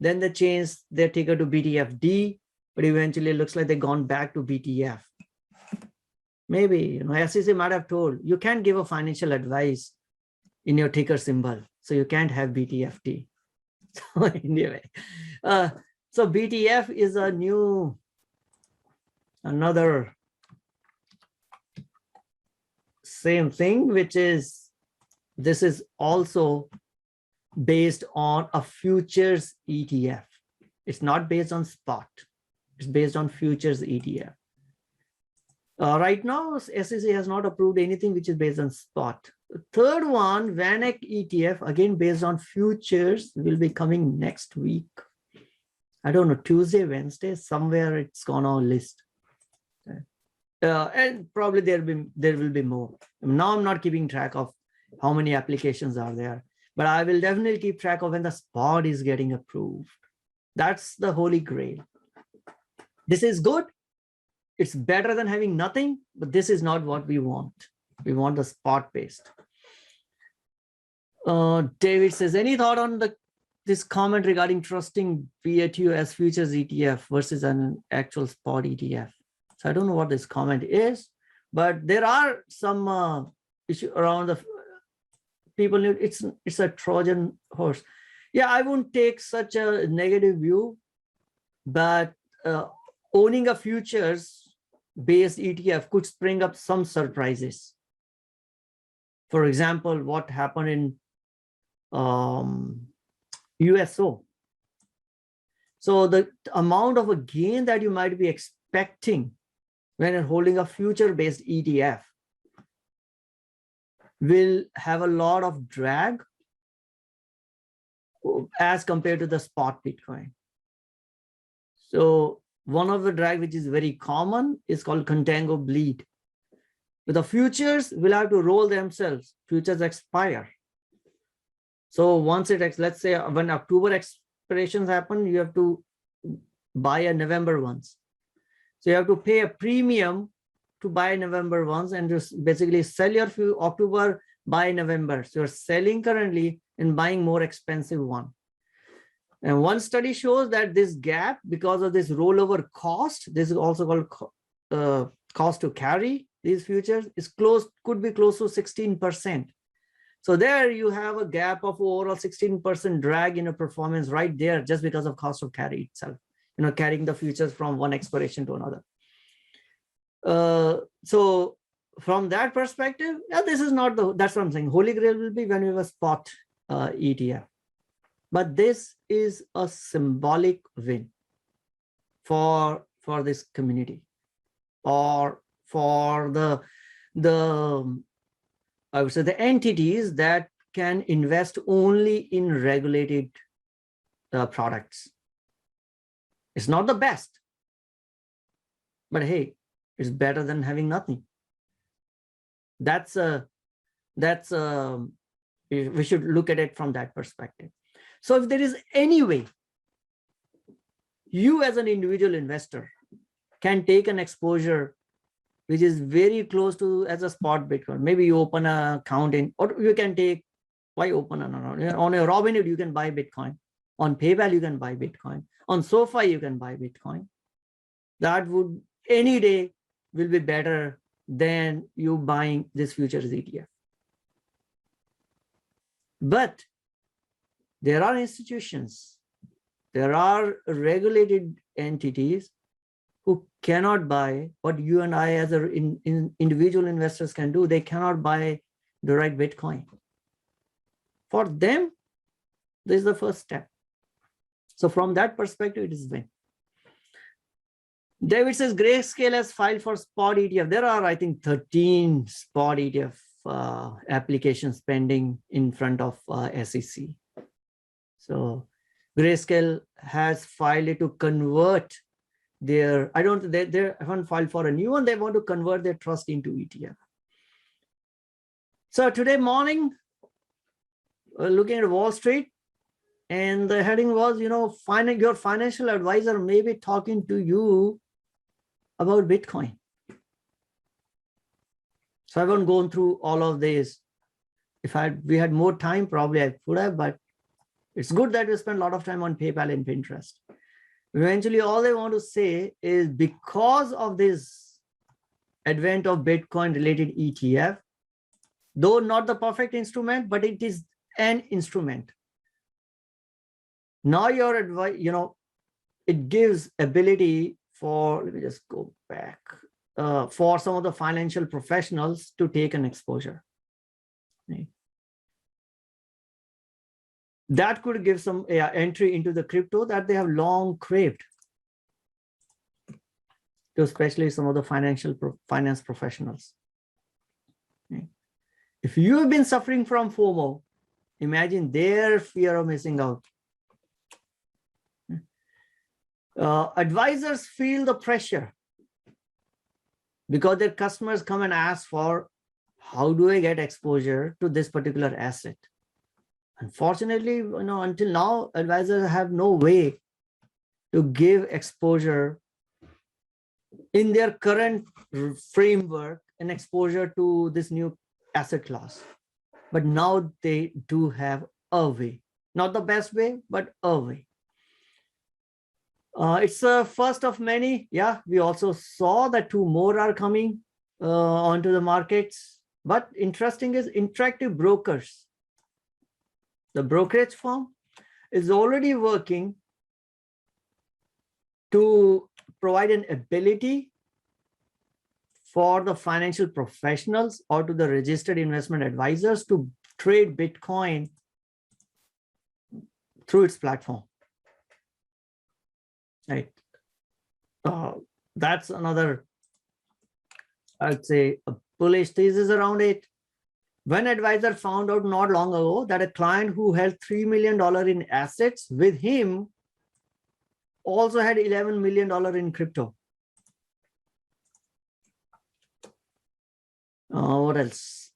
A: Then they changed their ticker to BTFD. But eventually it looks like they've gone back to BTF. Maybe, SEC might have told, you can't give a financial advice in your ticker symbol. So you can't have BTFD. So anyway, so BTF is another same thing, which is, this is also based on a futures ETF. It's not based on spot. It's based on futures ETF. Right now, SEC has not approved anything which is based on spot. The third one, VanEck ETF, again based on futures, will be coming next week. I don't know, Tuesday, Wednesday, somewhere it's gonna list. And probably there will be more. Now I'm not keeping track of how many applications are there, but I will definitely keep track of when the spot is getting approved. That's the holy grail. This is good. It's better than having nothing, but this is not what we want. We want the spot based. David says, any thought on this comment regarding trusting BATU as futures ETF versus an actual spot ETF? So I don't know what this comment is, but there are some issue around the people. It's a Trojan horse. Yeah, I wouldn't take such a negative view, but owning a futures based ETF could spring up some surprises. For example, what happened in USO. So the amount of a gain that you might be expecting when you're holding a future based ETF will have a lot of drag as compared to the spot Bitcoin. So one of the drag which is very common is called contango bleed. With the futures, will have to roll themselves. Futures expire. So once let's say when October expirations happen, you have to buy a November ones. So you have to pay a premium to buy November ones and just basically sell your October, buy November. So you're selling currently and buying more expensive one. And one study shows that this gap, because of this rollover cost, this is also called cost to carry these futures, could be close to 16%. So there you have a gap of overall 16% drag in a performance right there, just because of cost of carry itself, carrying the futures from one expiration to another. So from that perspective, yeah, this is not that's what I'm saying. Holy grail will be when we have a spot ETF. But this is a symbolic win for this community, or for the I would say the entities that can invest only in regulated products. It's not the best, but hey, it's better than having nothing. We should look at it from that perspective. So if there is any way you as an individual investor can take an exposure which is very close to as a spot Bitcoin, maybe you open an account in, or you can take, why open an account? On a Robinhood, you can buy Bitcoin. On PayPal, you can buy Bitcoin. On SoFi, you can buy Bitcoin. That would any day will be better than you buying this futures ETF. But there are institutions, there are regulated entities who cannot buy what you and I as individual investors can do. They cannot buy direct Bitcoin. For them, this is the first step. So from that perspective, it is win. David says Grayscale has filed for spot ETF. There are, I think, 13 spot ETF applications pending in front of SEC. So Grayscale has filed it to convert their, they haven't filed for a new one. They want to convert their trust into ETF. So today morning, looking at Wall Street, and the heading was, your financial advisor may be talking to you about Bitcoin. So I haven't gone through all of this. If we had more time, probably I would have, but it's good that we spend a lot of time on PayPal and Pinterest. Eventually, all they want to say is because of this advent of Bitcoin related ETF, though not the perfect instrument, but it is an instrument. Now your advice, it gives ability for, let me just go back, for some of the financial professionals to take an exposure. Right? That could give some entry into the crypto that they have long craved, to especially some of the finance professionals. Right? If you have been suffering from FOMO, imagine their fear of missing out. Advisors feel the pressure because their customers come and ask for, how do I get exposure to this particular asset? Unfortunately, until now, advisors have no way to give exposure in their current framework and exposure to this new asset class. But now they do have a way, not the best way, but a way. It's the first of many. Yeah, we also saw that 2 more are coming onto the markets. But interesting is Interactive Brokers. The brokerage firm is already working to provide an ability for the financial professionals or to the registered investment advisors to trade Bitcoin through its platform. Right. That's another, I'd say, a bullish thesis around it. When advisor found out not long ago that a client who held $3 million in assets with him also had $11 million in crypto. What else?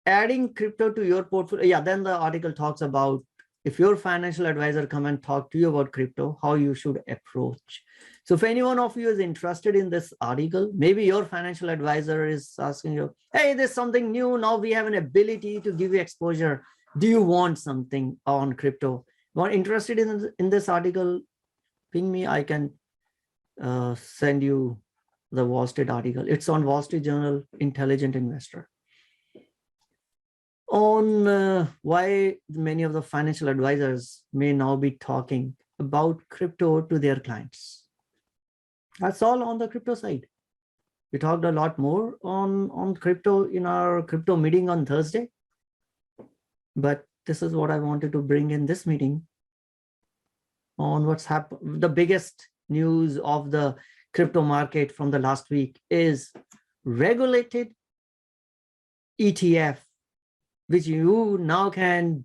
A: Adding crypto to your portfolio. Yeah, then the article talks about if your financial advisor come and talk to you about crypto, how you should approach. So if any one of you is interested in this article, maybe your financial advisor is asking you, hey, there's something new. Now we have an ability to give you exposure. Do you want something on crypto? You are interested in this article, ping me. I can send you the Wall Street article. It's on Wall Street Journal, Intelligent Investor. on why many of the financial advisors may now be talking about crypto to their clients. That's all on the crypto side. We talked a lot more on crypto in our crypto meeting on Thursday, but this is what I wanted to bring in this meeting on what's happened. The biggest news of the crypto market from the last week is regulated ETF, which you now can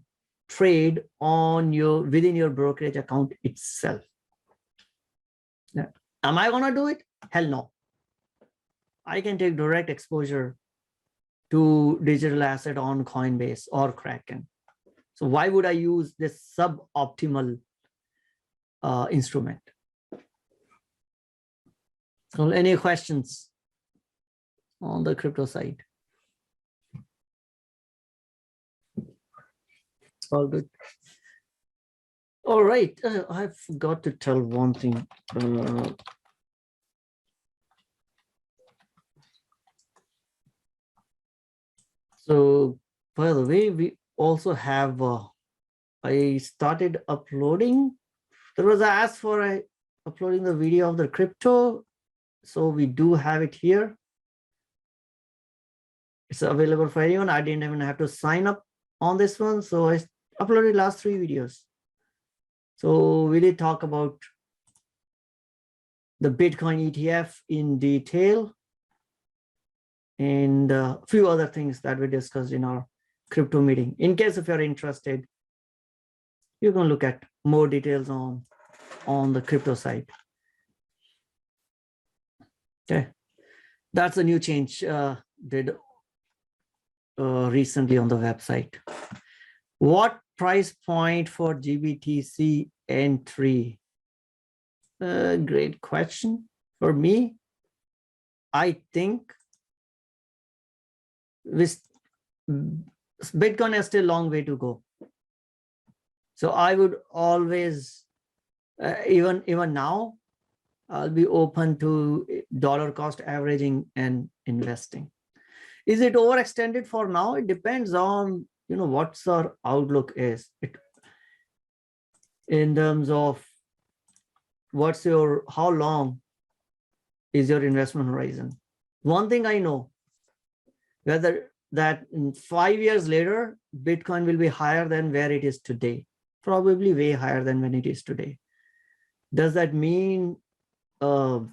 A: trade on your within your brokerage account itself. Yeah. Am I gonna do it? Hell no. I can take direct exposure to digital asset on Coinbase or Kraken. So why would I use this suboptimal instrument? So any questions on the crypto side? All good. All right, I forgot to tell one thing. So by the way, we also have, I started uploading. There was a ask for uploading the video of the crypto. So we do have it here. It's available for anyone. I didn't even have to sign up on this one. So I uploaded last 3 videos. So we did talk about the Bitcoin ETF in detail and a few other things that we discussed in our crypto meeting. In case if you're interested, you can look at more details on the crypto side. Okay, that's a new change did recently on the website. What price point for GBTC entry? Great question. For me, I think with Bitcoin has still a long way to go. So I would always, even now, I'll be open to dollar cost averaging and investing. Is it overextended for now? It depends on, what's our outlook is. In terms of how long is your investment horizon? One thing I know, whether that in 5 years later, Bitcoin will be higher than where it is today, probably way higher than when it is today. Does that mean it will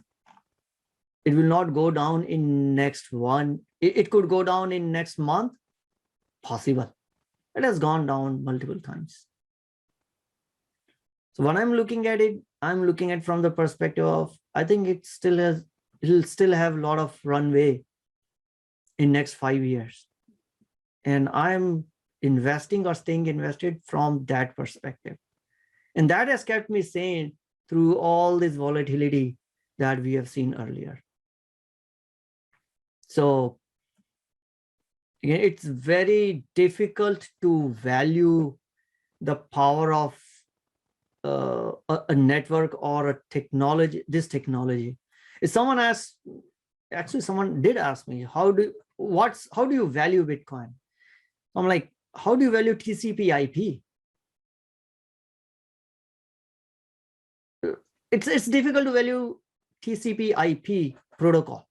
A: not go down in next one? It could go down in next month, possible. It has gone down multiple times. So when I'm looking at it, I'm looking at from the perspective of, I think it'll still have a lot of runway in next 5 years. And I'm investing or staying invested from that perspective. And that has kept me sane through all this volatility that we have seen earlier. So again, it's very difficult to value the power of a network or a technology, this technology. If someone asked, actually someone did ask me, how do you value Bitcoin? I'm like, how do you value TCP/IP? It's difficult to value TCP/IP protocol.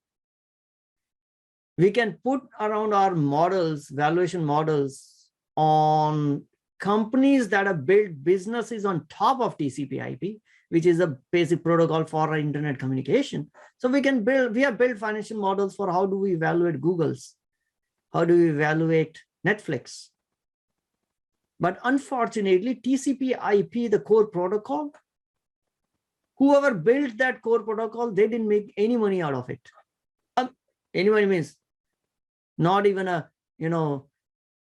A: We can put around our models, valuation models, on companies that have built businesses on top of TCP/IP, which is a basic protocol for our internet communication. So we have built financial models for how do we evaluate Google's, how do we evaluate Netflix. But unfortunately, TCP/IP, the core protocol, whoever built that core protocol, they didn't make any money out of it. Any money means not even a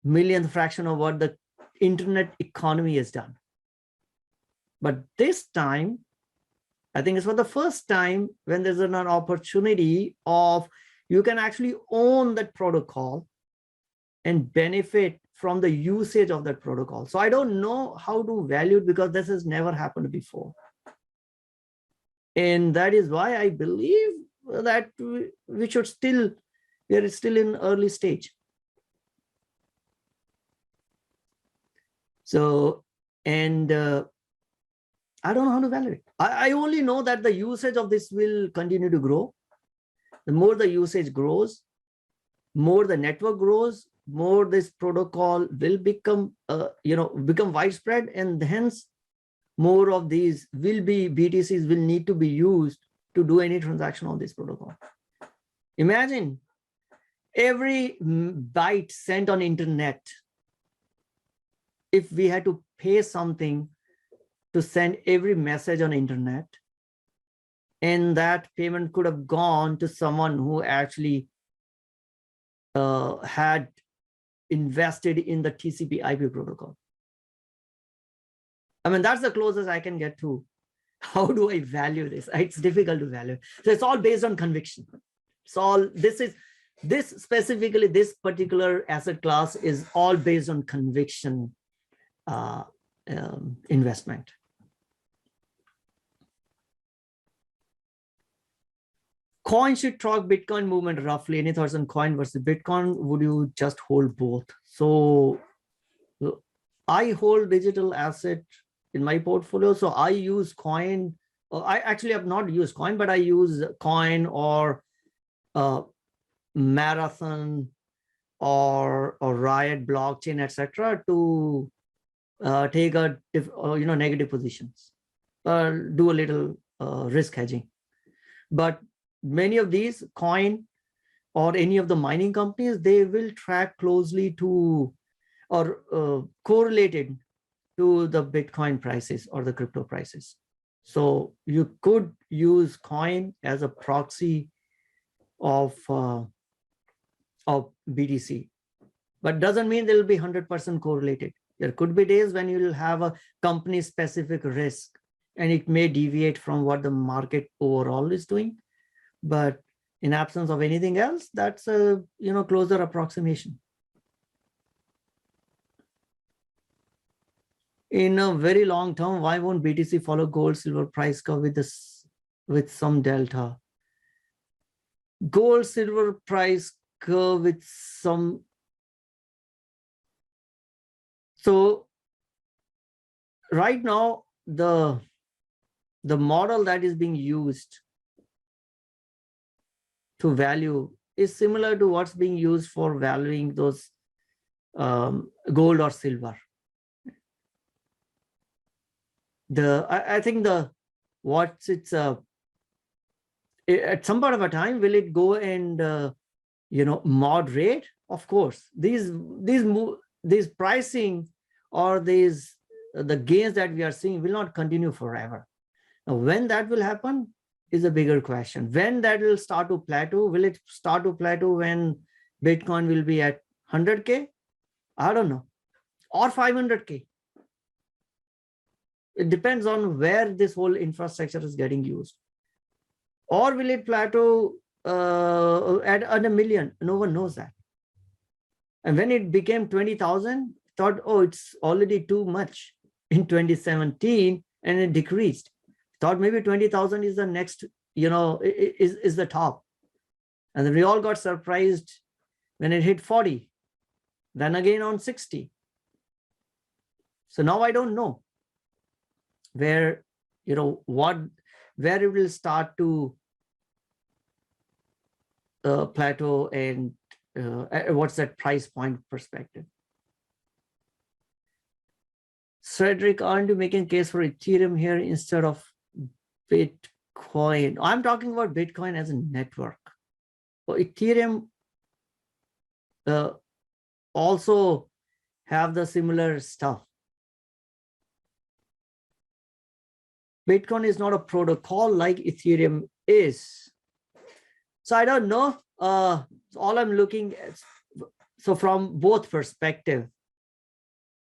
A: millionth fraction of what the internet economy has done. But this time, I think it's for the first time when there's an opportunity of you can actually own that protocol and benefit from the usage of that protocol. So I don't know how to value it because this has never happened before. And that is why I believe that we are still in early stage. So, and I don't know how to value it. I only know that the usage of this will continue to grow. The more the usage grows, more the network grows, more this protocol will become, become widespread, and hence more of these will be BTCs will need to be used to do any transaction on this protocol. Imagine every byte sent on internet, if we had to pay something to send every message on internet, and that payment could have gone to someone who actually had invested in the TCP/IP protocol. I mean, that's the closest I can get to how do I value this. It's difficult to value. So it's all based on conviction. It's all, this specifically, this particular asset class is all based on conviction investment. Coin should track Bitcoin movement roughly. Any thoughts on coin versus Bitcoin? Would you just hold both? So I hold digital asset in my portfolio. So I use coin. I actually have not used coin, but I use coin or Marathon or Riot blockchain, etc., to take a negative positions, do a little risk hedging. But many of these coin or any of the mining companies, they will track closely to or correlated to the Bitcoin prices or the crypto prices. So you could use coin as a proxy of BTC, but doesn't mean they'll be 100% correlated. There could be days when you'll have a company specific risk and it may deviate from what the market overall is doing. But in absence of anything else, that's a closer approximation. In a very long term, why won't BTC follow gold silver price curve with some delta? Gold silver price curve with some. So right now, the model that is being used to value is similar to what's being used for valuing those gold or silver. I think at some point of a time, will it go and moderate? Of course, these pricing or the gains that we are seeing will not continue forever. Now, when that will happen is a bigger question. When that will start to plateau? Will it start to plateau when Bitcoin will be at 100K? I don't know, or 500K. It depends on where this whole infrastructure is getting used. Or will it plateau at a million? No one knows that. And when it became 20,000, thought, oh, it's already too much in 2017, and it decreased. Thought maybe 20,000 is the next, is the top. And then we all got surprised when it hit 40, then again on 60. So now I don't know where, where it will start to plateau and what's that price point perspective. Cedric, aren't you making a case for Ethereum here instead of Bitcoin? I'm talking about Bitcoin as a network. So Ethereum also have the similar stuff. Bitcoin is not a protocol like Ethereum is. So I don't know. All I'm looking at, so from both perspective,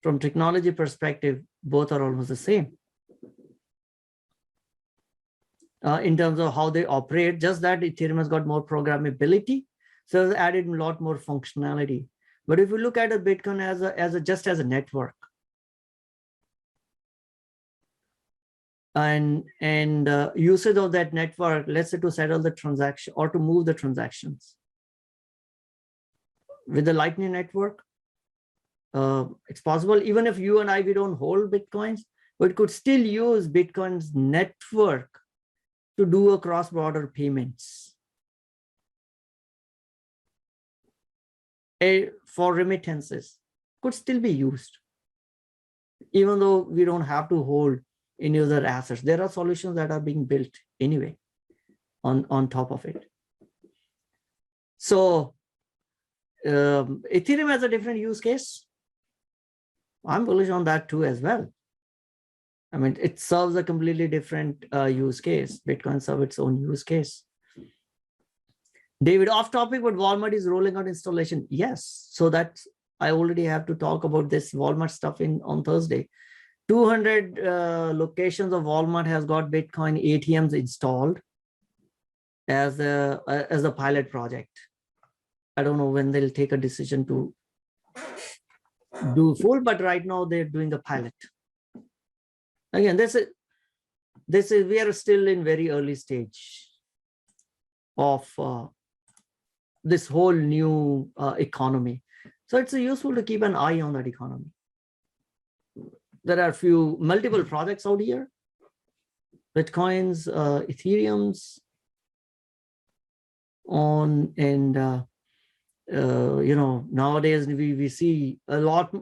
A: from technology perspective, both are almost the same. In terms of how they operate, just that Ethereum has got more programmability, so it's added a lot more functionality. But if you look at a Bitcoin just as a network, and usage of that network, let's say to settle the transaction or to move the transactions. With the Lightning Network, It's possible even if you and I, we don't hold Bitcoins, but could still use Bitcoin's network to do a cross-border payments for remittances, could still be used, even though we don't have to hold any other assets. There are solutions that are being built anyway on top of it. So Ethereum has a different use case. I'm bullish on that too as well. I mean, it serves a completely different use case. Bitcoin serves its own use case. David, off topic, but Walmart is rolling out installation. Yes, so that I already have to talk about this Walmart stuff on Thursday. 200 locations of Walmart has got Bitcoin ATMs installed as a pilot project. I don't know when they'll take a decision to do full, but right now they're doing a pilot. Again, this is we are still in very early stage of this whole new economy. So it's useful to keep an eye on that economy. There are multiple projects out here, Bitcoins, Ethereums, nowadays we see a lot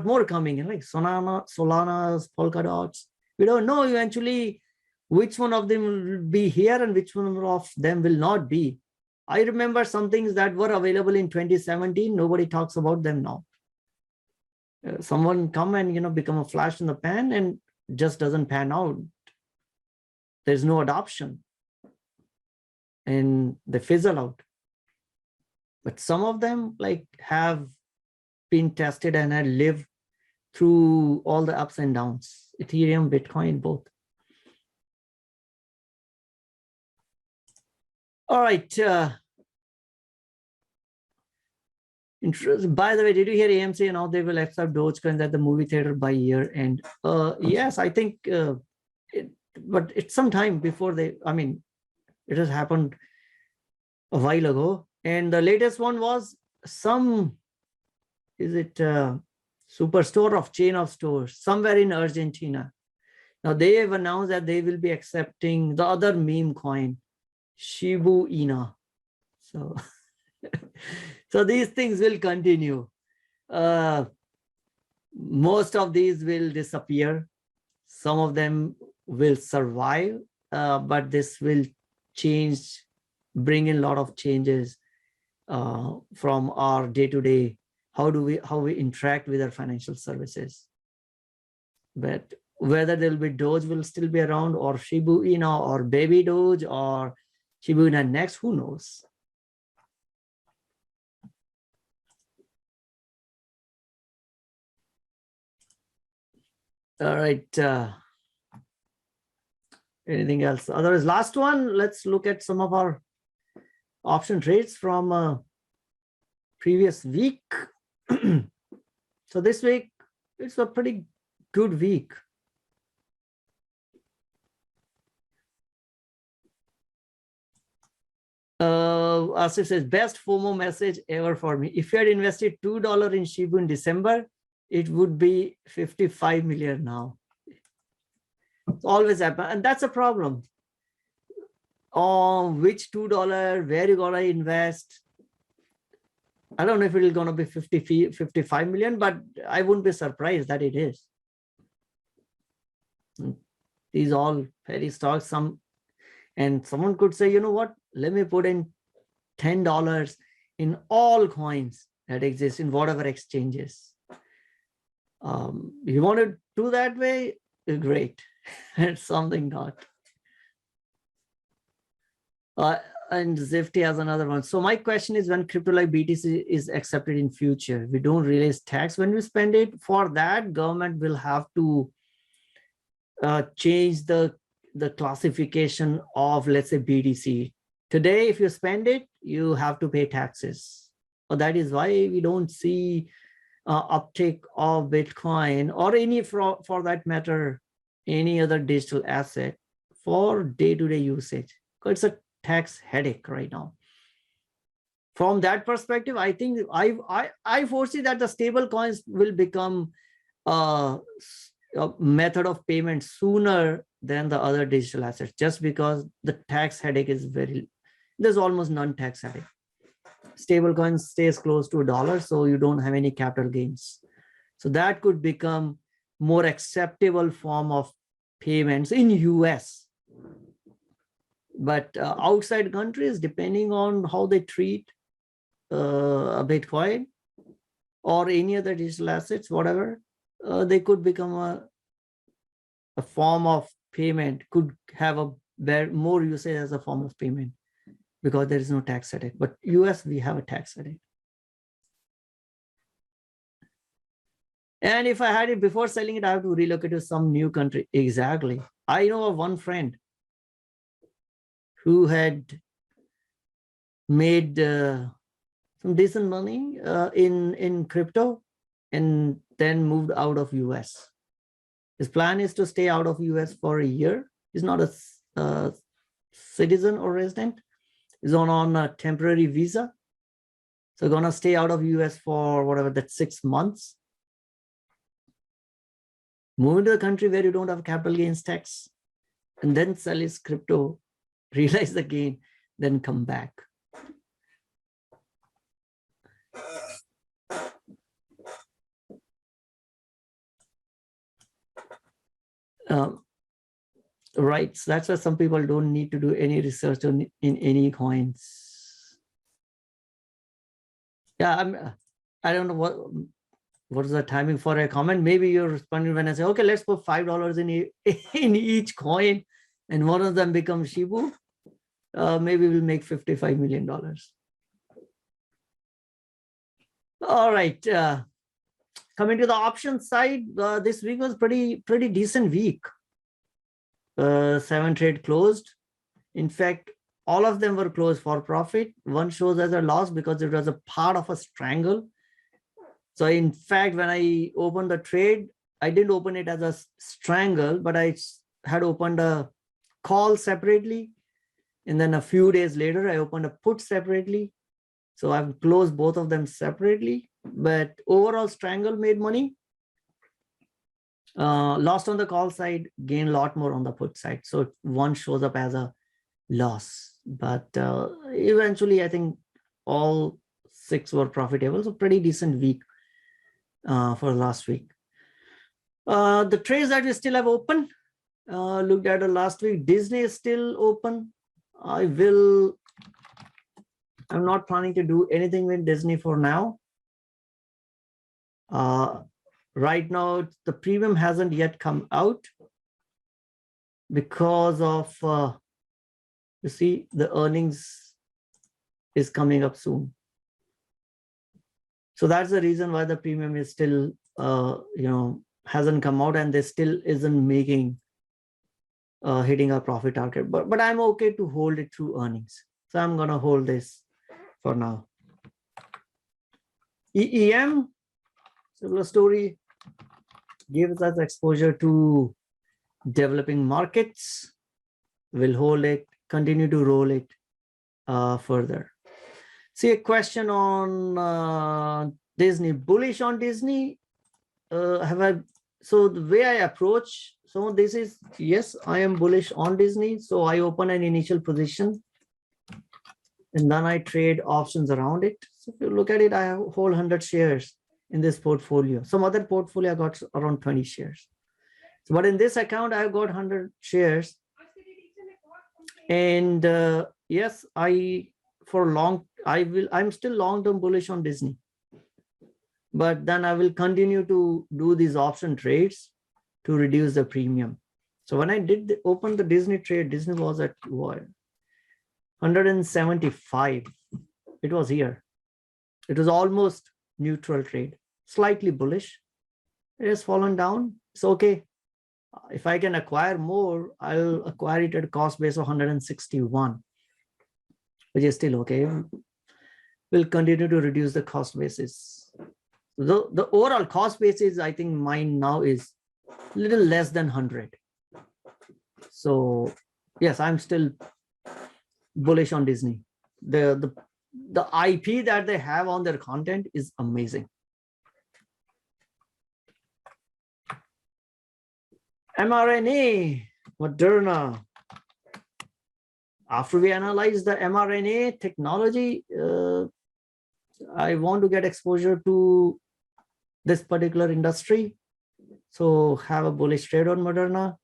A: more coming in, like Solana's, Polkadots. We don't know eventually which one of them will be here and which one of them will not be. I remember some things that were available in 2017. Nobody talks about them now. Someone come and become a flash in the pan and just doesn't pan out. There's no adoption and they fizzle out. But some of them have been tested and had lived through all the ups and downs. Ethereum, Bitcoin, both. All right. Interesting. By the way, did you hear AMC now they will accept Dogecoin at the movie theater by year end? Yes, I think, but it's some time before it has happened a while ago. And the latest one was superstore of chain of stores somewhere in Argentina. Now they have announced that they will be accepting the other meme coin, Shiba Inu. So, so these things will continue. Most of these will disappear. Some of them will survive, but this will bring in a lot of changes from our day-to-day, how we interact with our financial services. But whether there will be Doge will still be around, or Shiba Inu, or Baby Doge, or Shiba Inu next, who knows? All right. Anything else? Otherwise, last one, let's look at some of our option trades from previous week. So this week, it's a pretty good week. Asif says, best FOMO message ever for me. If you had invested $2 in Shiba in December, it would be 55 million now. It's always happen, and that's a problem. Which $2, where you gonna invest? I don't know if it's gonna be 55 million, but I wouldn't be surprised that it is. These all penny stocks. And someone could say, you know what? Let me put in $10 in all coins that exist in whatever exchanges. If you want to do that way, great. It's something not. And Zifty has another one. So my question is, when crypto like BTC is accepted in future, we don't realize tax when we spend it. For that, government will have to change the classification of, let's say, BTC. Today, if you spend it, you have to pay taxes. So that is why we don't see uptake of Bitcoin or any, for that matter, any other digital asset for day-to-day usage. It's a tax headache right now. From that perspective, I think I foresee that the stable coins will become a method of payment sooner than the other digital assets, just because the tax headache is there's almost none tax headache. Stable coins stays close to $1, so you don't have any capital gains. So that could become more acceptable form of payments in US. But outside countries, depending on how they treat a Bitcoin or any other digital assets, whatever, they could become a form of payment, could have a more usage as a form of payment because there is no tax headache. But US, we have a tax headache. And if I had it before selling it, I have to relocate to some new country. Exactly. I know of one friend who had made some decent money in crypto and then moved out of US. His plan is to stay out of US for a year. He's not a citizen or resident. He's on a temporary visa. So gonna stay out of US for whatever, that's 6 months. Move into a country where you don't have capital gains tax, and then sell his crypto, realize the gain, then come back. Right, so that's why some people don't need to do any research in any coins. Yeah, I don't know what is the timing for a comment. Maybe you're responding when I say, okay, let's put $5 in each coin, and one of them becomes Shibu. Maybe we'll make $55 million. All right. Coming to the options side, this week was pretty decent week. 7 trade closed. In fact, all of them were closed for profit. One shows as a loss because it was a part of a strangle. So in fact, when I opened the trade, I didn't open it as a strangle, but I had opened a call separately. And then a few days later, I opened a put separately. So I've closed both of them separately, but overall strangle made money. Lost on the call side, gained a lot more on the put side. So one shows up as a loss, but eventually I think all 6 were profitable. So pretty decent week for last week. The trades that we still have open, looked at last week. Disney is still open. I'm not planning to do anything with Disney for now. Right now, the premium hasn't yet come out because of, you see, the earnings is coming up soon. So that's the reason why the premium is still, hasn't come out, and they still isn't making, hitting a profit target. But I'm okay to hold it through earnings. So I'm gonna hold this for now. EEM, similar story, gives us exposure to developing markets. We'll hold it, continue to roll it further. See a question on Disney, bullish on Disney. So the way I approach, so this is, yes, I am bullish on Disney. So I open an initial position and then I trade options around it. So if you look at it, I hold 100 shares in this portfolio. Some other portfolio I got around 20 shares. So, but in this account, I've got 100 shares. And yes, I'm still long-term bullish on Disney. But then I will continue to do these option trades to reduce the premium. So when I open the Disney trade, Disney was at what? 175. It was here. It was almost neutral trade, slightly bullish. It has fallen down. It's okay. If I can acquire more, I'll acquire it at a cost base of 161, which is still okay. We'll continue to reduce the cost basis. The overall cost basis, I think mine now is a little less than 100. So yes, I'm still bullish on Disney. The the IP that they have on their content is amazing. mRNA, Moderna. After we analyze the mRNA technology, I want to get exposure to this particular industry. So have a bullish trade on Moderna.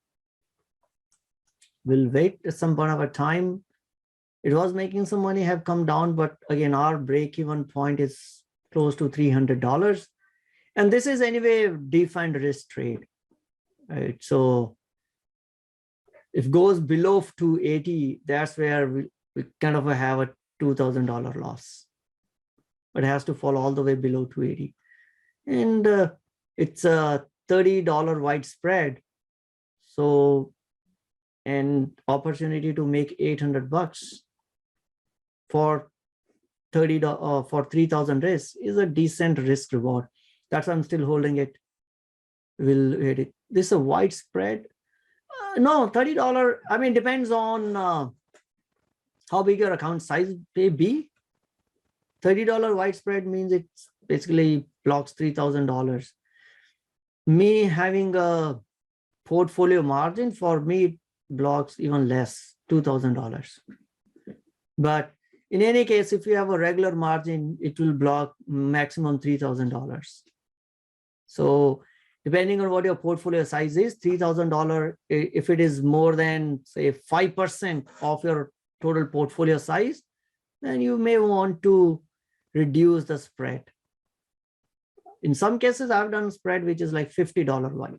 A: We'll wait some point of a time. It was making some money, have come down, but again, our break-even point is close to $300. And this is anyway defined risk trade, right? So if it goes below 280, that's where we kind of have a $2,000 loss. But it has to fall all the way below 280. And it's a $30 widespread. So, and opportunity to make $800 for for 3,000 risk is a decent risk reward. That's why I'm still holding it. We'll hit it. This is a widespread. No, $30. I mean, depends on how big your account size may be. $30 widespread means it basically blocks $3,000. Me having a portfolio margin, for me, it blocks even less, $2,000. But in any case, if you have a regular margin, it will block maximum $3,000. So depending on what your portfolio size is, $3,000, if it is more than, say, 5% of your total portfolio size, then you may want to reduce the spread. In some cases, I've done spread which is like $50 wide.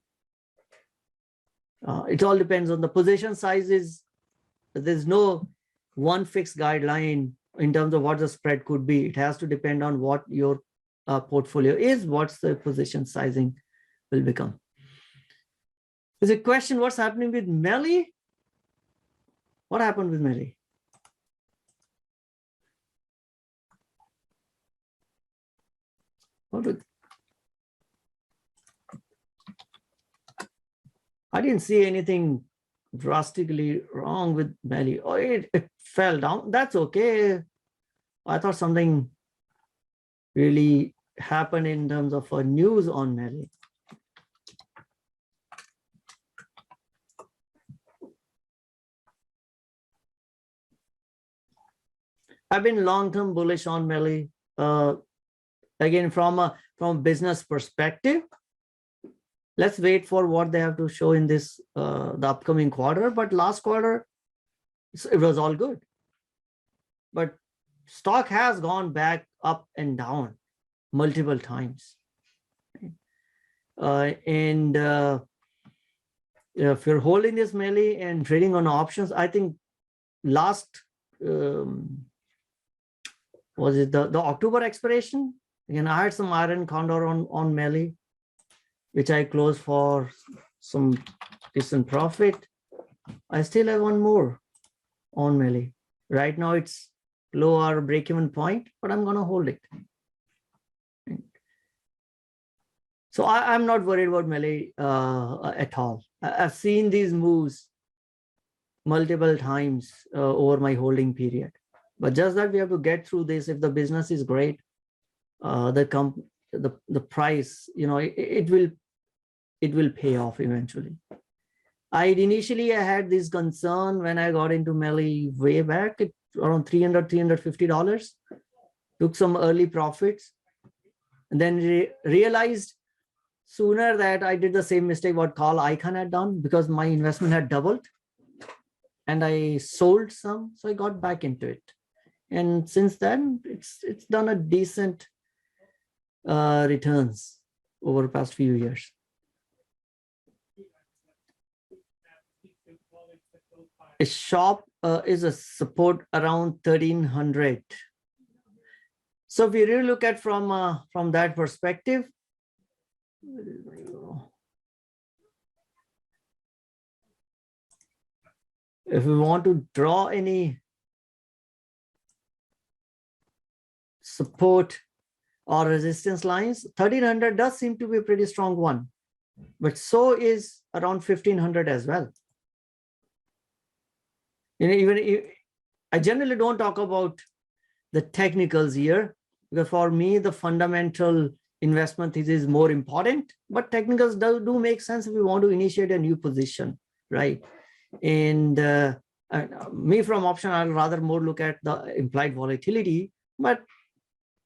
A: It all depends on the position sizes. There's no one fixed guideline in terms of what the spread could be. It has to depend on what your portfolio is, what's the position sizing will become. There's a question, what's happening with Melly? What happened with Melly? I didn't see anything drastically wrong with Melly. Oh, it fell down. That's okay. I thought something really happened in terms of news on Melly. I've been long-term bullish on Melly. Again, from a business perspective, let's wait for what they have to show in this the upcoming quarter. But last quarter, it was all good. But stock has gone back up and down multiple times. If you're holding this Melly and trading on options, I think last was it the October expiration? Again, I had some iron condor on Melly, which I closed for some decent profit. I still have one more on Melly. Right now it's lower break-even point, but I'm going to hold it. So I'm not worried about Melly at all. I've seen these moves multiple times over my holding period. But just that we have to get through this. If the business is great, the price, it will pay off eventually. Initially I had this concern when I got into Melly way back at around $350. Took some early profits, and then realized sooner that I did the same mistake what Carl Icahn had done, because my investment had doubled and I sold some, so I got back into it. And since then, it's done a decent returns over the past few years. A shop is a support around 1,300. So if you really look at from that perspective, if we want to draw any support or resistance lines, 1,300 does seem to be a pretty strong one, but so is around 1,500 as well. I generally don't talk about the technicals here, because for me, the fundamental investment thesis is more important, but technicals do make sense if we want to initiate a new position, right? And me from option, I'll rather more look at the implied volatility, but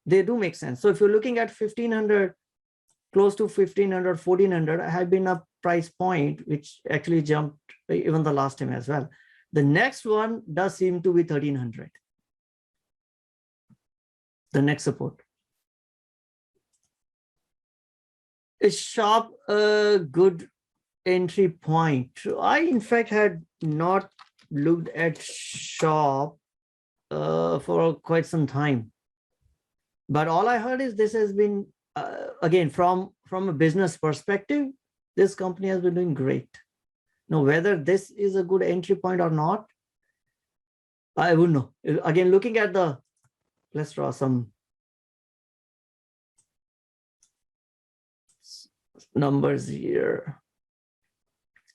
A: they do make sense. So if you're looking at 1500, close to 1500, 1400, have been a price point, which actually jumped even the last time as well. The next one does seem to be 1300. The next support. Is sharp a good entry point? I, in fact, had not looked at sharp for quite some time. But all I heard is this has been, again, from a business perspective, this company has been doing great. Now, whether this is a good entry point or not, I wouldn't know. Again, looking at the, let's draw some numbers here.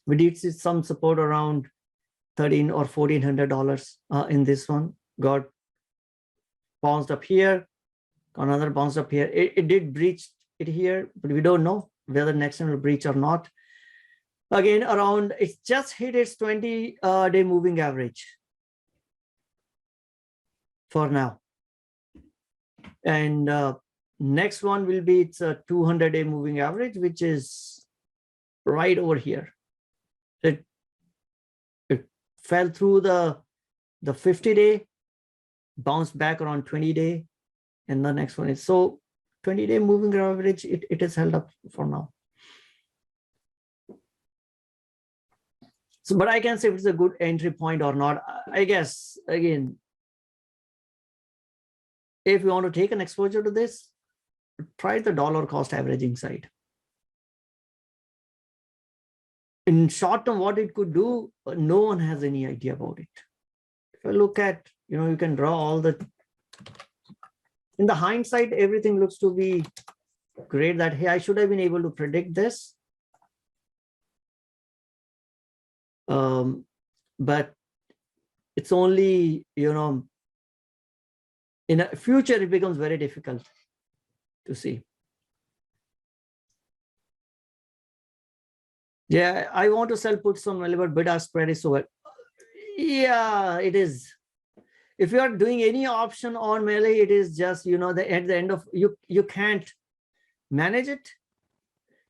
A: We did see some support around $13 or $1,400 in this one. Got bounced up here, another bounce up here. It did breach it here, but we don't know whether next one will breach or not. Again, around, it's just hit its 20-day moving average for now. And next one will be its 200-day moving average, which is right over here. It fell through the 50-day, bounced back around 20-day, and the next one is, so 20-day moving average, it is held up for now. So, but I can say if it's a good entry point or not. I guess, again, if you want to take an exposure to this, try the dollar cost averaging side. In short term, what it could do, no one has any idea about it. If I look at, you can draw all the, in the hindsight, everything looks to be great that, hey, I should have been able to predict this. But it's only, in a future, it becomes very difficult to see. Yeah, I want to sell puts on Melly, but bid-ask spread is so well. Yeah, it is. If you are doing any option on Melly, it is just, at the end of, you can't manage it.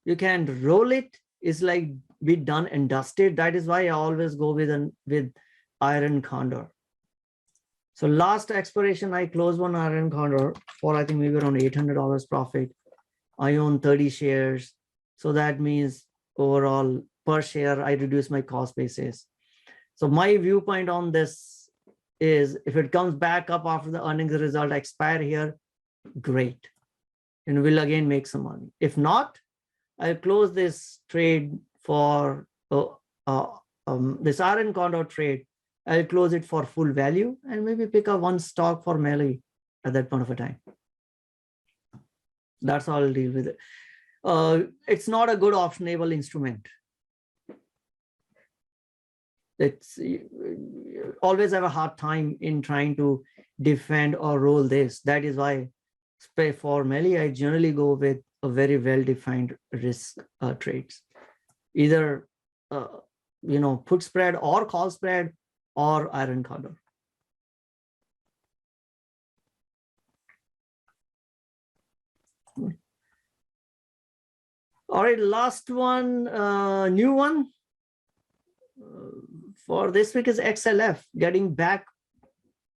A: You can't roll it. It's like be done and dusted. That is why I always go with iron condor. So last expiration, I closed one iron condor for, I think we were on $800 profit. I own 30 shares. So that means overall per share, I reduce my cost basis. So my viewpoint on this is if it comes back up after the earnings result expire here, great. And we'll again make some money. If not, I'll close this trade for this iron condor trade. I'll close it for full value and maybe pick up one stock for Melly at that point of a time. That's how I'll deal with it. It's not a good optionable instrument. It's always have a hard time in trying to defend or roll this. That is why for Melly, I generally go with a very well-defined risk trades. Either, put spread or call spread or iron condor. All right, last one, new one for this week is XLF. Getting back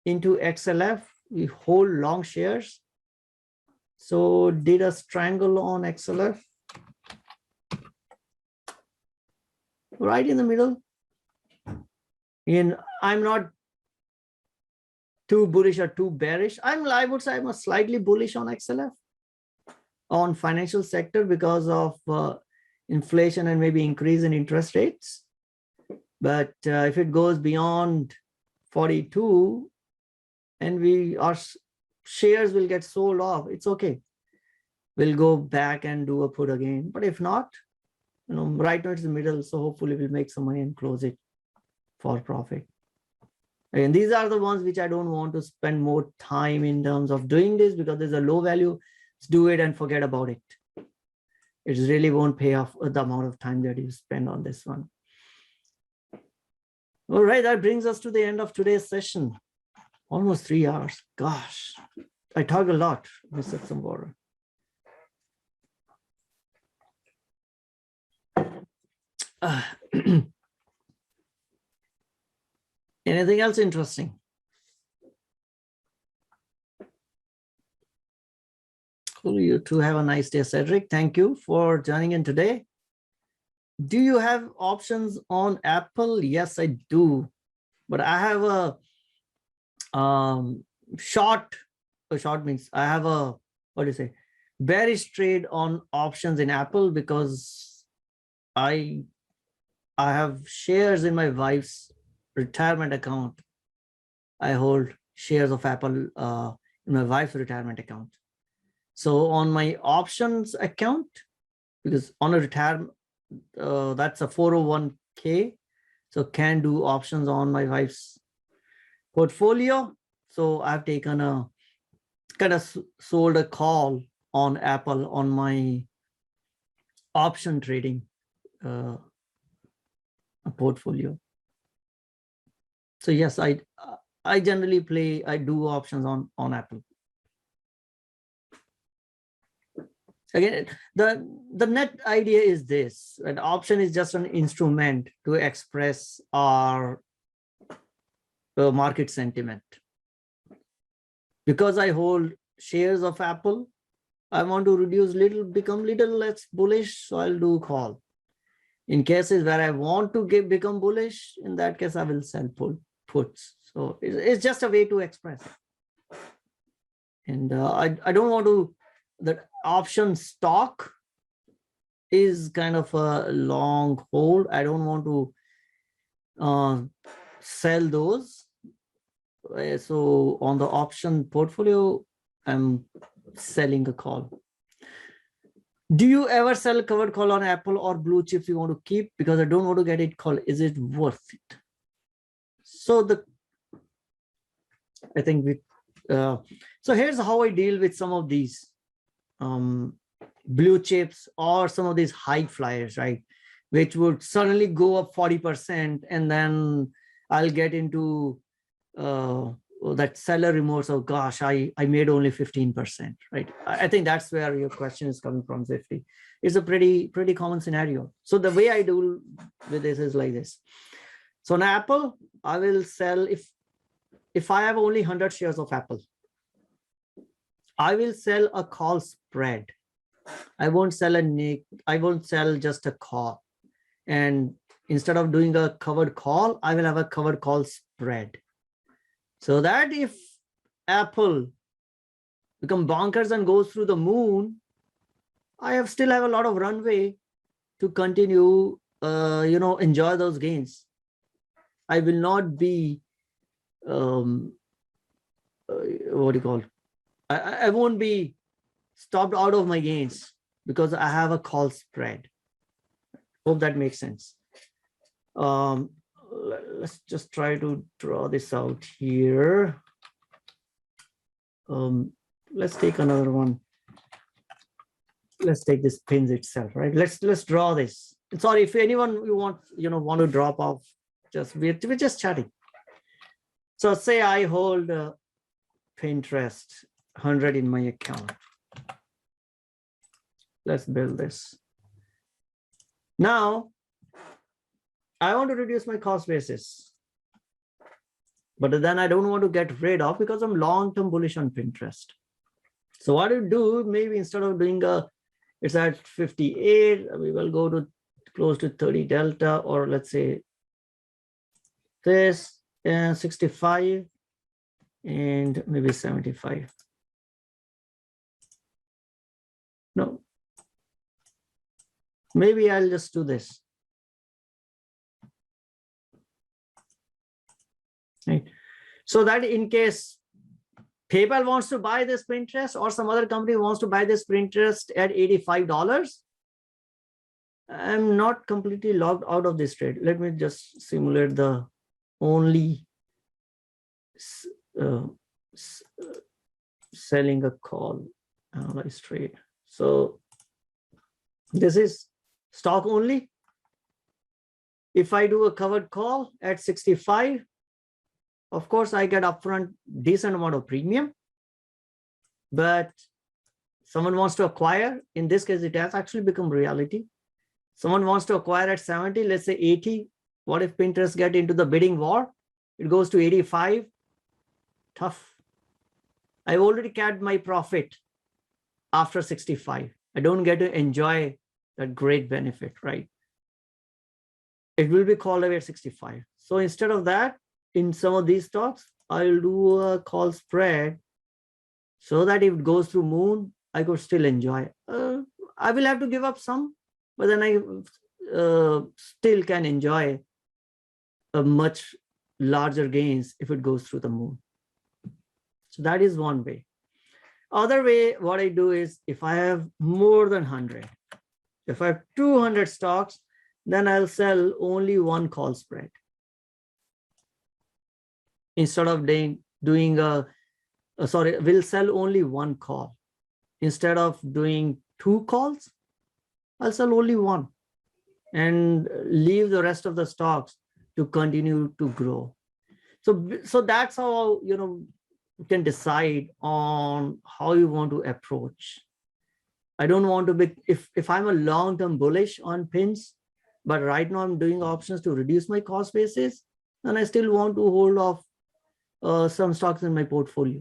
A: into XLF, we hold long shares. So did a strangle on XLF. Right in the middle. I'm not too bullish or too bearish. I would say I'm slightly bullish on XLF, on financial sector because of inflation and maybe increase in interest rates. But if it goes beyond 42 and our shares will get sold off, it's okay. We'll go back and do a put again. But if not, right now it's the middle. So hopefully we'll make some money and close it for profit. And these are the ones which I don't want to spend more time in terms of doing this, because there's a low value. Let's do it and forget about it. It really won't pay off the amount of time that you spend on this one. All right, that brings us to the end of today's session. Almost 3 hours. Gosh, I talk a lot. Let me sip some water. Anything else interesting? Cool. You too have a nice day, Cedric. Thank you for joining in today. Do you have options on Apple? Yes, I do. But I have a short means I have a, what do you say, bearish trade on options in Apple, because I have shares in my wife's retirement account. I hold shares of Apple in my wife's retirement account. So on my options account, because on a retirement, that's a 401k, so can do options on my wife's portfolio. So I've taken a kind of sold a call on Apple on my option trading portfolio. So yes, I generally I do options on Apple. Again, the net idea is this: an option is just an instrument to express our market sentiment. Because I hold shares of Apple, I want to become little less bullish, so I'll do call. In cases where I want to become bullish, in that case, I will sell puts. So it's just a way to express it. And I don't want to, that option stock is kind of a long hold. I don't want to sell those. So on the option portfolio, I'm selling a call. Do you ever sell covered call on Apple or blue chips you want to keep? Because I don't want to get it called. Is it worth it? So I think so here's how I deal with some of these blue chips or some of these high flyers, right? Which would suddenly go up 40%, and then I'll get into that seller remorse of, gosh, I made only 15%, right? I think that's where your question is coming from, Zifty. It's a pretty common scenario. So the way I do with this is like this. So on Apple, I will sell, if I have only 100 shares of Apple, I will sell a call spread. I won't sell just a call. And instead of doing a covered call, I will have a covered call spread. So that if Apple become bonkers and goes through the moon, I still have a lot of runway to continue, enjoy those gains. I will not be, what do you call? I won't be stopped out of my gains because I have a call spread. Hope that makes sense. Let's just try to draw this out here. Let's take another one. Let's take this pins itself, right? Let's draw this. Sorry if anyone you want to drop off. We're just chatting. So say I hold Pinterest 100 in my account. Let's build this. Now, I want to reduce my cost basis, but then I don't want to get rid of because I'm long-term bullish on Pinterest. So what I do, maybe instead of doing it's at 58, we will go to close to 30 delta, or let's say this 65 and maybe 75. No, maybe I'll just do this. Right. So that in case PayPal wants to buy this Pinterest or some other company wants to buy this Pinterest at $85, I'm not completely locked out of this trade. Let me just simulate the only uh, selling a call, analyze trade. So this is stock only. If I do a covered call at 65, of course, I get upfront decent amount of premium, but someone wants to acquire, in this case, it has actually become reality. Someone wants to acquire at 70, let's say 80. What if Pinterest get into the bidding war? It goes to 85. Tough. I've already capped my profit after 65. I don't get to enjoy that great benefit, right? It will be called away at 65. So instead of that, in some of these stocks, I'll do a call spread so that if it goes through moon, I could still enjoy. I will have to give up some, but then I still can enjoy a much larger gains if it goes through the moon. So that is one way. Other way, what I do is if I have more than 100, if I have 200 stocks, then I'll sell only one call spread. Instead of we'll sell only one call. Instead of doing 2 calls, I'll sell only one and leave the rest of the stocks to continue to grow. So that's how, you can decide on how you want to approach. I don't want to be, if I'm a long-term bullish on pins, but right now I'm doing options to reduce my cost basis, then I still want to hold off some stocks in my portfolio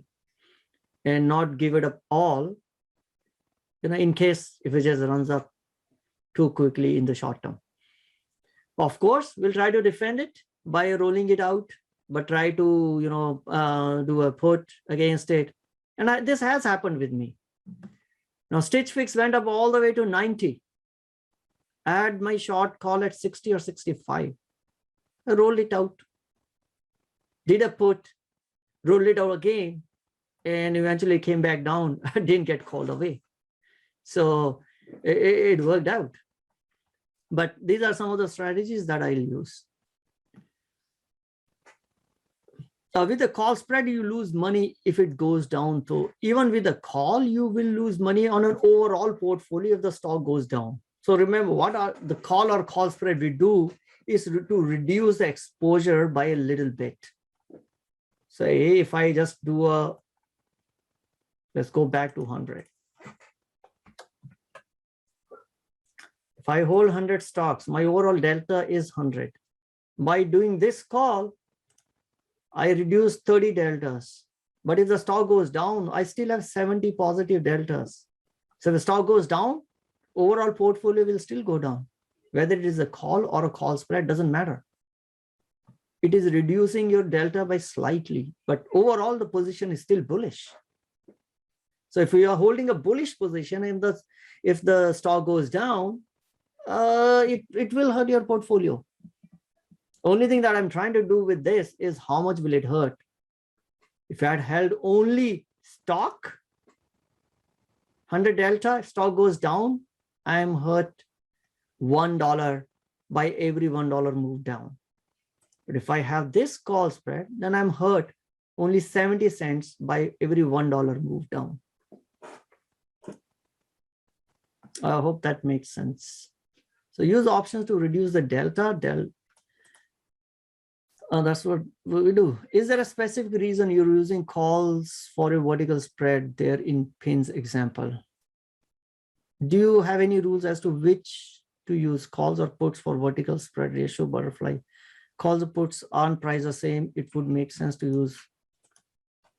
A: and not give it up all, in case if it just runs up too quickly in the short term. Of course, we'll try to defend it by rolling it out, but try to, do a put against it. And this has happened with me. Now, Stitch Fix went up all the way to 90. I had my short call at 60 or 65. I rolled it out, did a put, rolled it out again, and eventually came back down. I didn't get called away. So it worked out. But these are some of the strategies that I'll use. With the call spread, you lose money if it goes down. So even with the call, you will lose money on an overall portfolio if the stock goes down. So remember, what are the call or call spread we do is to reduce the exposure by a little bit. So if I just do let's go back to 100. If I hold 100 stocks, my overall delta is 100. By doing this call, I reduce 30 deltas. But if the stock goes down, I still have 70 positive deltas. So if the stock goes down, overall portfolio will still go down. Whether it is a call or a call spread, doesn't matter. It is reducing your delta by slightly, but overall the position is still bullish. So if you are holding a bullish position and if the stock goes down, it will hurt your portfolio. Only thing that I'm trying to do with this is how much will it hurt? If I had held only stock, 100 delta, stock goes down, I am hurt $1 by every $1 move down. But if I have this call spread, then I'm hurt only 70 cents by every $1 move down. I hope that makes sense. So use options to reduce the delta. That's what we do. Is there a specific reason you're using calls for a vertical spread there in pins example? Do you have any rules as to which to use, calls or puts for vertical spread ratio butterfly? Calls or puts aren't priced the same. It would make sense to use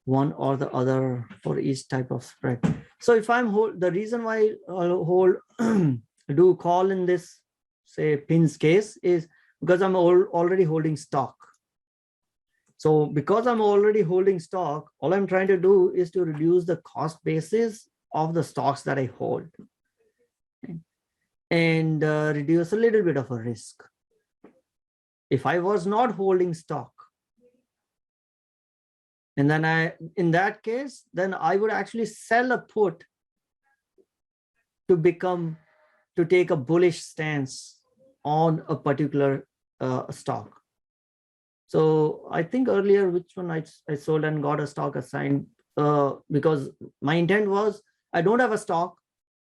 A: one or the other for each type of spread. So if I'm the reason why I'll do call in this, say, pins case is because I'm already holding stock. So because I'm already holding stock, all I'm trying to do is to reduce the cost basis of the stocks that I hold, okay, and reduce a little bit of a risk. If I was not holding stock, and then in that case, then I would actually sell a put to take a bullish stance on a particular stock. So I think earlier, which one I sold and got a stock assigned because my intent was I don't have a stock.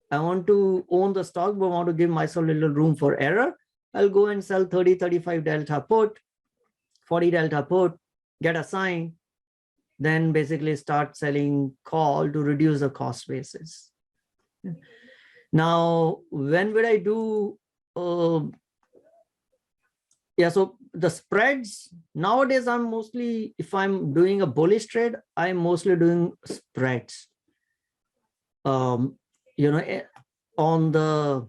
A: I want to own the stock, but want to give myself a little room for error. I'll go and sell 30, 35 delta put, 40 delta put, get assigned, then basically start selling call to reduce the cost basis. Now, when would I do? Yeah, so the spreads nowadays, I'm mostly, if I'm doing a bullish trade, I'm mostly doing spreads. On the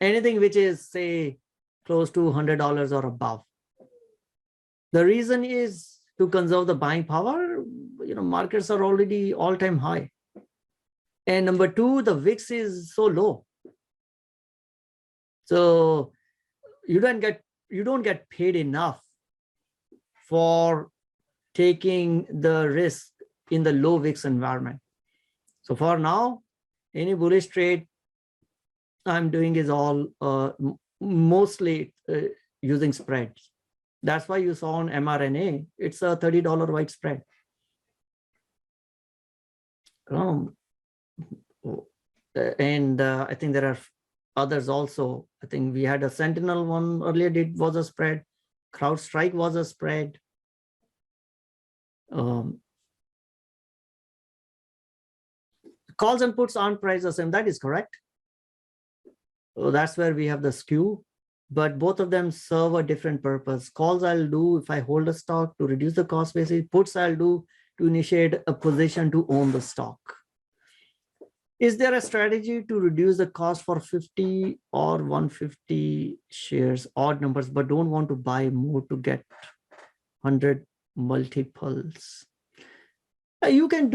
A: anything which is say close to $100 or above. The reason is to conserve the buying power. Markets are already all-time high. And number two, the VIX is so low. So you don't get paid enough for taking the risk in the low VIX environment. So for now, any bullish trade I'm doing is all mostly using spreads. That's why you saw on mRNA, it's a $30 white spread. And I think there are others also. I think we had a Sentinel one earlier, was a spread. CrowdStrike was a spread. Calls and puts aren't priced the same. That is correct. So that's where we have the skew, but both of them serve a different purpose. Calls I'll do if I hold a stock to reduce the cost basis. Puts I'll do to initiate a position to own the stock. Is there a strategy to reduce the cost for 50 or 150 shares, odd numbers, but don't want to buy more to get 100 multiples? You can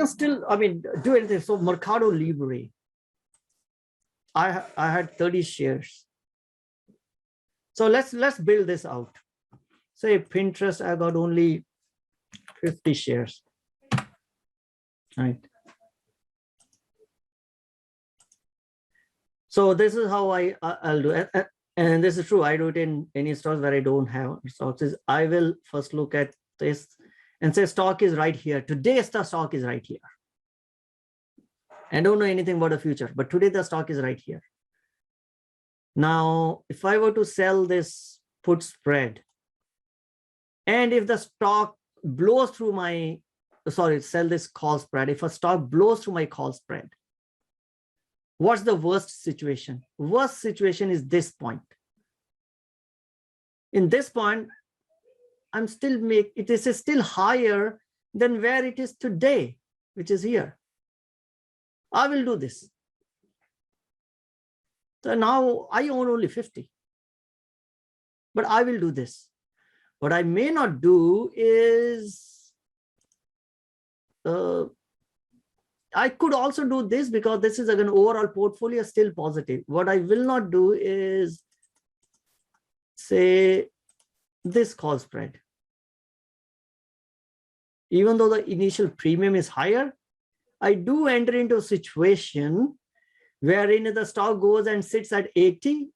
A: still, do anything. So Mercado Libre, I had 30 shares. So let's build this out. Say Pinterest, I got only 50 shares, right? So this is how I'll do it. And this is true. I do it in any stocks where I don't have stocks. I will first look at this and say stock is right here. Today, the stock is right here. I don't know anything about the future, but today the stock is right here. Now, if I were to sell this put spread, and if the stock blows through my, sell this call spread, if a stock blows through my call spread, what's the worst situation? Worst situation is this point. In this point, it is still higher than where it is today, which is here. I will do this. So now I own only 50, but I will do this. What I may not do is, I could also do this because this is an overall portfolio still positive. What I will not do is say this call spread. Even though the initial premium is higher, I do enter into a situation wherein the stock goes and sits at 80.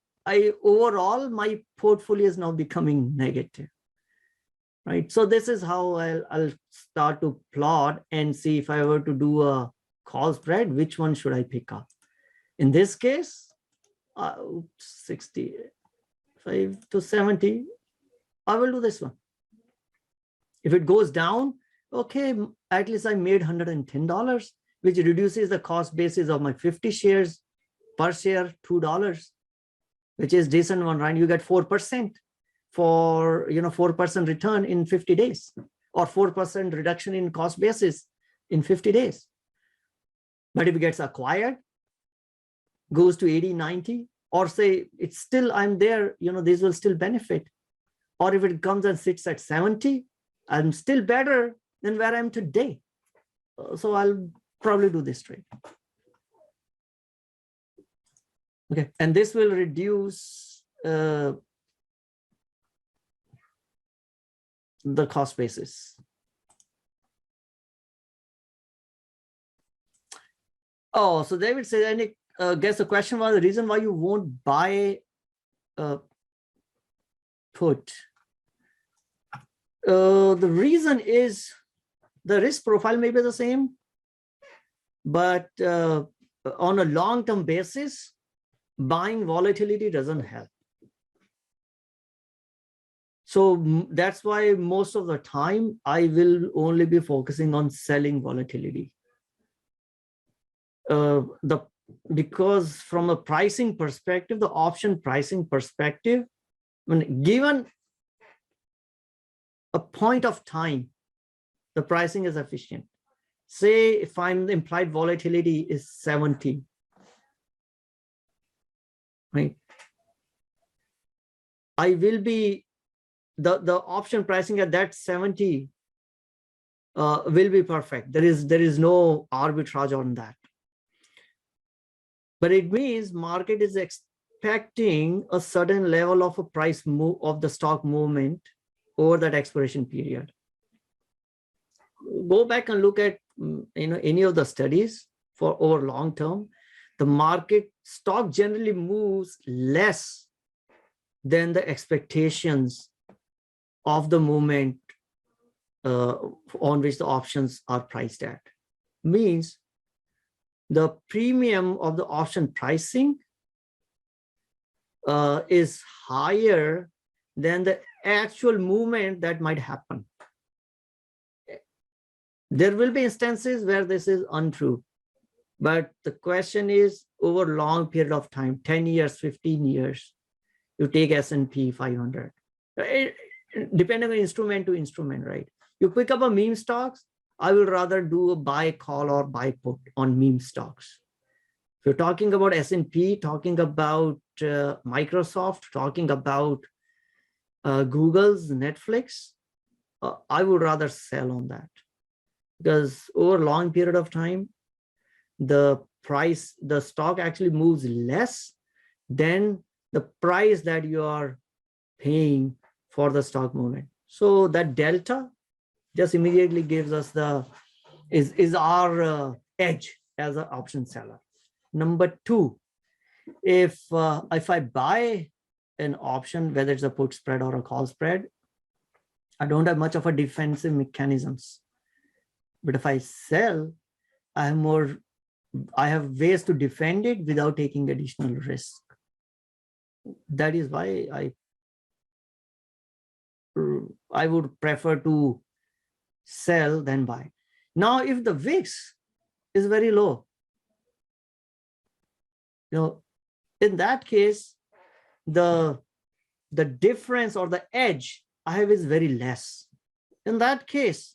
A: Overall, my portfolio is now becoming negative, right? So this is how I'll start to plot and see if I were to do a call spread, which one should I pick up? In this case, 65 to 70, I will do this one. If it goes down, okay, at least I made $110, which reduces the cost basis of my 50 shares per share, $2, which is decent one, right? You get 4% for 4% return in 50 days, or 4% reduction in cost basis in 50 days. But if it gets acquired, goes to 80, 90, or say it's still, I'm there, these will still benefit. Or if it comes and sits at 70, I'm still better than where I am today. So I'll probably do this trade. Okay, and this will reduce the cost basis. Oh, so David said, I guess the question was the reason why you won't buy put The reason is the risk profile may be the same, but on a long-term basis, buying volatility doesn't help. So that's why most of the time I will only be focusing on selling volatility. Because from a pricing perspective, the option pricing perspective, when given a point of time, the pricing is efficient. Say if I'm implied volatility is 70, right? I will be the option pricing at that 70 will be perfect. There is no arbitrage on that. But it means market is expecting a certain level of a price move of the stock movement over that expiration period. Go back and look at any of the studies for over long term. The market stock generally moves less than the expectations of the movement on which the options are priced at. Means the premium of the option pricing is higher than the actual movement that might happen. There will be instances where this is untrue, but the question is over a long period of time, 10 years, 15 years, you take S&P 500, depending on instrument to instrument, right? You pick up a meme stocks, I will rather do a buy call or buy put on meme stocks. If you're talking about S&P, talking about Microsoft, talking about Google's Netflix, I would rather sell on that, because over a long period of time, the stock actually moves less than the price that you are paying for the stock movement. So that delta just immediately gives us is our edge as an option seller. Number two, if I buy an option, whether it's a put spread or a call spread, I don't have much of a defensive mechanisms. But if I sell, I have ways to defend it without taking additional risk. That is why I would prefer to sell than buy. Now, if the VIX is very low, in that case, the difference or the edge I have is very less. In that case,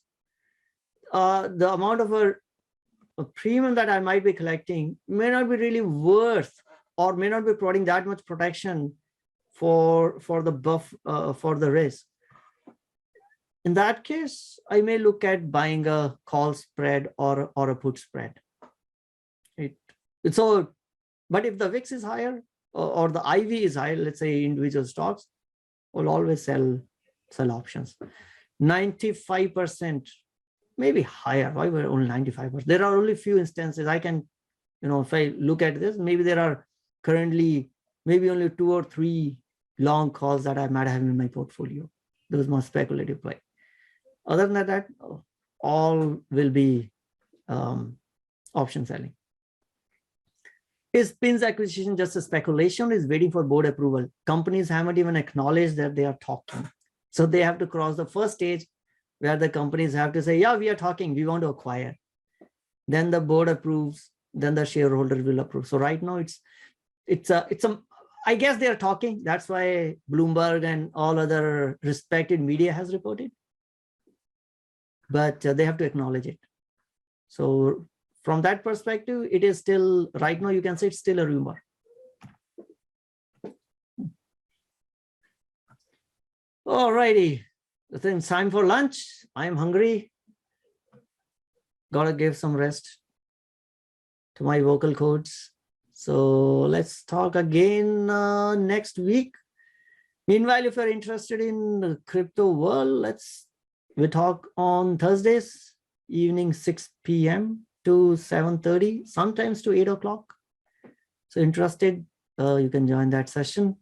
A: the amount of a premium that I might be collecting may not be really worth, or may not be providing that much protection for the risk. In that case, I may look at buying a call spread or a put spread. But if the VIX is higher or the IV is higher, let's say individual stocks, will always sell options. 95%, maybe higher. Why were only 95%? There are only few instances I can, if I look at this, maybe there are currently maybe only 2 or 3 long calls that I might have in my portfolio. Those more speculative play. Other than that, all will be option selling. Is PIN's acquisition just a speculation? Is waiting for board approval? Companies haven't even acknowledged that they are talking. So they have to cross the first stage where the companies have to say, yeah, we are talking, we want to acquire. Then the board approves, then the shareholder will approve. So right now I guess they are talking. That's why Bloomberg and all other respected media has reported. But they have to acknowledge it. So from that perspective, it is still, right now you can say it's still a rumor. All righty, then it's time for lunch. I'm hungry. Gotta give some rest to my vocal cords. So let's talk again next week. Meanwhile, if you're interested in the crypto world, we talk on Thursdays evening 6 p.m. to 7:30, sometimes to 8 o'clock. So interested, you can join that session.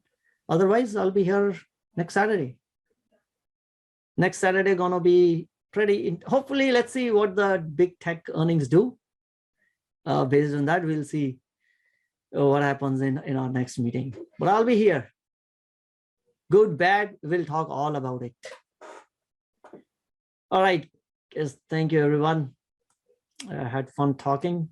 A: Otherwise, I'll be here next Saturday. Next Saturday gonna be hopefully, let's see what the big tech earnings do. Based on that, we'll see what happens in our next meeting. But I'll be here. Good, bad, we'll talk all about it. All right. Yes, thank you, everyone. I had fun talking.